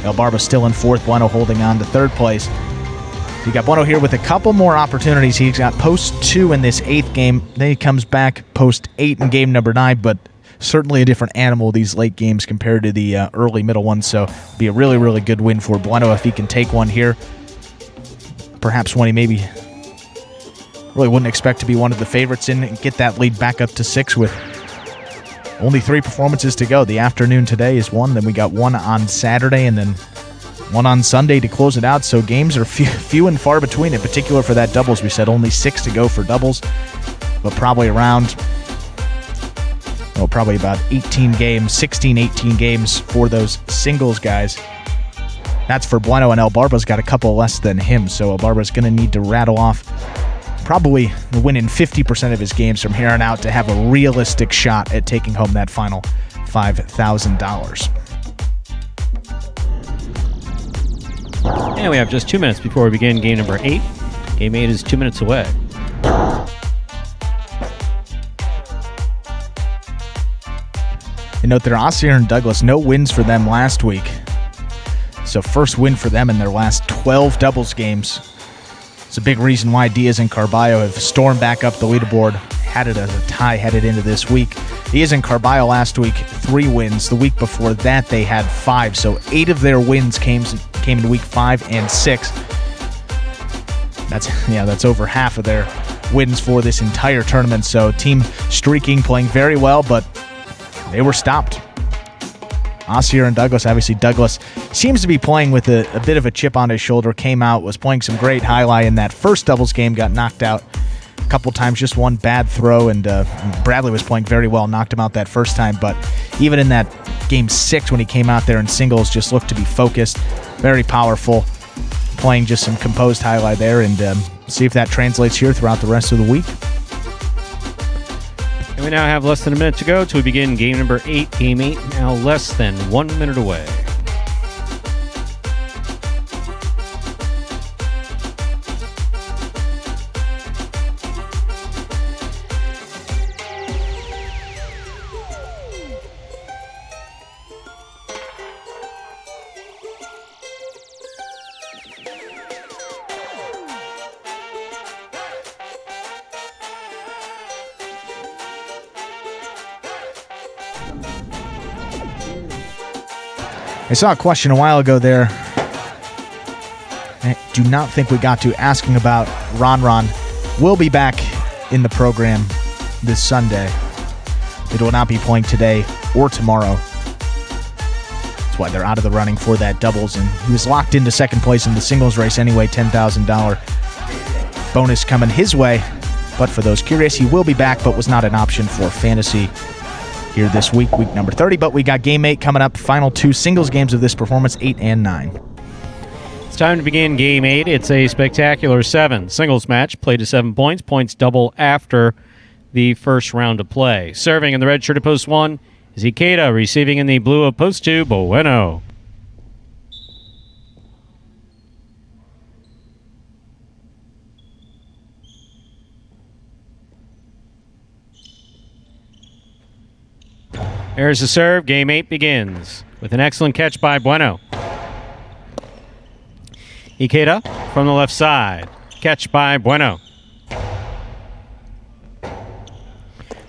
El Barba still in 4th, Bueno holding on to 3rd place. So you got Bueno here with a couple more opportunities. He's got post 2 in this 8th game. Then he comes back post 8 in game number 9, but certainly a different animal these late games compared to the early middle ones. So be a really, really good win for Bueno if he can take one here. Perhaps one he maybe really wouldn't expect to be one of the favorites in, and get that lead back up to 6 with only 3 performances to go. The afternoon today is 1, then we got 1 on Saturday, and then one on Sunday to close it out, so games are few and far between, in particular for that doubles. We said only 6 to go for doubles, but probably probably about 18 games, 16, 18 games for those singles guys. That's for Bueno, and El Barba's got a couple less than him, so El Barba's going to need to rattle off probably winning 50% of his games from here on out to have a realistic shot at taking home that final $5,000.
And we have just 2 minutes before we begin game number 8. Game 8 is 2 minutes away.
And note there, Ossier and Douglas, no wins for them last week. So first win for them in their last 12 doubles games. It's a big reason why Diaz and Carballo have stormed back up the leaderboard, had it as a tie headed into this week. Diaz and Carballo last week, 3 wins. The week before that, they had 5. So 8 of their wins came in week 5 and 6. That's over half of their wins for this entire tournament. So team streaking, playing very well, but they were stopped. Ossier and Douglas, obviously Douglas seems to be playing with a bit of a chip on his shoulder, came out, was playing some great Jai-Alai in that first doubles game, got knocked out a couple times, just one bad throw, and Bradley was playing very well, knocked him out that first time, but even in that game 6 when he came out there in singles, just looked to be focused, very powerful, playing just some composed Jai-Alai there, and see if that translates here throughout the rest of the week.
And we now have less than a minute to go till we begin game number 8. Game 8 now less than 1 minute away.
I saw a question a while ago there. I do not think we got to asking about Ron. Will be back in the program this Sunday. It will not be playing today or tomorrow. That's why they're out of the running for that doubles. And he was locked into second place in the singles race anyway. $10,000 bonus coming his way. But for those curious, he will be back, but was not an option for fantasy here this week number 30. But we got game 8 coming up. Final 2 singles games of this performance, 8 and 9.
It's time to begin game 8. It's a spectacular 7 singles match, played to 7 points. Points double after the first round of play. Serving in the red shirt of post 1 is Ikeda. Receiving in the blue of post 2, Bueno. There's the serve. Game 8 begins with an excellent catch by Bueno. Ikeda from the left side. Catch by Bueno.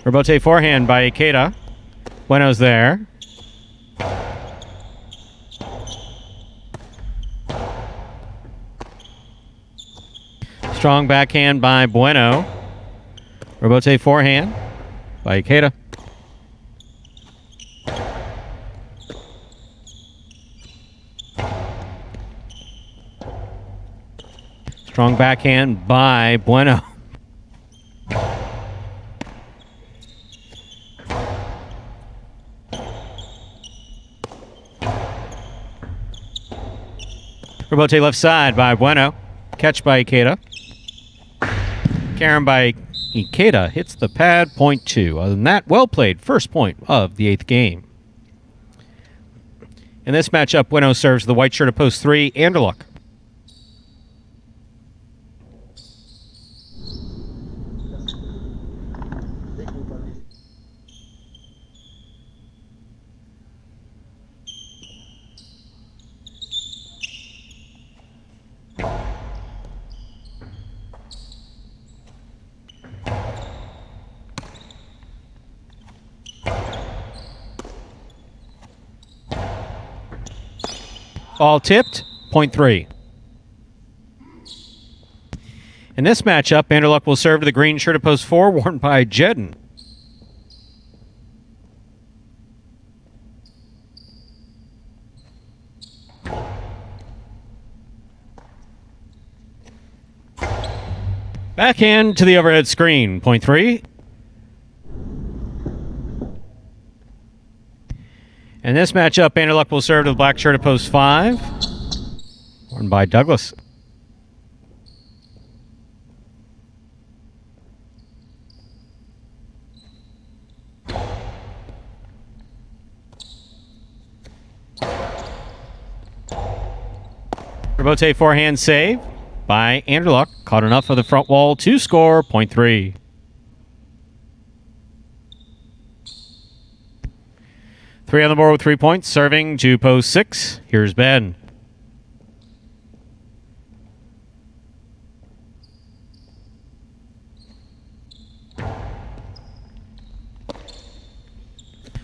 Rebote forehand by Ikeda. Bueno's there. Strong backhand by Bueno. Rebote forehand by Ikeda. Strong backhand by Bueno. Rebote left side by Bueno. Catch by Ikeda. Karen by Ikeda hits the pad, point 2. Other than that, well played. First point of the 8th game. In this matchup, Bueno serves the white shirt of post 3, Anderluck. Ball tipped, point 3. In this matchup, Anderluck will serve to the green shirt of post 4, worn by Jedden. Backhand to the overhead screen. Point 3. In this matchup, Vanderluck will serve to the black shirt at post 5. Won by Douglas. Rebote forehand save by Anderluck. Caught enough of the front wall to score. Point 3. Three on the board with 3 points. Serving to post 6. Here's Ben.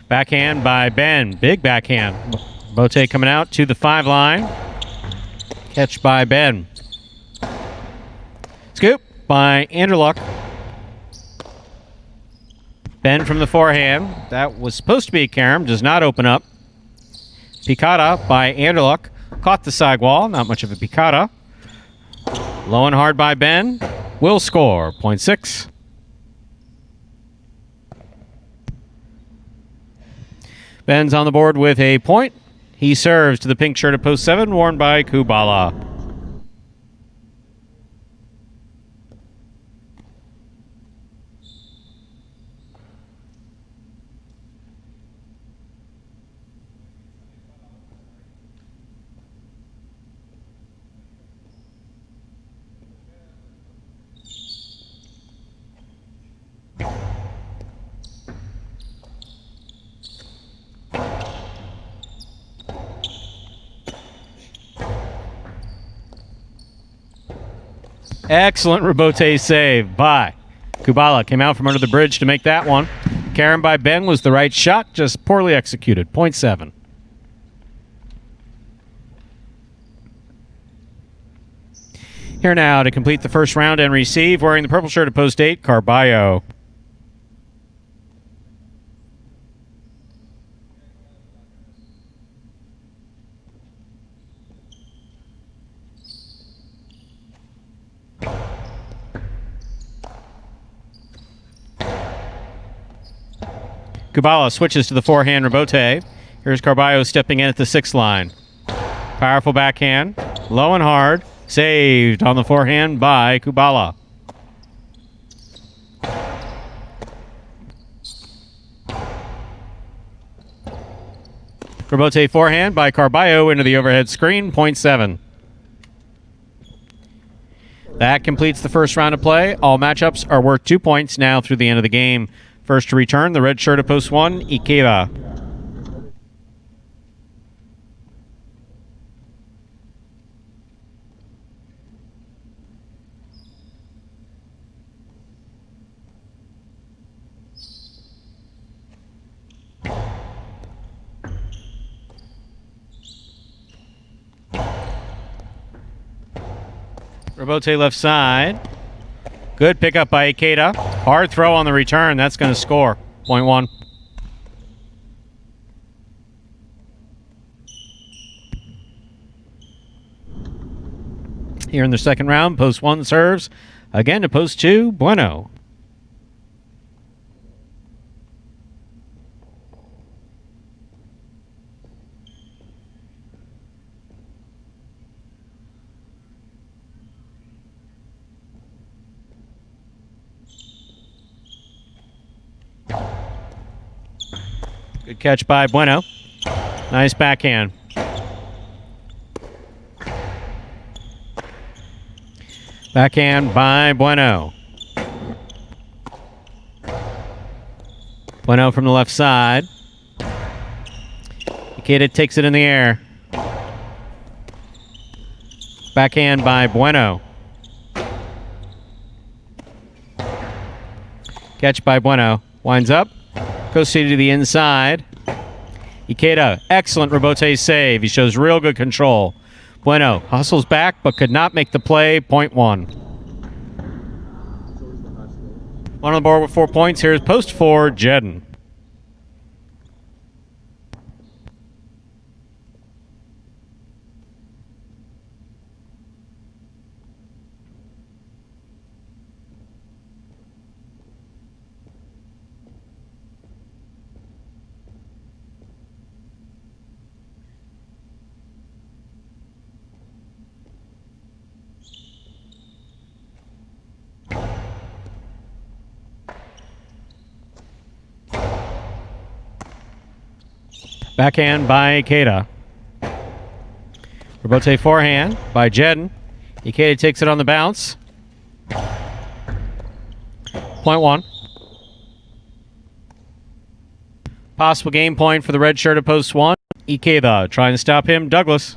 Backhand by Ben. Big backhand. Bote coming out to the 5 line. Catch by Ben. Scoop by Anderluck. Ben from the forehand. That was supposed to be a carom. Does not open up. Picada by Anderluck. Caught the side wall. Not much of a picada. Low and hard by Ben. Will score. Point 6. Ben's on the board with a point. He serves to the pink shirt at post 7, worn by Kubala. Excellent rebote save by Kubala. Came out from under the bridge to make that one. Carom by Ben was the right shot, just poorly executed. Point 7. Here now to complete the first round and receive, wearing the purple shirt at post 8, Carballo. Kubala switches to the forehand rebote. Here's Carballo stepping in at the 6th line. Powerful backhand. Low and hard. Saved on the forehand by Kubala. Rebote forehand by Carballo into the overhead screen. Point 7. That completes the first round of play. All matchups are worth 2 points now through the end of the game. First to return, the red shirt at post 1, Ikeda. Rebote left side. Good pickup by Ikeda. Hard throw on the return. That's going to score. Point 1. Here in the second round, post 1 serves. Again to post 2, Bueno. Good catch by Bueno. Nice backhand. Backhand by Bueno. Bueno from the left side. Ikeda takes it in the air. Backhand by Bueno. Catch by Bueno. Winds up. Goes to the inside. Ikeda, excellent rebote save. He shows real good control. Bueno hustles back but could not make the play. Point 1. One on the board with 4 points. Here's post 4, Jedden. Backhand by Ikeda. Rebote forehand by Jedden. Ikeda takes it on the bounce. Point one. Possible game point for the red shirt at post one. Ikeda trying to stop him. Douglas.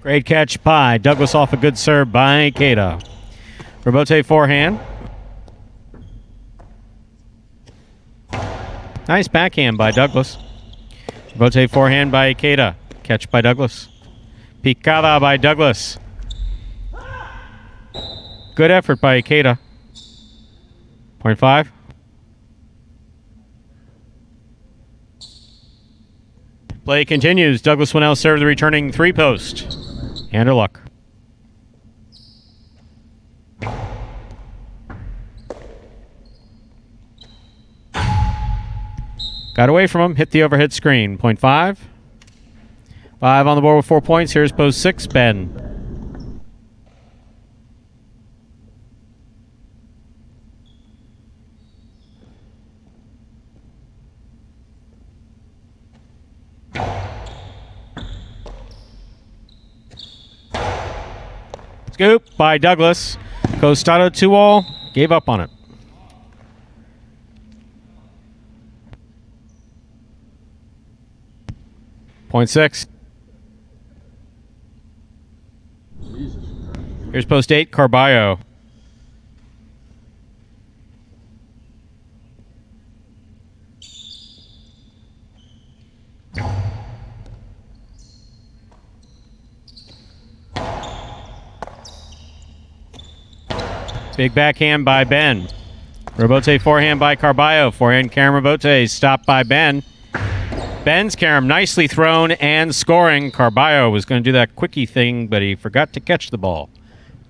Great catch by Douglas off a good serve by Ikeda. Rebote forehand. Nice backhand by Douglas. Rebote forehand by Ikeda. Catch by Douglas. Picada by Douglas. Good effort by Ikeda. Point five. Play continues. Douglas will now serve the returning three post. Under luck. Got away from him. Hit the overhead screen. Point five. 5 on the board with 4 points. Here's post 6. Ben. Scoop by Douglas. Costado 2-all. Gave up on it. Point 6. Here's post 8. Carballo. Big backhand by Ben. Rebote forehand by Carballo. Forehand Karam Rebote. Stopped by Ben. Ben's Karam nicely thrown and scoring. Carballo was going to do that quickie thing, but he forgot to catch the ball.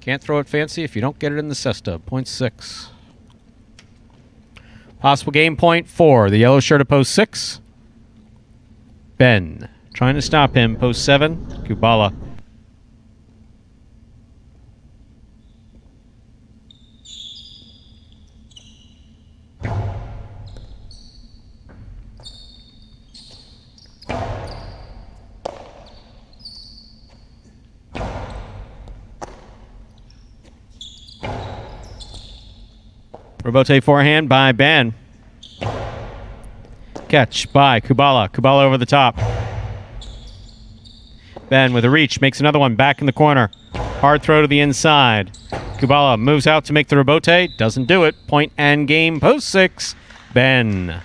Can't throw it fancy if you don't get it in the cesta. Point 6. Possible game point 4. The yellow shirt at post 6. Ben trying to stop him. Post 7. Kubala. Rebote forehand by Ben. Catch by Kubala. Kubala over the top. Ben with a reach. Makes another one back in the corner. Hard throw to the inside. Kubala moves out to make the rebote. Doesn't do it. Point and game. Post 6. Ben.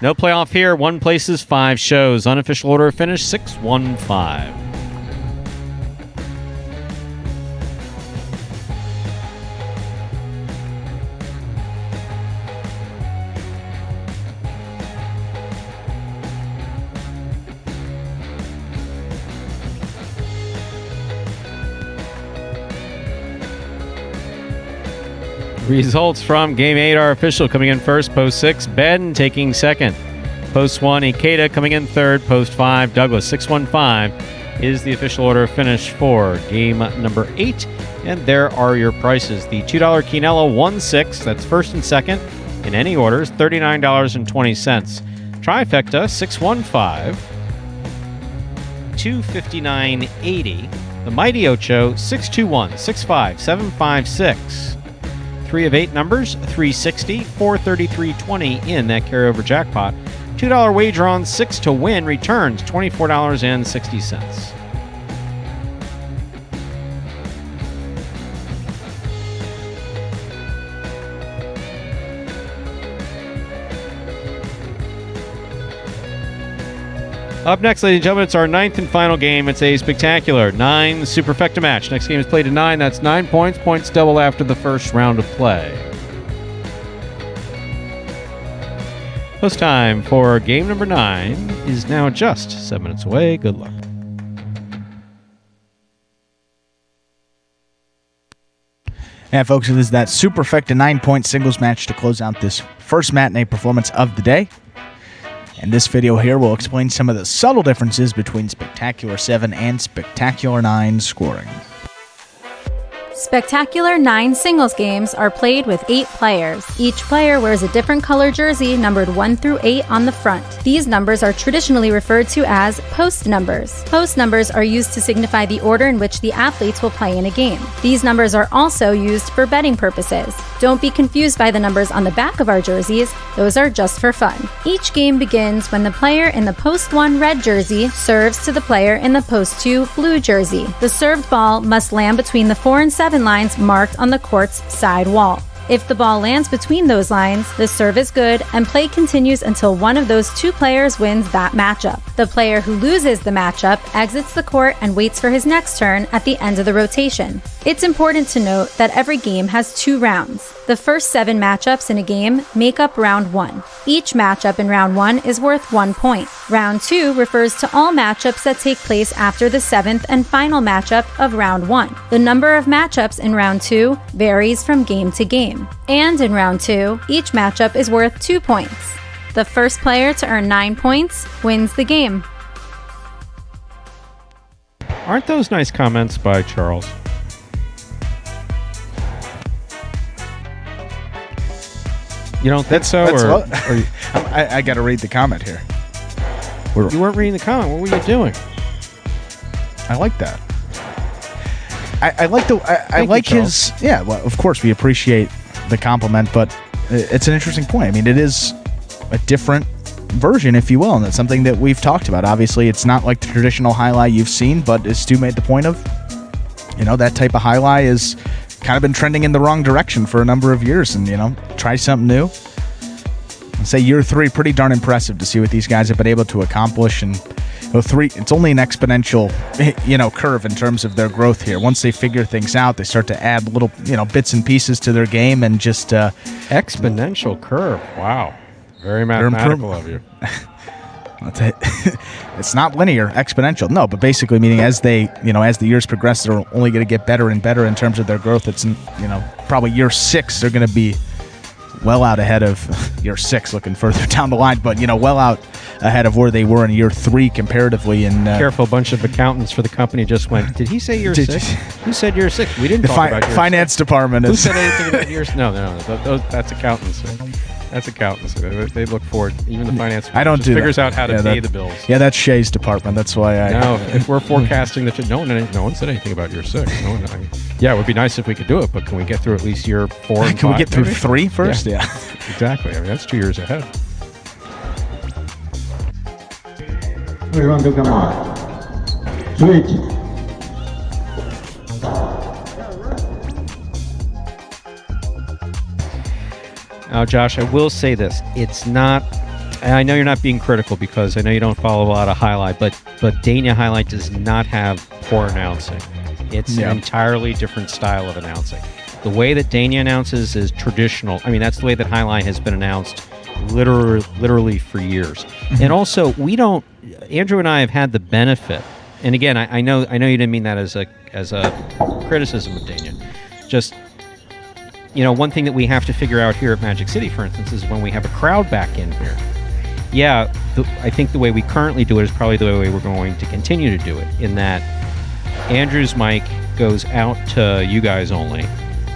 No playoff here. 1 places, 5 shows. Unofficial order of finish 6-1-5. Results from Game 8 are official. Coming in first, post 6, Ben taking second. Post 1, Ikeda coming in third. Post 5, Douglas. 6-1-5 is the official order of finish for Game number 8. And there are your prices. The $2 Quinella 1-6, that's first and second in any orders, $39.20. Trifecta 6-1-5, $259.80. The Mighty Ocho 6-2-1, 6-5, 7-5-6. 3 of 8 numbers, $360, $433.20 in that carryover jackpot. $2 wager on 6 to win returns $24.60. Up next, ladies and gentlemen, it's our 9th and final game. It's a spectacular 9 superfecta match. Next game is played at 9. That's 9 points. Points double after the first round of play. Post time for game number 9 is now just 7 minutes away. Good luck.
And folks, it is that superfecta 9-point singles match to close out this first matinee performance of the day. And this video here will explain some of the subtle differences between Spectacular 7 and Spectacular 9 scoring.
Spectacular 9 singles games are played with 8 players. Each player wears a different color jersey numbered 1 through 8 on the front. These numbers are traditionally referred to as post numbers. Post numbers are used to signify the order in which the athletes will play in a game. These numbers are also used for betting purposes. Don't be confused by the numbers on the back of our jerseys. Those are just for fun. Each game begins when the player in the post 1 red jersey serves to the player in the post 2 blue jersey. The served ball must land between the 4 and 7 lines marked on the court's side wall. If the ball lands between those lines, the serve is good and play continues until one of those 2 players wins that matchup. The player who loses the matchup exits the court and waits for his next turn at the end of the rotation. It's important to note that every game has 2 rounds. The first 7 matchups in a game make up round 1. Each matchup in round 1 is worth 1 point. Round 2 refers to all matchups that take place after the 7th and final matchup of round 1. The number of matchups in round 2 varies from game to game. And in round 2, each matchup is worth 2 points. The first player to earn 9 points wins the game.
Aren't those nice comments by Charles? You don't think so? Or
I got to read the comment here.
You weren't reading the comment. What were you doing?
I like that. I like his. Yeah, well, of course we appreciate the compliment, but it's an interesting point. I mean, it is a different version, if you will, and it's something that we've talked about. Obviously, it's not like the traditional highlight you've seen, but as Stu made the point of, that type of highlight has kind of been trending in the wrong direction for a number of years, and try something new. I'd say year 3, pretty darn impressive to see what these guys have been able to accomplish, and 3, it's only an exponential, curve in terms of their growth here. Once they figure things out, they start to add little, bits and pieces to their game, and just
exponential curve. Wow, very mathematical of you.
It's not linear, exponential. No, but basically meaning as they, as the years progress, they're only going to get better and better in terms of their growth. It's, probably year 6, they're going to be well out ahead of year 6, looking further down the line, but well out ahead of where they were in year 3 comparatively. And
careful, a bunch of accountants for the company just went, did he say year 6? Who said year 6? We didn't talk about year
finance
6. Department.
Who
said anything about years? No. That's accountants. That's accountants. They look forward. Even the finance
I don't do
figures
that.
out how to pay the bills.
Yeah, that's Shay's department. That's why I.
No, if we're forecasting that, no one said anything about year 6. Yeah, it would be nice if we could do it, but can we get through at least year 4 and 5?
Can we get through
maybe?
3 first? Yeah.
Exactly. I mean, that's 2 years ahead.
Everyone to come on. Switch.
Now, Josh, I will say this. It's not, and I know you're not being critical because I know you don't follow a lot of highlight, but Dania highlight does not have poor announcing. It's an entirely different style of announcing. The way that Dania announces is traditional. I mean, that's the way that highlight has been announced literally for years. Mm-hmm. And also, Andrew and I have had the benefit, and again, I know you didn't mean that as a criticism of Dania. Just, one thing that we have to figure out here at Magic City, for instance, is when we have a crowd back in here. Yeah, I think the way we currently do it is probably the way we're going to continue to do it, in that Andrew's mic goes out to you guys only.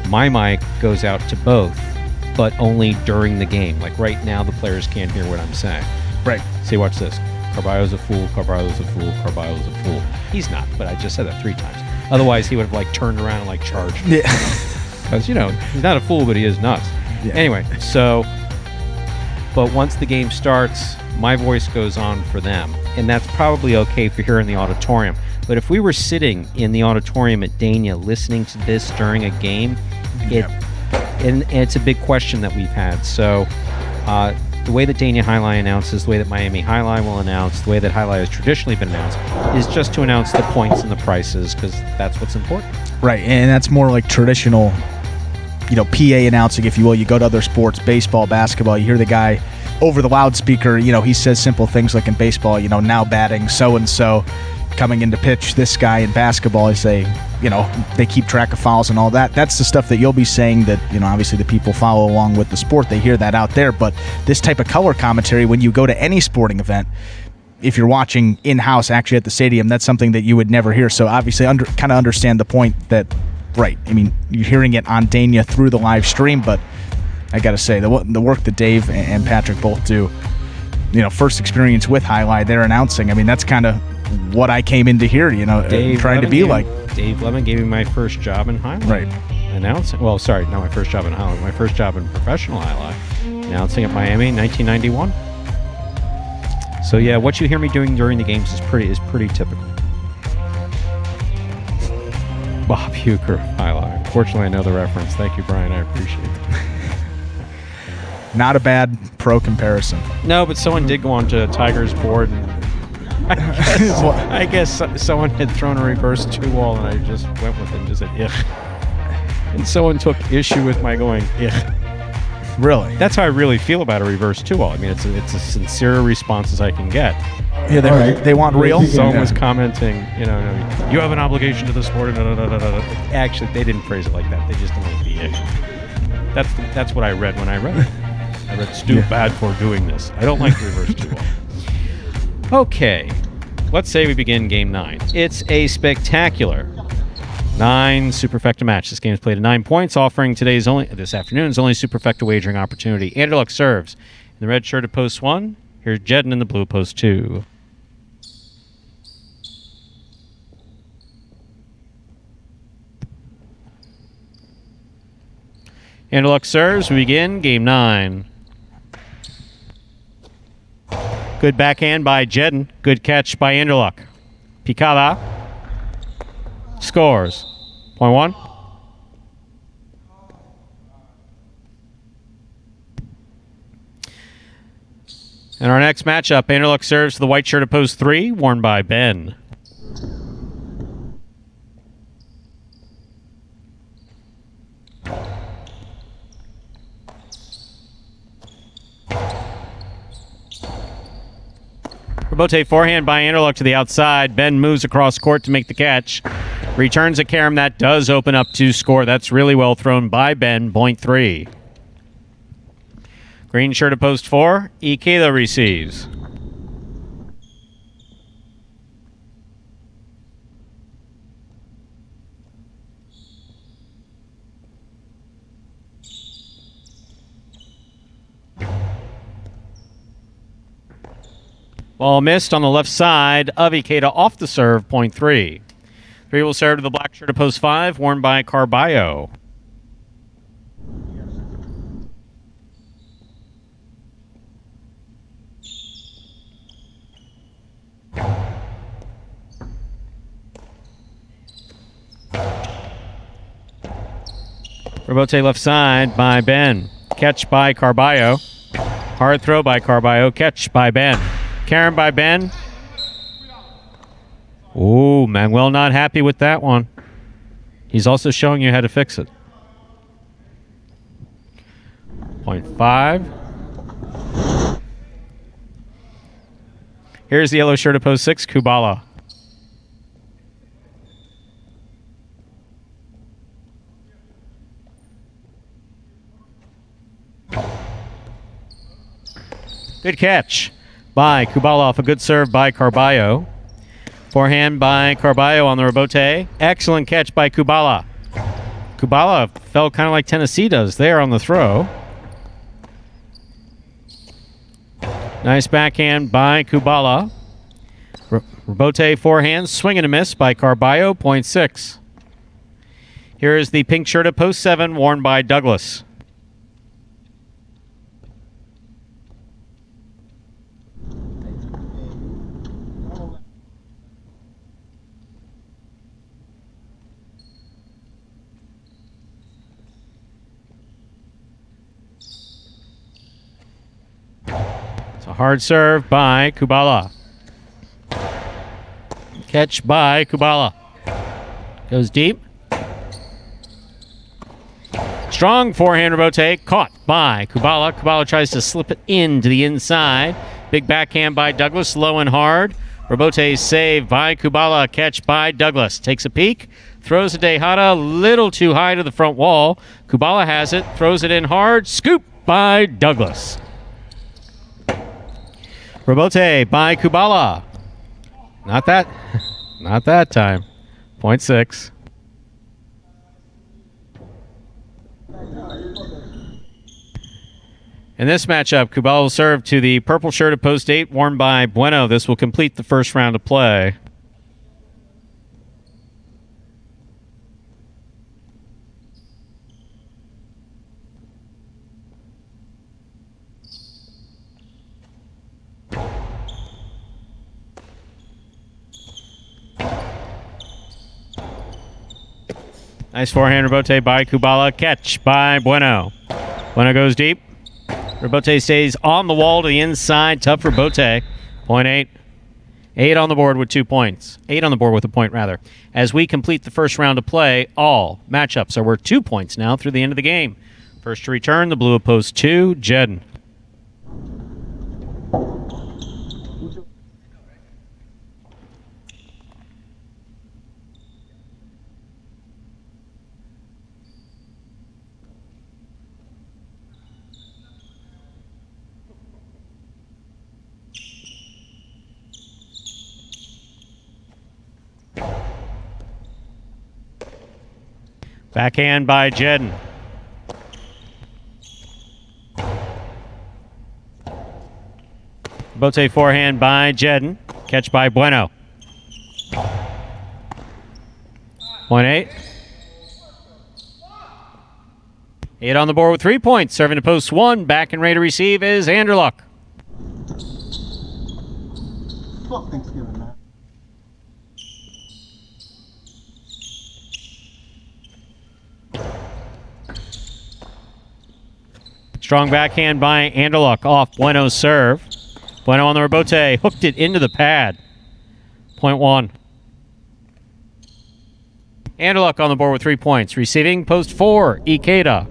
My mic goes out to both, but only during the game. Like right now, the players can't hear what I'm saying.
Right.
See, watch this. Carballo's a fool, Carballo's a fool, Carballo's a fool. He's not, but I just said that 3 times. Otherwise, he would have turned around and charged me.
Yeah.
Because, he's not a fool, but he is nuts. Yeah. Anyway, but once the game starts, my voice goes on for them. And that's probably okay for here in the auditorium. But if we were sitting in the auditorium at Dania listening to this during a game, and it's a big question that we've had. So the way that Dania Highlight announces, the way that Miami Highlight will announce, the way that Highlight has traditionally been announced, is just to announce the points and the prices, because that's what's important.
Right, and that's more like traditional, PA announcing, if you will. You go to other sports, baseball, basketball, you hear the guy over the loudspeaker, he says simple things like in baseball, now batting so-and-so, coming into pitch this guy. In basketball, I say, they keep track of fouls and all that. That's the stuff that you'll be saying that, obviously the people follow along with the sport. They hear that out there. But this type of color commentary, when you go to any sporting event, if you're watching in-house actually at the stadium, that's something that you would never hear. So obviously kind of understand the point that, right, I mean, you're hearing it on Dania through the live stream, but I got to say, the work that Dave and Patrick both do, first experience with Jai-Alai, they're announcing. I mean, that's kind of what I came in to hear, trying to be like.
Dave Lemon gave me my first job in Jai-Alai.
Right.
Announcing. Well, sorry, not my first job in Jai-Alai. My first job in professional Jai-Alai. Announcing at Miami in 1991. So yeah, what you hear me doing during the games is pretty typical. Bob Huker, Jai-Alai. Fortunately, I know the reference. Thank you, Brian. I appreciate it.
Not a bad pro comparison.
No, but someone did go onto Tiger's board, and I guess someone had thrown a reverse 2-wall, and I just went with it and just said, "Ugh." And someone took issue with my going, "Ugh."
Really?
That's how I really feel about a reverse 2-wall. I mean, it's as sincere a response as I can get.
Yeah, they want real.
Someone was commenting, you have an obligation to the sport. Actually, they didn't phrase it like that. They just didn't like the issue. That's what I read when I read it. I read Stu bad for doing this. I don't like the reverse 2-wall. Okay, let's say we begin Game 9. It's a spectacular 9 Superfecta match. This game is played at 9 points, offering this afternoon's only Superfecta wagering opportunity. Anderluck serves in the red shirt at post 1. Here's Jedden in the blue post 2. Anderluck serves. We begin Game 9. Good backhand by Jedden. Good catch by Anderluck. Picada scores. Point 1. And our next matchup, Anderluck serves to the white shirt at post 3, worn by Ben. Rebote forehand by Anderluck to the outside. Ben moves across court to make the catch. Returns a carom that does open up to score. That's really well thrown by Ben. Point 3. Green shirt at post 4. Ikeda receives. Ball missed on the left side of Ikeda off the serve. Point 3. 3 will serve to the black shirt at post 5, worn by Carballo. Rebote left side by Ben. Catch by Carballo. Hard throw by Carballo. Catch by Ben. Carom by Ben. Ooh, Manuel not happy with that one. He's also showing you how to fix it. Point 5. Here's the yellow shirt at post 6, Kubala. Good catch by Kubala off a good serve by Carballo. Forehand by Carballo on the rebote. Excellent catch by Kubala. Kubala fell kind of like Tennessee does there on the throw. Nice backhand by Kubala. Rebote forehand, swing and a miss by Carballo. Point 6. Here is the pink shirt at post 7, worn by Douglas. It's a hard serve by Kubala. Catch by Kubala. Goes deep. Strong forehand rebote. Caught by Kubala. Kubala tries to slip it into the inside. Big backhand by Douglas. Low and hard. Robote save by Kubala. Catch by Douglas. Takes a peek. Throws a Dejada a little too high to the front wall. Kubala has it. Throws it in hard. Scoop by Douglas. Robote by Kubala. Not that time. 0.6. In this matchup, Kubala will serve to the purple shirt at post 8, worn by Bueno. This will complete the first round of play. Nice forehand Robote by Kubala. Catch by Bueno. Bueno goes deep. Robote stays on the wall to the inside. Tough for Robote. 0.8. 8 on the board with 2 points. 8 on the board with a point, rather. As we complete the first round of play, all matchups are worth 2 points now through the end of the game. First to return, the blue of post 2, Jedden. Backhand by Jedden. Bote forehand by Jedden. Catch by Bueno. 0.8. 8 on the board with 3 points. Serving to post 1. Back and ready to receive is Anderluck.
Fuck Thanksgiving, man.
Strong backhand by Anderluck off Bueno's serve. Bueno on the rebote, hooked it into the pad. 0.1. Anderluck on the board with 3 points. Receiving post 4, Ikeda.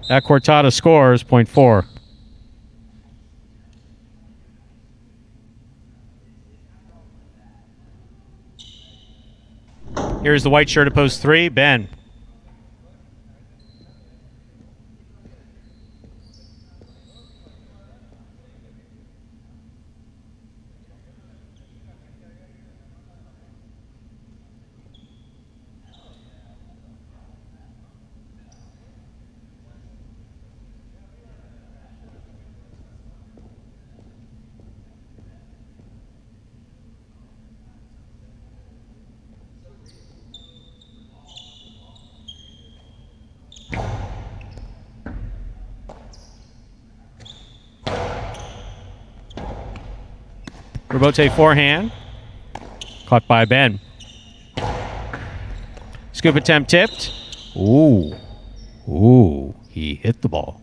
That Cortada scores 0.4. Here's the white shirt at post 3, Ben. Robote forehand. Caught by Ben. Scoop attempt tipped. Ooh. Ooh. He hit the ball.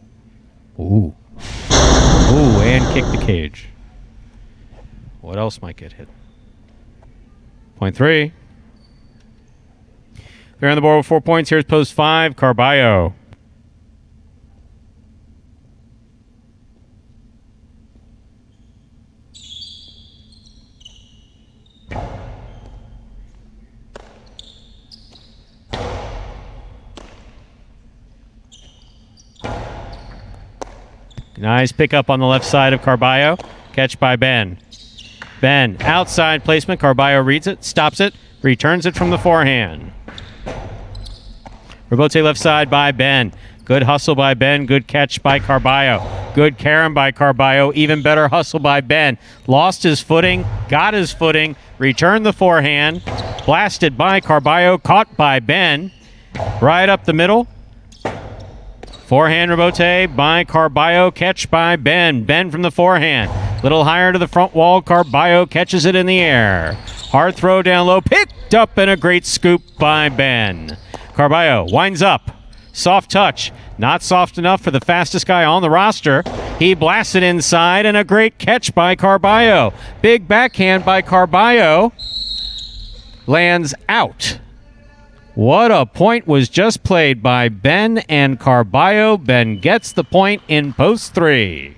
Ooh. Ooh, and kicked the cage. What else might get hit? 0.3. They're on the board with 4 points. Here's post 5, Carballo. Nice pickup on the left side of Carballo. Catch by Ben. Ben, outside placement. Carballo reads it, stops it, returns it from the forehand. Robote left side by Ben. Good hustle by Ben. Good catch by Carballo. Good Karen by Carballo. Even better hustle by Ben. Lost his footing. Got his footing. Returned the forehand. Blasted by Carballo. Caught by Ben. Right up the middle. Forehand rebote by Carballo. Catch by Ben. Ben from the forehand. Little higher to the front wall. Carballo catches it in the air. Hard throw down low. Picked up and a great scoop by Ben. Carballo winds up. Soft touch. Not soft enough for the fastest guy on the roster. He blasted inside and a great catch by Carballo. Big backhand by Carballo. Lands out. What a point was just played by Ben and Carballo. Ben gets the point in post 3.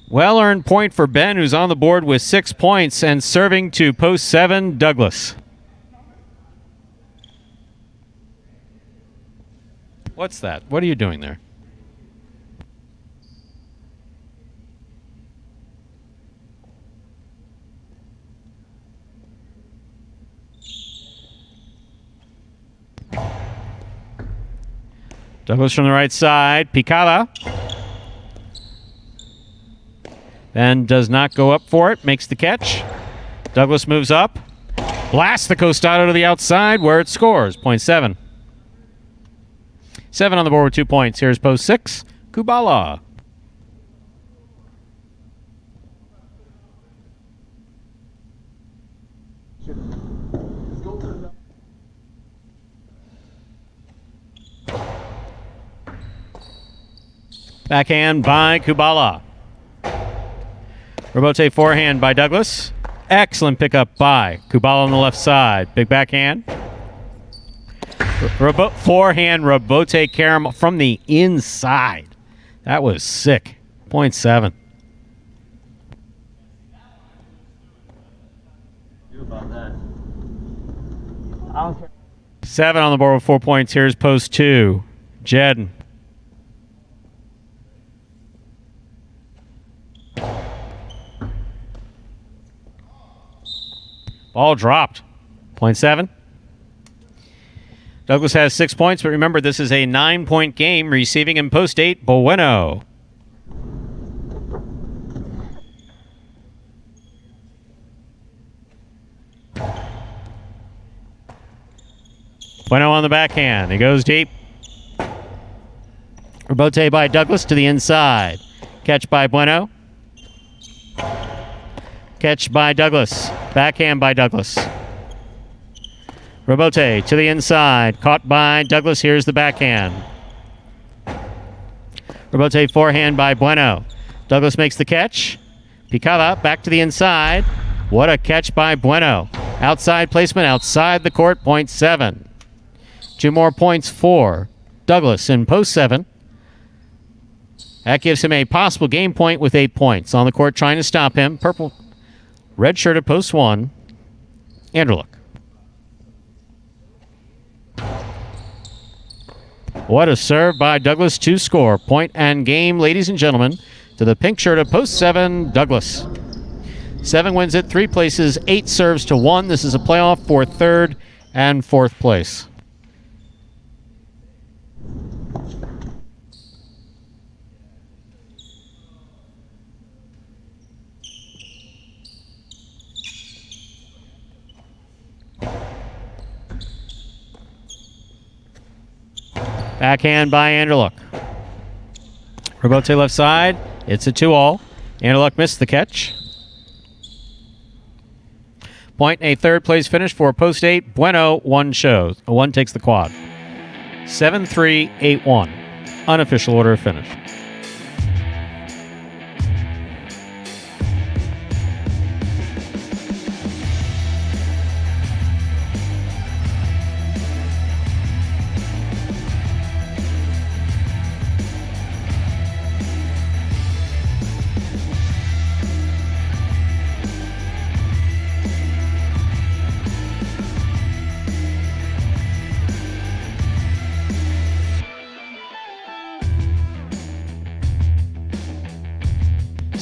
Well-earned point for Ben, who's on the board with 6 points, and serving to post 7, Douglas. What's that? What are you doing there? Douglas from the right side. Picada. Then does not go up for it. Makes the catch. Douglas moves up. Blasts the costado to the outside where it scores. Point 7. 7 on the board with 2 points. Here's post 6. Kubala. Backhand by Kubala. Rebote forehand by Douglas. Excellent pickup by Kubala on the left side. Big backhand. Forehand Rebote Karam from the inside. That was sick. Point 7.
About that. I don't care.
7 on the board with 4 points. Here's post 2. Jed. Ball dropped. Point 7. Douglas has 6 points, but remember, this is a 9-point game. Receiving in post 8, Bueno. Bueno on the backhand. He goes deep. Rebote by Douglas to the inside. Catch by Bueno. Catch by Douglas. Backhand by Douglas. Rebote to the inside. Caught by Douglas. Here's the backhand. Rebote forehand by Bueno. Douglas makes the catch. Picada back to the inside. What a catch by Bueno. Outside placement outside the court. Point 7. 2 more points for Douglas in post 7. That gives him a possible game point with 8 points. On the court trying to stop him. Purple. Red shirt at post 1. Anderluck. What a serve by Douglas to score. Point and game, ladies and gentlemen, to the pink shirt at post 7, Douglas. 7 wins it, 3 places, 8 serves to 1. This is a playoff for 3rd and 4th place. Backhand by Anderluck. Rebote left side. It's a 2-all. Anderluck missed the catch. Point and a 3rd place finish for post 8. Bueno, 1 shows. 1 takes the quad. 7-3, 8-1. Unofficial order of finish.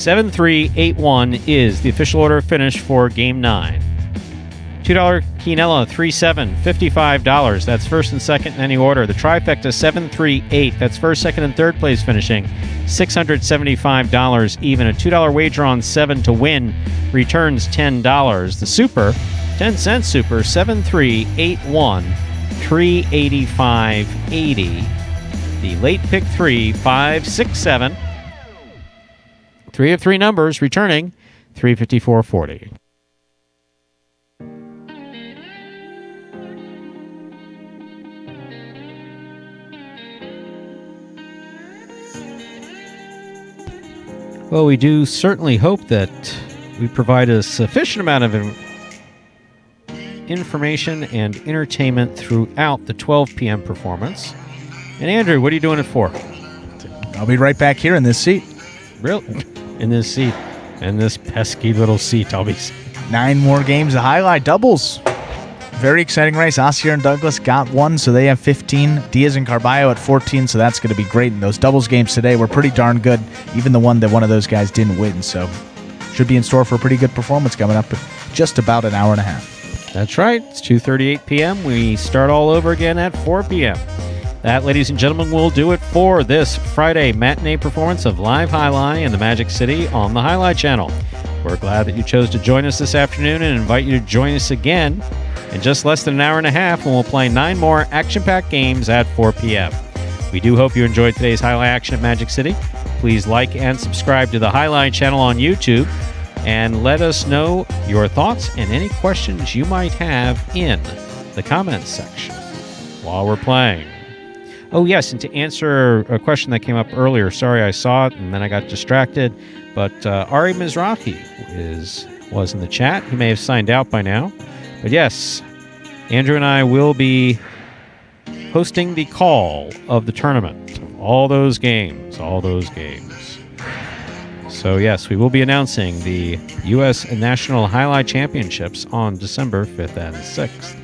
7-3, 8-1 is the official order of finish for Game 9. $2 Quinella, 3-7, $55. That's first and second in any order. The trifecta, 7-3-8. That's first, second, and third place finishing. $675 even. A $2 wager on 7 to win returns $10. The super, 10-cent super, 7-3, 8-1, $385.80. The late pick 3, 5, 6, 7. 3 of 3 numbers returning $354.40. Well, we do certainly hope that we provide a sufficient amount of information and entertainment throughout the 12 p.m. performance. And Andrew, what are you doing it for?
I'll be right back here in this seat.
Really? In this seat. In this pesky little seat, I'll be...
9 more games of highlight doubles. Very exciting race. Osier and Douglas got 1, so they have 15. Diaz and Carballo at 14, so that's going to be great. And those doubles games today were pretty darn good, even the one that one of those guys didn't win. So should be in store for a pretty good performance coming up in just about an hour and a half.
That's right. It's 2:38 p.m. We start all over again at 4 p.m. That, ladies and gentlemen, will do it for this Friday matinee performance of Live Jai-Alai in the Magic City on the Jai-Alai Channel. We're glad that you chose to join us this afternoon and invite you to join us again in just less than an hour and a half when we'll play 9 more action-packed games at 4 p.m. We do hope you enjoyed today's Jai-Alai action at Magic City. Please like and subscribe to the Jai-Alai Channel on YouTube and let us know your thoughts and any questions you might have in the comments section while we're playing. Oh, yes, and to answer a question that came up earlier, sorry I saw it and then I got distracted, but Ari Mizrahi was in the chat. He may have signed out by now. But yes, Andrew and I will be hosting the call of the tournament. All those games. So yes, we will be announcing the U.S. National Jai-Alai Championships on December 5th and 6th.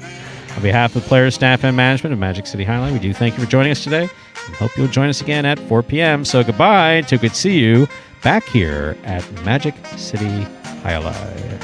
On behalf of players, staff, and management of Magic City Jai-Alai, we do thank you for joining us today and hope you'll join us again at 4 p.m. So goodbye till good see you back here at Magic City Jai-Alai.